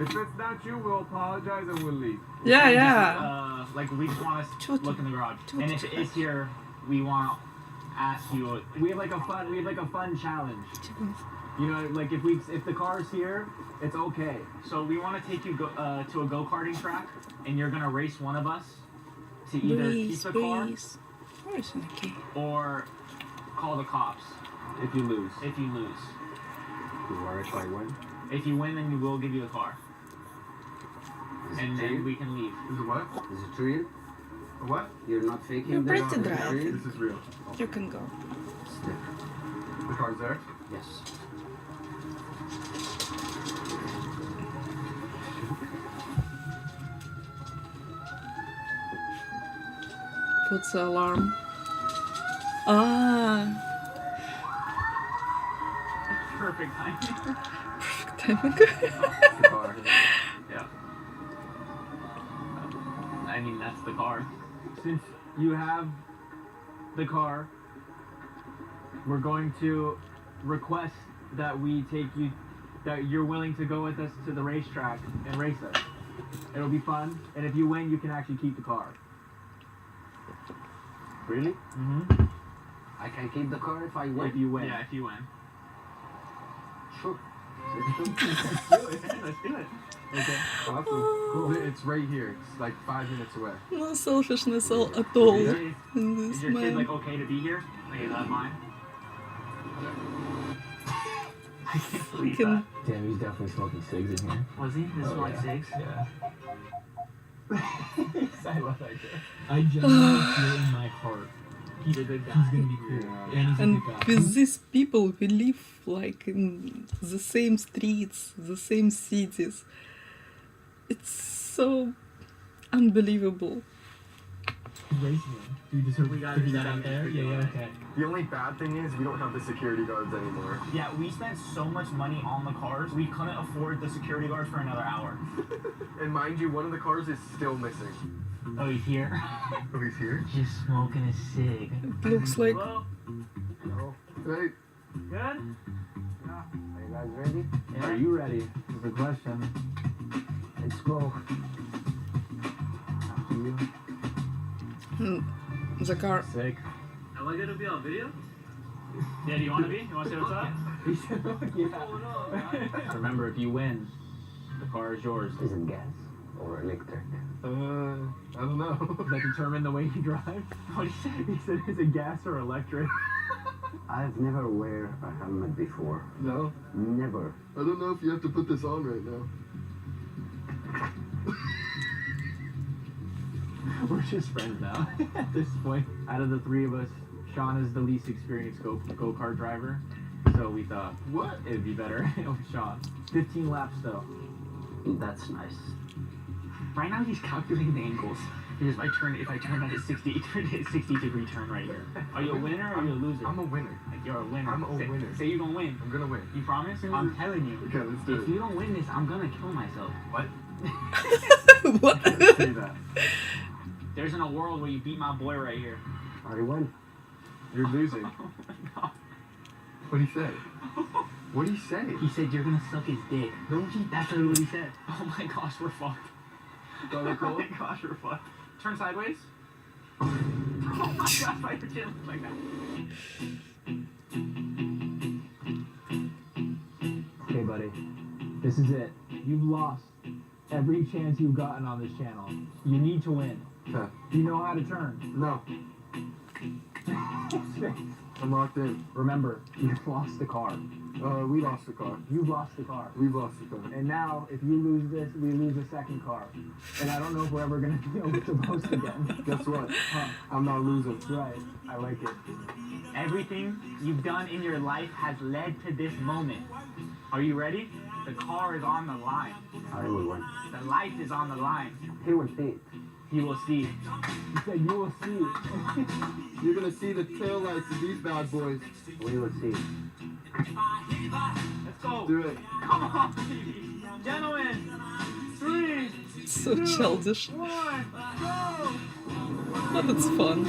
If it's not you, we'll apologize and we'll leave. Yeah, And yeah. Just, like, we just want to look in the garage. And if it is here, we want to ask you. We have like a fun challenge. You know, like if the car is here, it's okay. So we want to take you to a go-karting track, and you're gonna race one of us to either keep the car Where is Vickey? or call the cops If you lose. if you lose. You want to try one? If you win, then we will give you the car, Is and it then real? we can leave. Is it what? Is it real? A what? You're not faking You're this? pretty Is it dry. real? This is real. You can go. Stick. The car's there? Yes. Puts the alarm. Ah, Perfect timing. timing. The car. Yeah. I mean, that's the car. Since you have the car, we're going to request that we take you, that you're willing to go with us to the racetrack and race us. It'll be fun, and if you win, you can actually keep the car. Really? Mm-hmm. I can keep the car if I win? If you win. Yeah, if you win. Sure. Let's do it. Let's do it. Okay. Awesome. Cool. It's right here. It's like 5 minutes away. No selfishness at all in Is this your kid man. like okay to be here? Like is that mine? I can't believe that. Damn, he's definitely smoking cigs in here. Was he? This is like six? Yeah. I love that kid. I genuinely feel in my heart He's a good guy. he's gonna be cool. And he's a And good guy. with these people, we live like in the same streets, the same cities. It's so unbelievable. He's racing him. Do we deserve We gotta to be do that that out there? video, Yeah, right? okay. The only bad thing is we don't have the security guards anymore. Yeah, we spent so much money on the cars, we couldn't afford the security guards for another hour. And mind you, one of the cars is still missing. Oh, he's here? Oh, he's here? Just smoking a cig. It looks like Hello? Hello. Hey. Good? Are you guys ready? Yeah. Are you ready? Is the question. Let's go. After you. the car. Sick. Am I gonna be on video? Yeah, do you wanna be? You wanna say what's up? He said, yeah. Remember, if you win, the car is yours. Is it gas or electric? I don't know. Does that determine the way you drive? What did he say? He said, is it gas or electric? I've never wear a helmet before. No? Never. I don't know if you have to put this on right now. We're just friends now at this point. Out of the three of us, Sean is the least experienced go-kart driver. So we thought, What? it'd be better with Sean. 15 laps though. That's nice. Right now he's calculating the angles. Because if I turn at a 60-degree turn right here. Are you a winner or are you a loser? I'm a winner. Like you're a winner. I'm a winner. Say you're gonna win. I'm gonna win. You promise? I'm telling you. Okay, let's do If you don't win this, I'm gonna kill myself. What? What? Say that. There's in a world where you beat my boy right here. I win. You're losing. Oh my god. What'd he say? What'd he say? He said you're gonna suck his dick. No, That's literally what he said. Oh my gosh, we're fucked. Got it Oh cold? my gosh, we're fucked. Turn sideways. Oh my gosh, why your chin look like that? Okay, buddy. This is it. You've lost every chance you've gotten on this channel. You need to win. Okay. Do you know how to turn? No. I'm locked in. Remember, you've lost the car. We lost the car. You've lost the car. We've lost the car. And now, if you lose this, we lose a second car. And I don't know if we're ever gonna be able to boast again. Guess what? Huh. I'm not losing. Right. I like it. Everything you've done in your life has led to this moment. Are you ready? The car is on the line. I will win. The life is on the line. He will see it. He will see. He said you will see. You're gonna see the taillights of these bad boys. We will see. Let's go. Do it. Come on, baby. Gentlemen. 3, So childish. 1, go. But it's fun.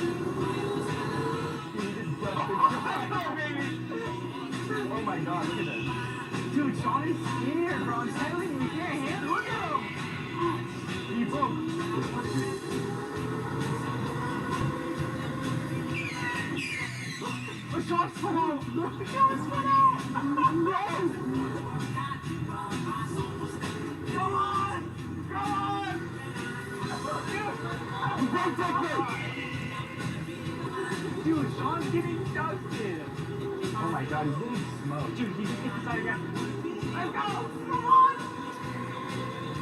Oh my god, look at this. Dude, Sean is scared, bro. I'm telling you, you can't handle it. Look at him. He broke. But Sean's spun out. Sean's spun out. Yes. Come on. Come on. Dude, Sean's getting dusted. Oh my god, he's getting smoked. Dude, he just gets inside again. Let's go! Come on!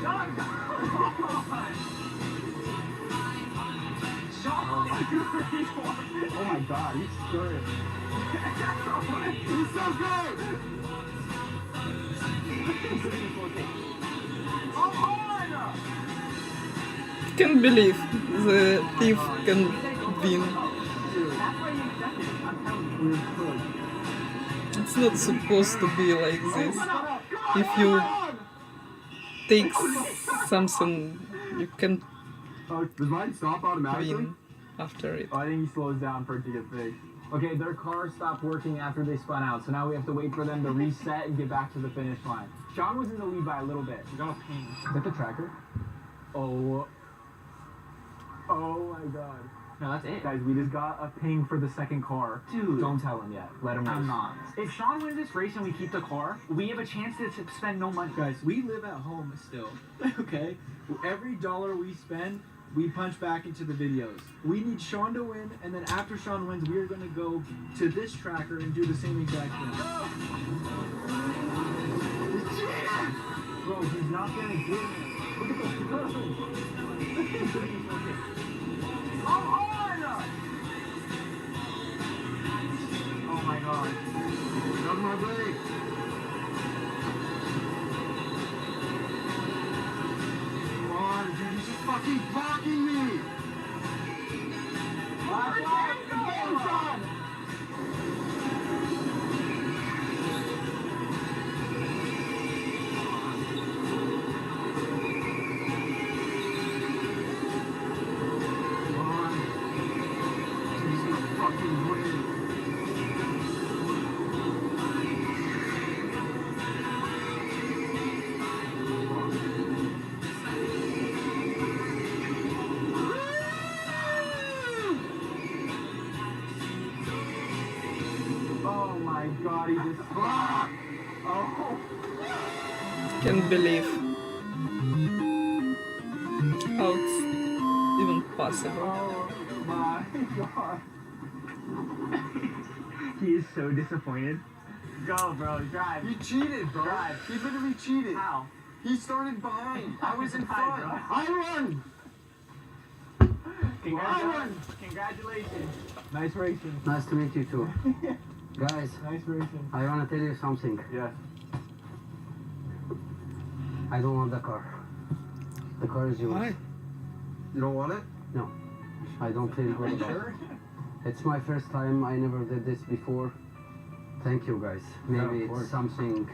Sean, come on! Sean! Oh my god, he's scared. He's so good! Come on! Can't believe the thief can win. It's not supposed to be like this. If you take something, you can Does mine stop automatically? win after it. Oh, I think he slows down for it to get fixed. Okay, their car stopped working after they spun out, so now we have to wait for them to reset and get back to the finish line. Sean was in the lead by a little bit. We got a pain. Is that the tracker? Oh. Oh my god. No, that's it. Guys, we just got a ping for the second car. Dude. Don't tell him yet. Let him race. I'm not. If Sean wins this race and we keep the car, we have a chance to spend no money. Guys, we live at home still, okay? Every dollar we spend, we punch back into the videos. We need Sean to win, and then after Sean wins, we are going to go to this tracker and do the same exact thing. Bro, he's not gonna get it. Look at this curve. Come on! Oh my god. On my way. Come on, dude, he's just fucking blocking me. Oh my god, he just... Oh! Can't believe how it's even possible. Oh my god. He is so disappointed. Go, bro. Drive. He cheated, bro. Drive. He literally cheated. How? He started behind. I was in Hi, front. bro. I won. Congratulations. Nice racing. Nice to meet you too. Guys, Nice racing. I want to tell you something. Yes. I don't want the car. The car is yours. Why? You don't want it? No, I don't feel good about it. It's my first time. I never did this before. Thank you, guys. Maybe it's something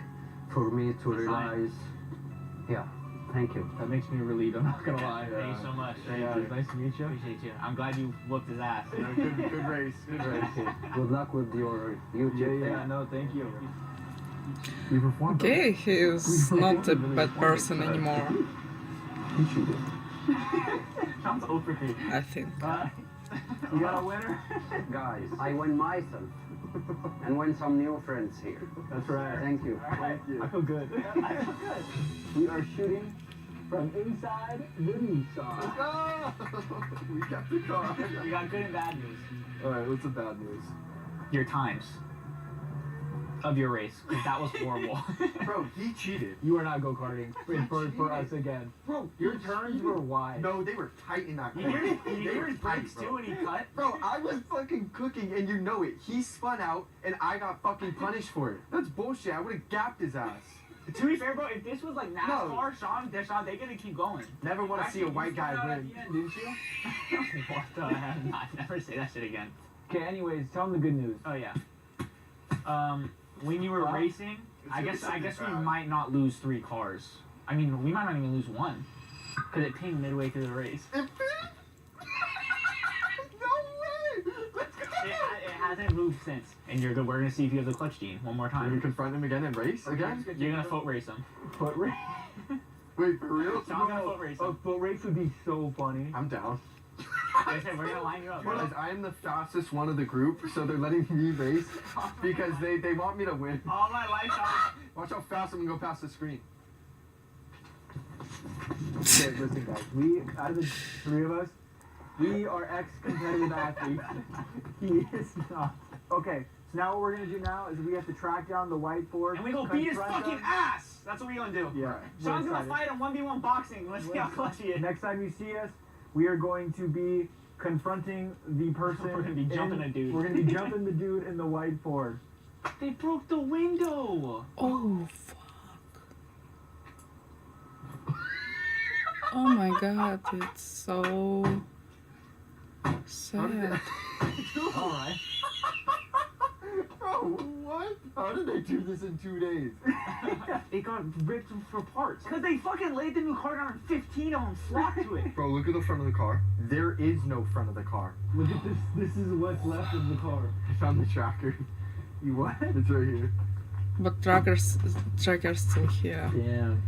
for me to realize. Yeah, thank you. That makes me relieved, I'm not gonna lie. Thank you so much. Yeah, it's nice to meet you. Appreciate you. I'm glad you whooped his ass. Good race. Good race. Good luck with your YouTube thing. Yeah, no, thank you. You performed. Okay, he's not a bad person anymore, He cheated. Sounds over here. I think. You got a winner? Guys, I win myself and win some new friends here. That's right. Thank you. Thank you. I feel good. I feel good. We are shooting from inside the Nissan. We got the car. We got good and bad news. Alright, what's the bad news? Your times of your race, because that was horrible. Bro, he cheated. You are not go-karting for us again. Bro, Your turns were wide. No, they were tight in that You corner. hear They were his tight, brakes bro. too when he cut? Bro, I was fucking cooking and you know it. He spun out and I got fucking punished for it. That's bullshit. I would have gapped his ass. To be fair, bro, if this was like NASCAR, Sean, they're gonna keep going. Never want to see a white guy win. Didn't you? What the hell? Never say that shit again. Okay, anyways, tell them the good news. Oh yeah. When you were racing, I guess we might not lose 3 cars. I mean, we might not even lose 1, because it pinged midway through the race. No way! Let's go! It hasn't moved since, and you're good. We're gonna see if you have the clutch gene one more Are you time. gonna confront him again and race again? You're gonna foot race him. Foot race? Wait, for real? Sean's gonna foot race A him. foot race would be so funny. I'm down. Listen, we're gonna line you up. Guys, I am the fastest one of the group, so they're letting me race because they want me to win. All my life, Watch how fast I'm gonna go past the screen. Okay, listen guys, we, out of the 3 of us, we are ex-competitive athletes. He is not. Okay, so now what we're gonna do now is we have to track down the white Ford. and we go beat his confront fucking them. ass. That's what we're gonna do. Yeah. Sean's we're gonna excited. fight him 1v1 boxing. Let's see how clutch he is. Next time you see us, we are going to be confronting the person. We're gonna be jumping a dude. We're gonna be jumping the dude in the white Ford. They broke the window. Oh, fuck. Oh my god, it's so sad. Alright. Bro, what? How did they do this in 2 days? It got ripped for parts. Because they fucking laid the new car down and 15 of them flocked to it. Bro, look at the front of the car. There is no front of the car. Look at this. This is what's left of the car. I found the tracker. You what? It's right here. But tracker's still here. Damn.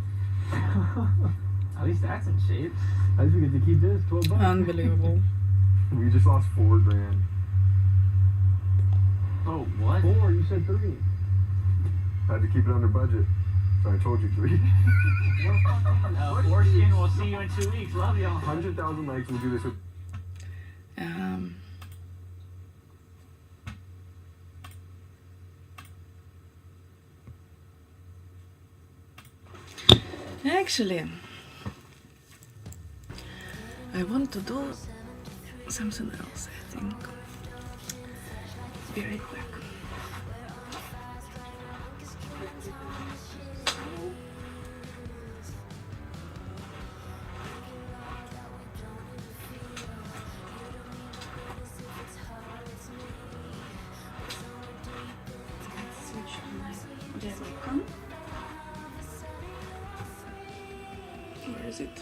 At least that's in shape. At least we get to keep this. $12. Unbelievable. We just lost $4,000. Oh, what? 4, you said 3. Had to keep it under budget, so I told you 3. Foreskin, we'll see you in 2 weeks. Love y'all. 100,000 likes, we'll do this with. Actually, I want to do something else, I think. Be right back. Switch on my webcam. Where is it?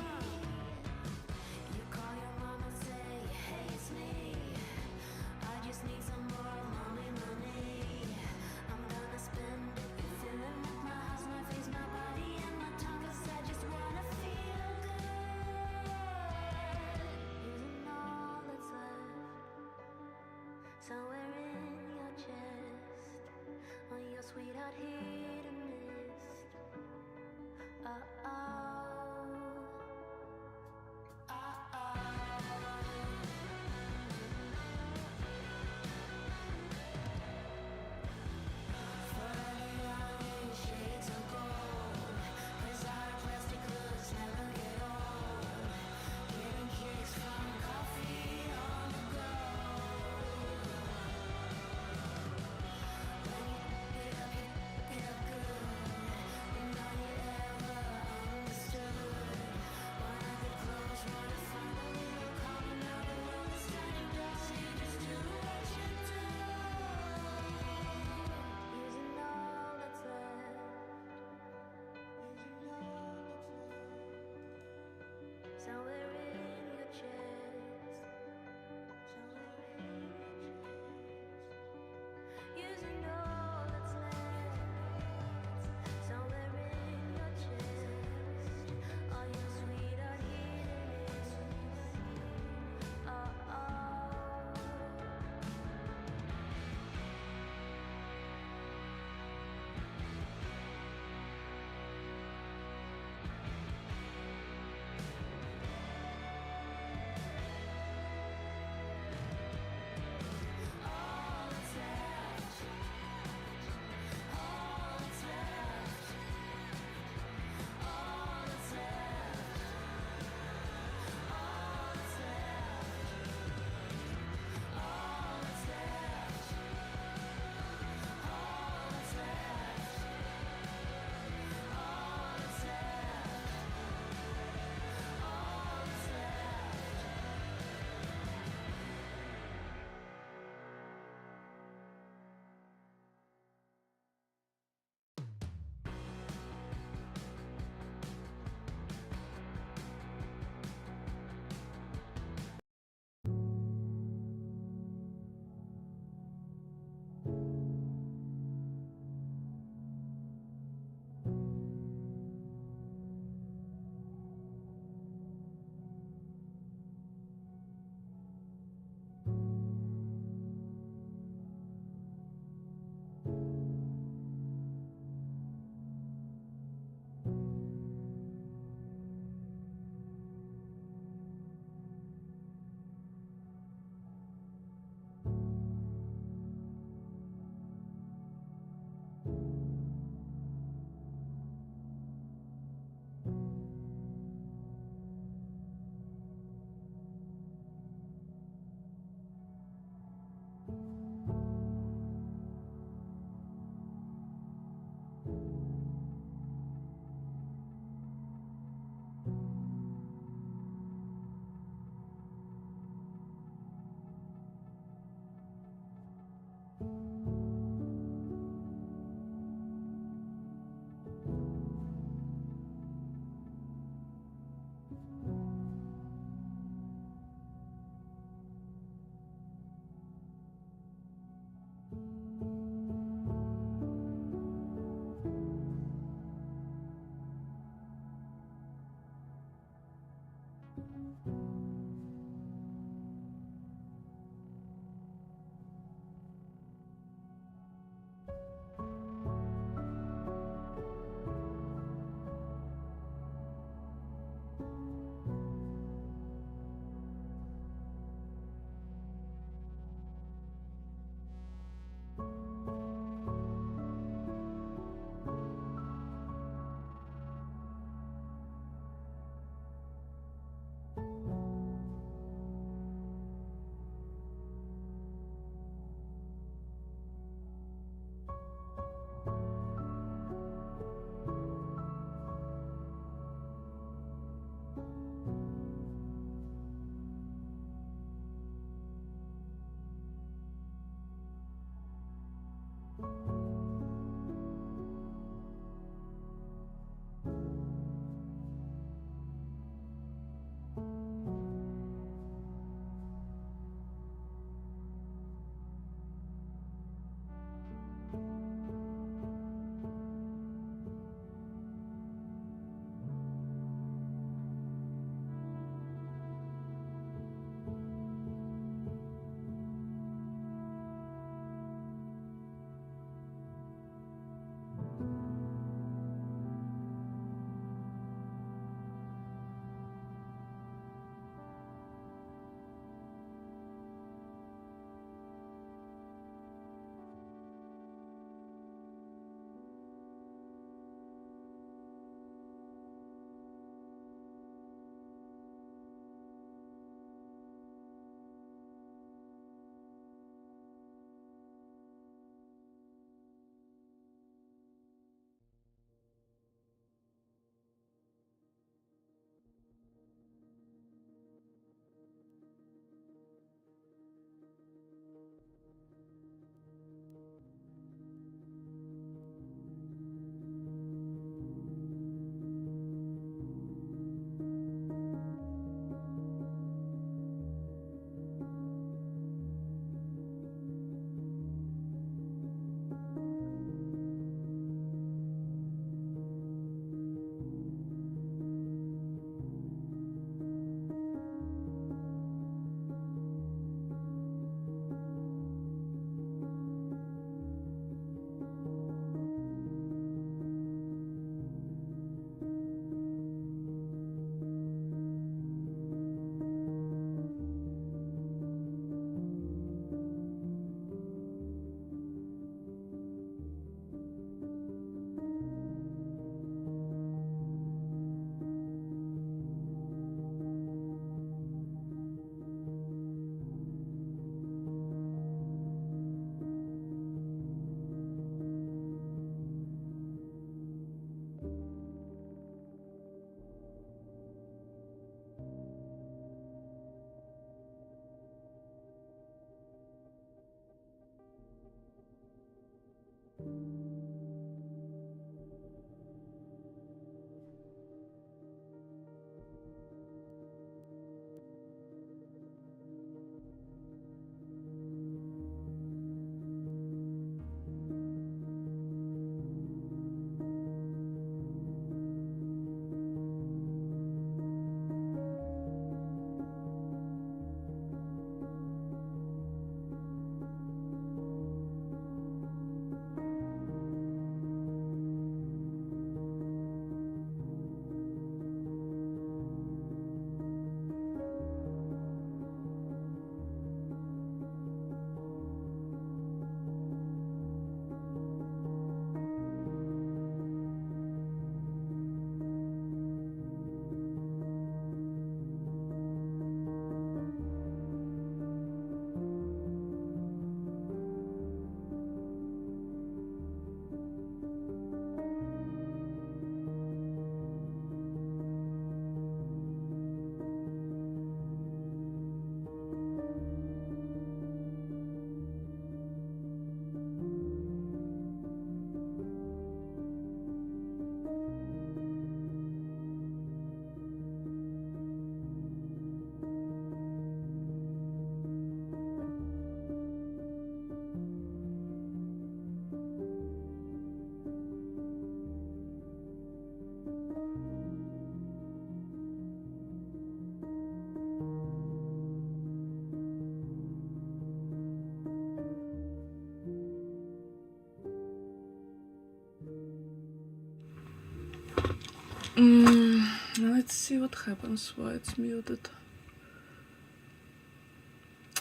Let's see what happens while it's muted.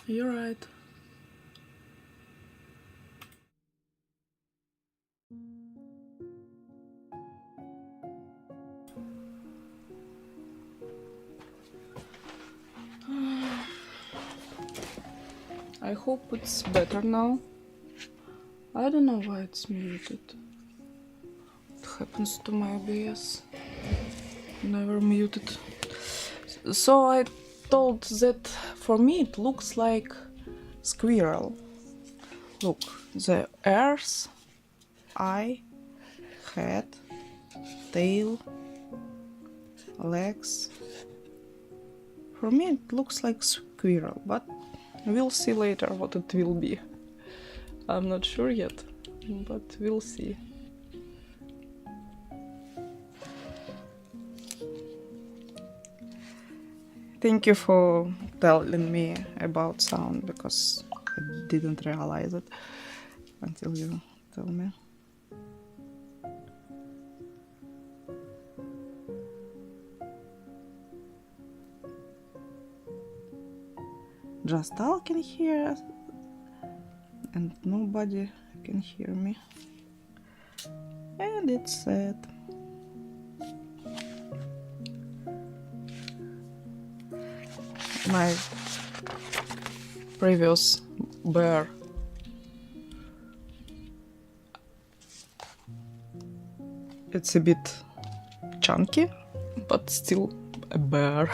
You're right. I hope it's better now. I don't know why it's muted. What happens to my OBS? Never muted. So I thought that for me it looks like squirrel. Look, the ears, eye, head, tail, legs. For me it looks like squirrel, but we'll see later what it will be. I'm not sure yet, but we'll see. Thank you for telling me about sound, because I didn't realize it until you tell me. Just I can hear and nobody can hear me. And it's sad. My previous bear it's a bit chunky, but still a bear.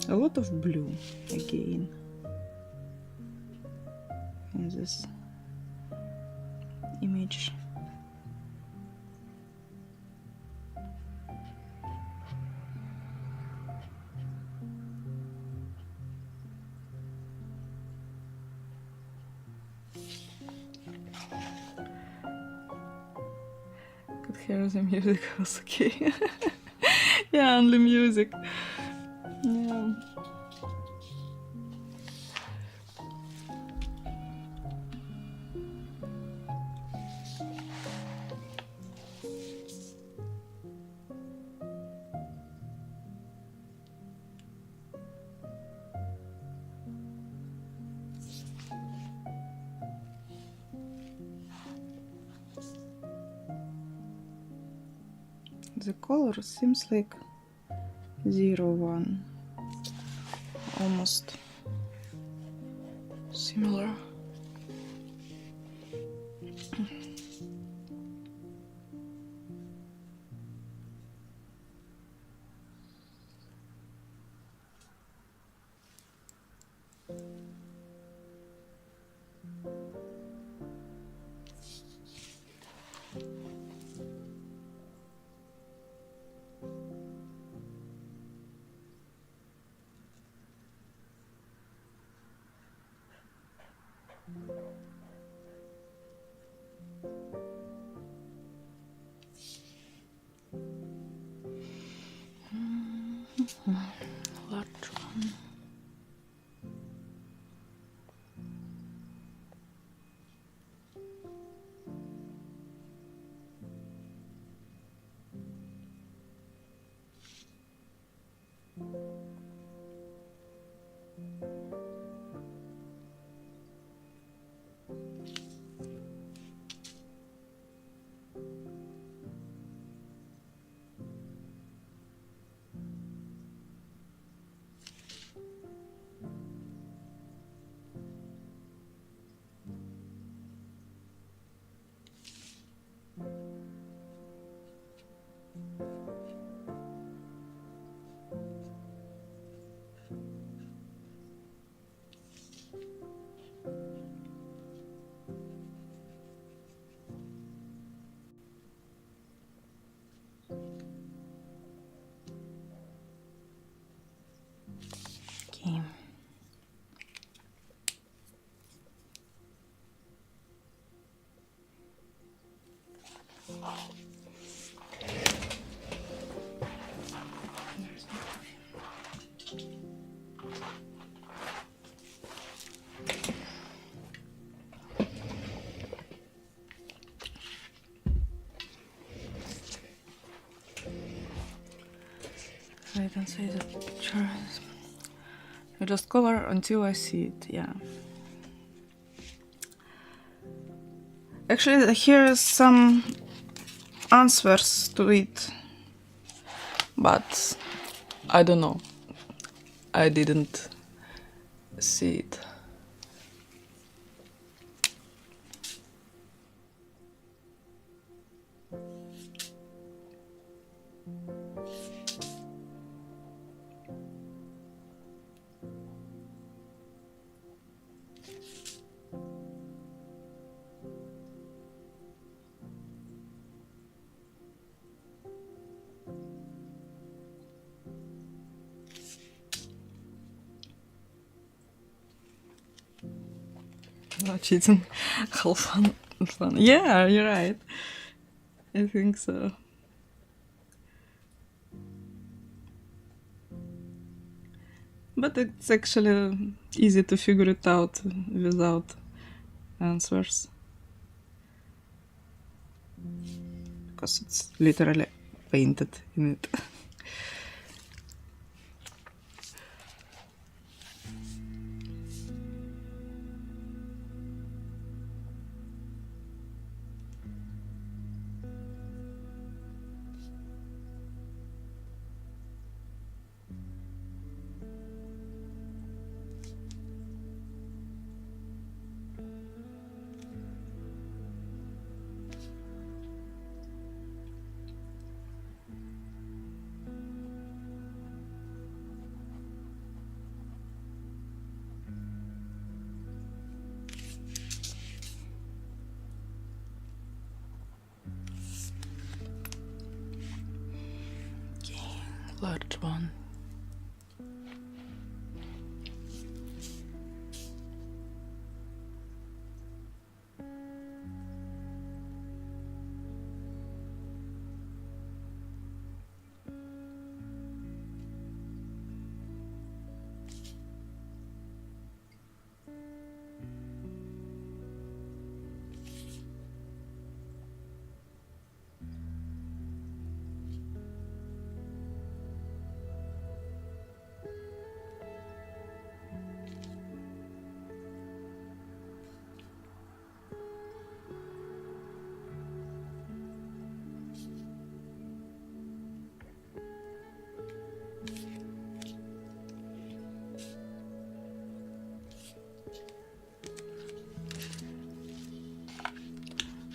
A lot of blue again in this image. Could hear the music was okay. Yeah, only music. Yeah. The color seems like 0-1, almost similar. I don't see the picture. I just color until I see it, yeah. Actually, here is some answers to it, but I don't know. I didn't see it. Cheating, how fun. Yeah, you're right. I think so. But it's actually easy to figure it out without answers. Because it's literally painted in it. Large one.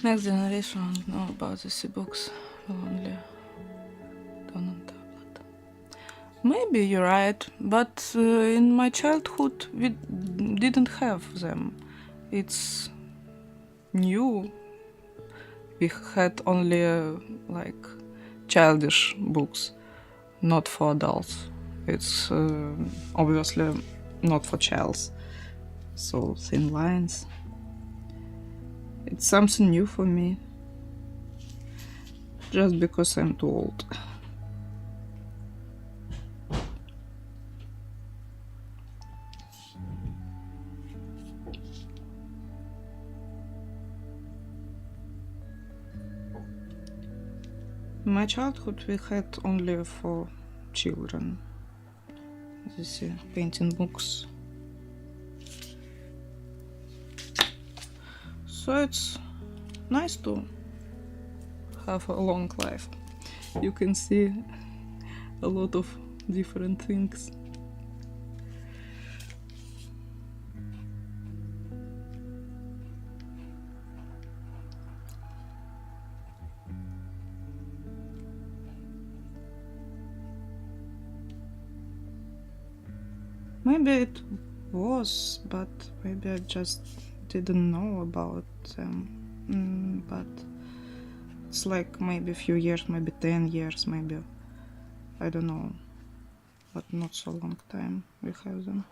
Next generation won't know about the books. Will only done on tablet. Maybe you're right, but in my childhood we didn't have them. It's new. We had only like childish books, not for adults. It's obviously not for childs. So thin lines. It's something new for me. Just because I'm too old. In my childhood we had only for children these painting books. So it's nice to have a long life. You can see a lot of different things. Maybe it was, but maybe I just didn't know about them. But it's like maybe a few years, maybe 10 years, maybe, I don't know, but not so long time we have them.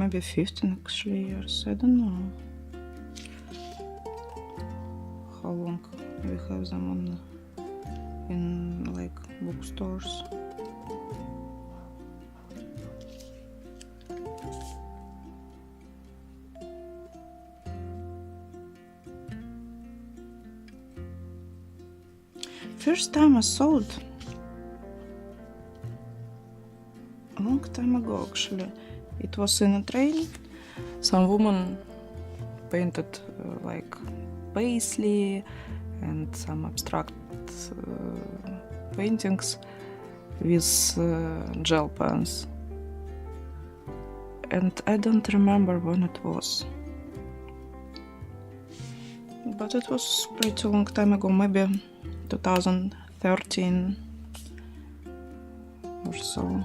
maybe 15 actually years. I don't know how long we have them on in like bookstores. First time I saw it a long time ago actually. It was in a train. Some woman painted like paisley and some abstract paintings with gel pens. And I don't remember when it was. But it was pretty long time ago, maybe 2013 or so.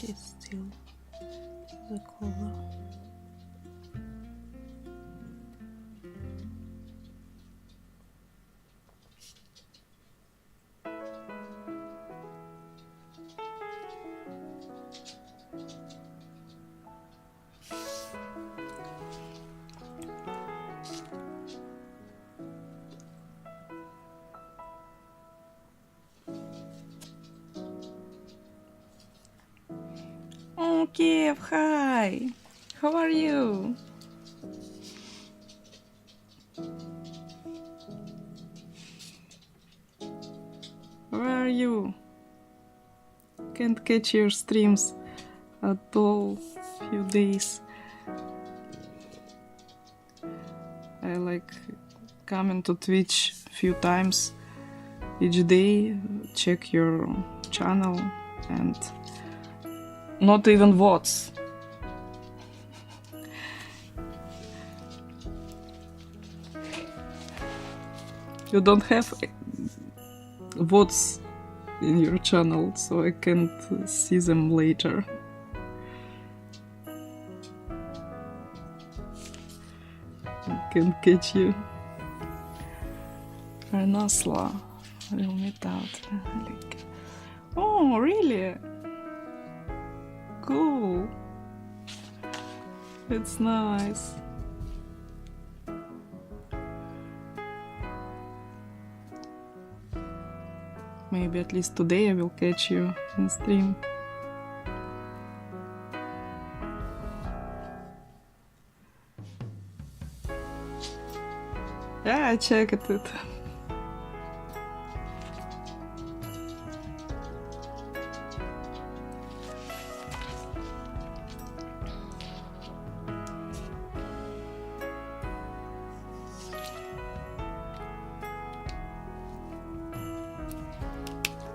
It's still the color. Oh, Kiev, hi! How are you? Where are you? Can't catch your streams at all few days. I like coming to Twitch few times each day, check your channel and not even votes. You don't have votes in your channel, so I can't see them later. I can't catch you. Renasla will meet out. Oh, really? Cool. It's nice. Maybe at least today I will catch you in stream. Yeah, I checked it.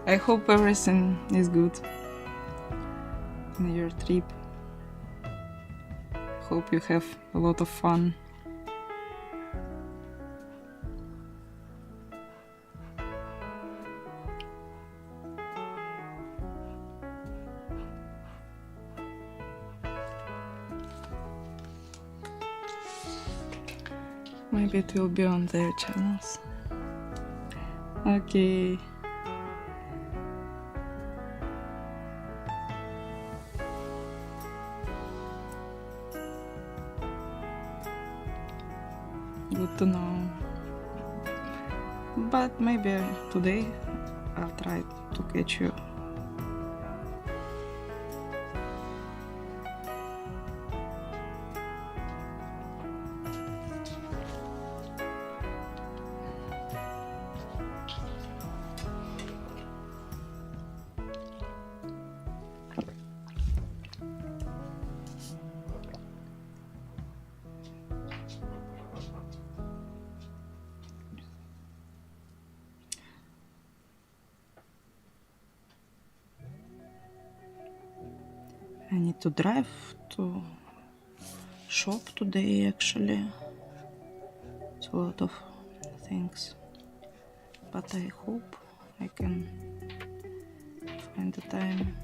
I hope everything is good in your trip. Hope you have a lot of fun. Maybe it will be on their channels. Okay. Good to know. But maybe today I'll try to catch you. I need to drive to shop today actually. It's a lot of things. But I hope I can find the time.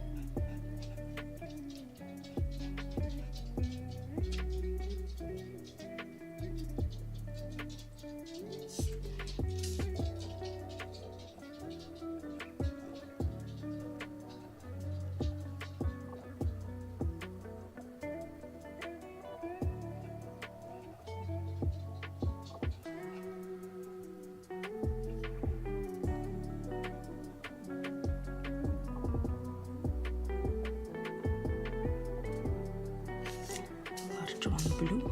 Large one blue.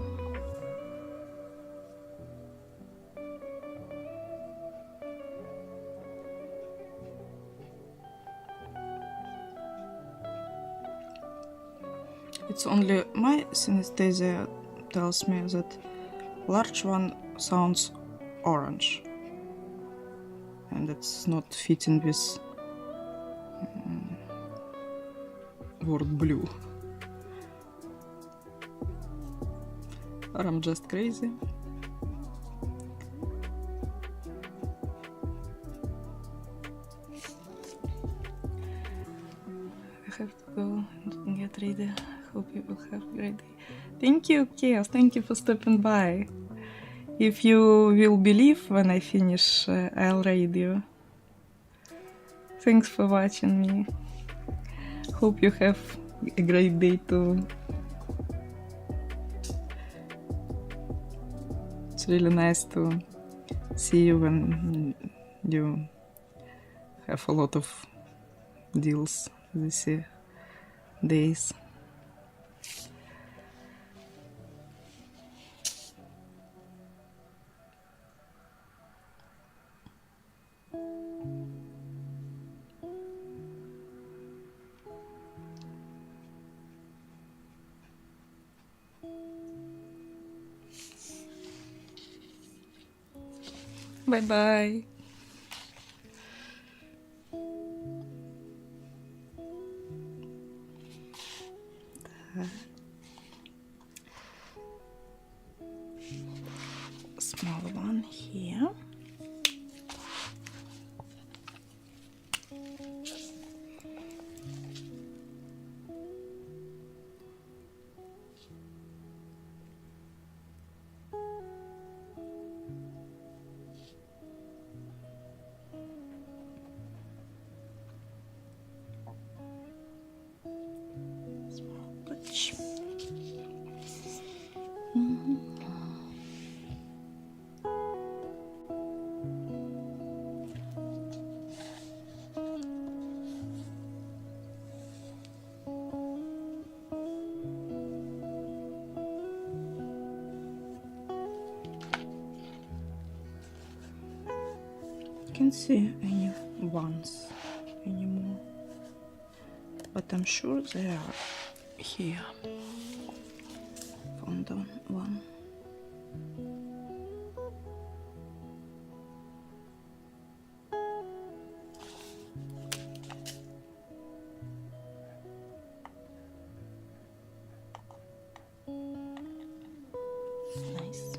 It's only my synesthesia tells me that large one sounds orange, and it's not fitting with word blue. Or I'm just crazy. I have to go and get ready. Hope you will have a great day. Thank you, Chaos. Thank you for stopping by. If you will believe when I finish, I'll raid you. Thanks for watching me. Hope you have a great day too. It's really nice to see you when you have a lot of deals these days. Bye bye. Small one here. Can't see any ones anymore, but I'm sure they are here. Found one. Nice.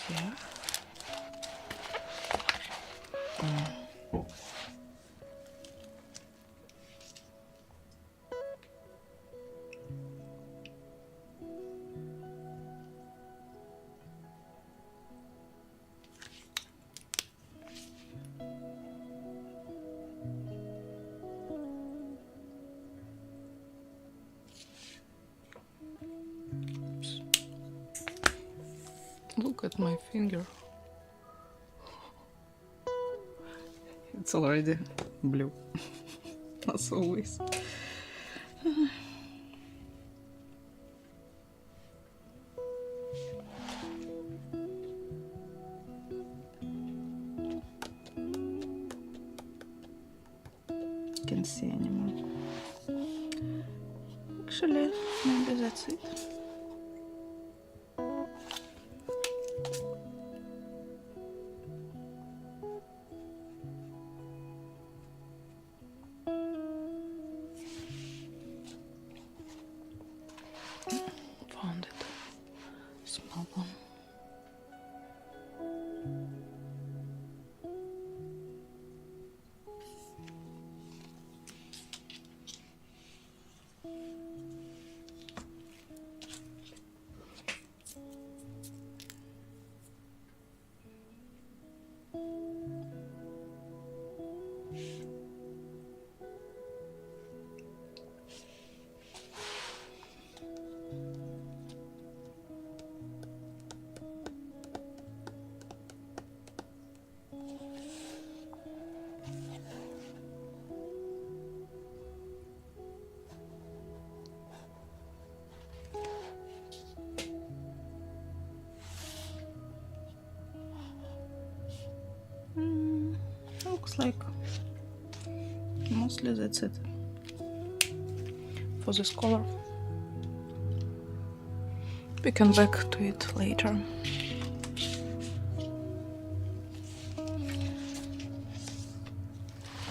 here. Look at my finger. It's already blue, as always. Can't see anymore. Actually, maybe that's it. Found it. Small one. Looks like mostly that's it for this color. We can back to it later.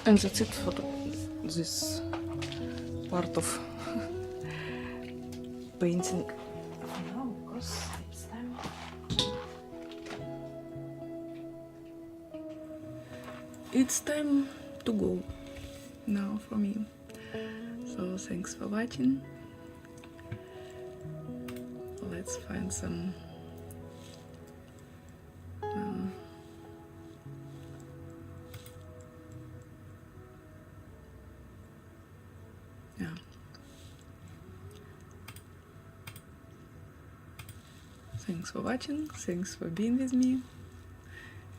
And that's it for this part of painting for now, because it's time. It's time to go now for me. So thanks for watching. Let's find some yeah. Thanks for watching, thanks for being with me,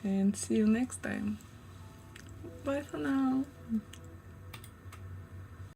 and see you next time. Bye for now.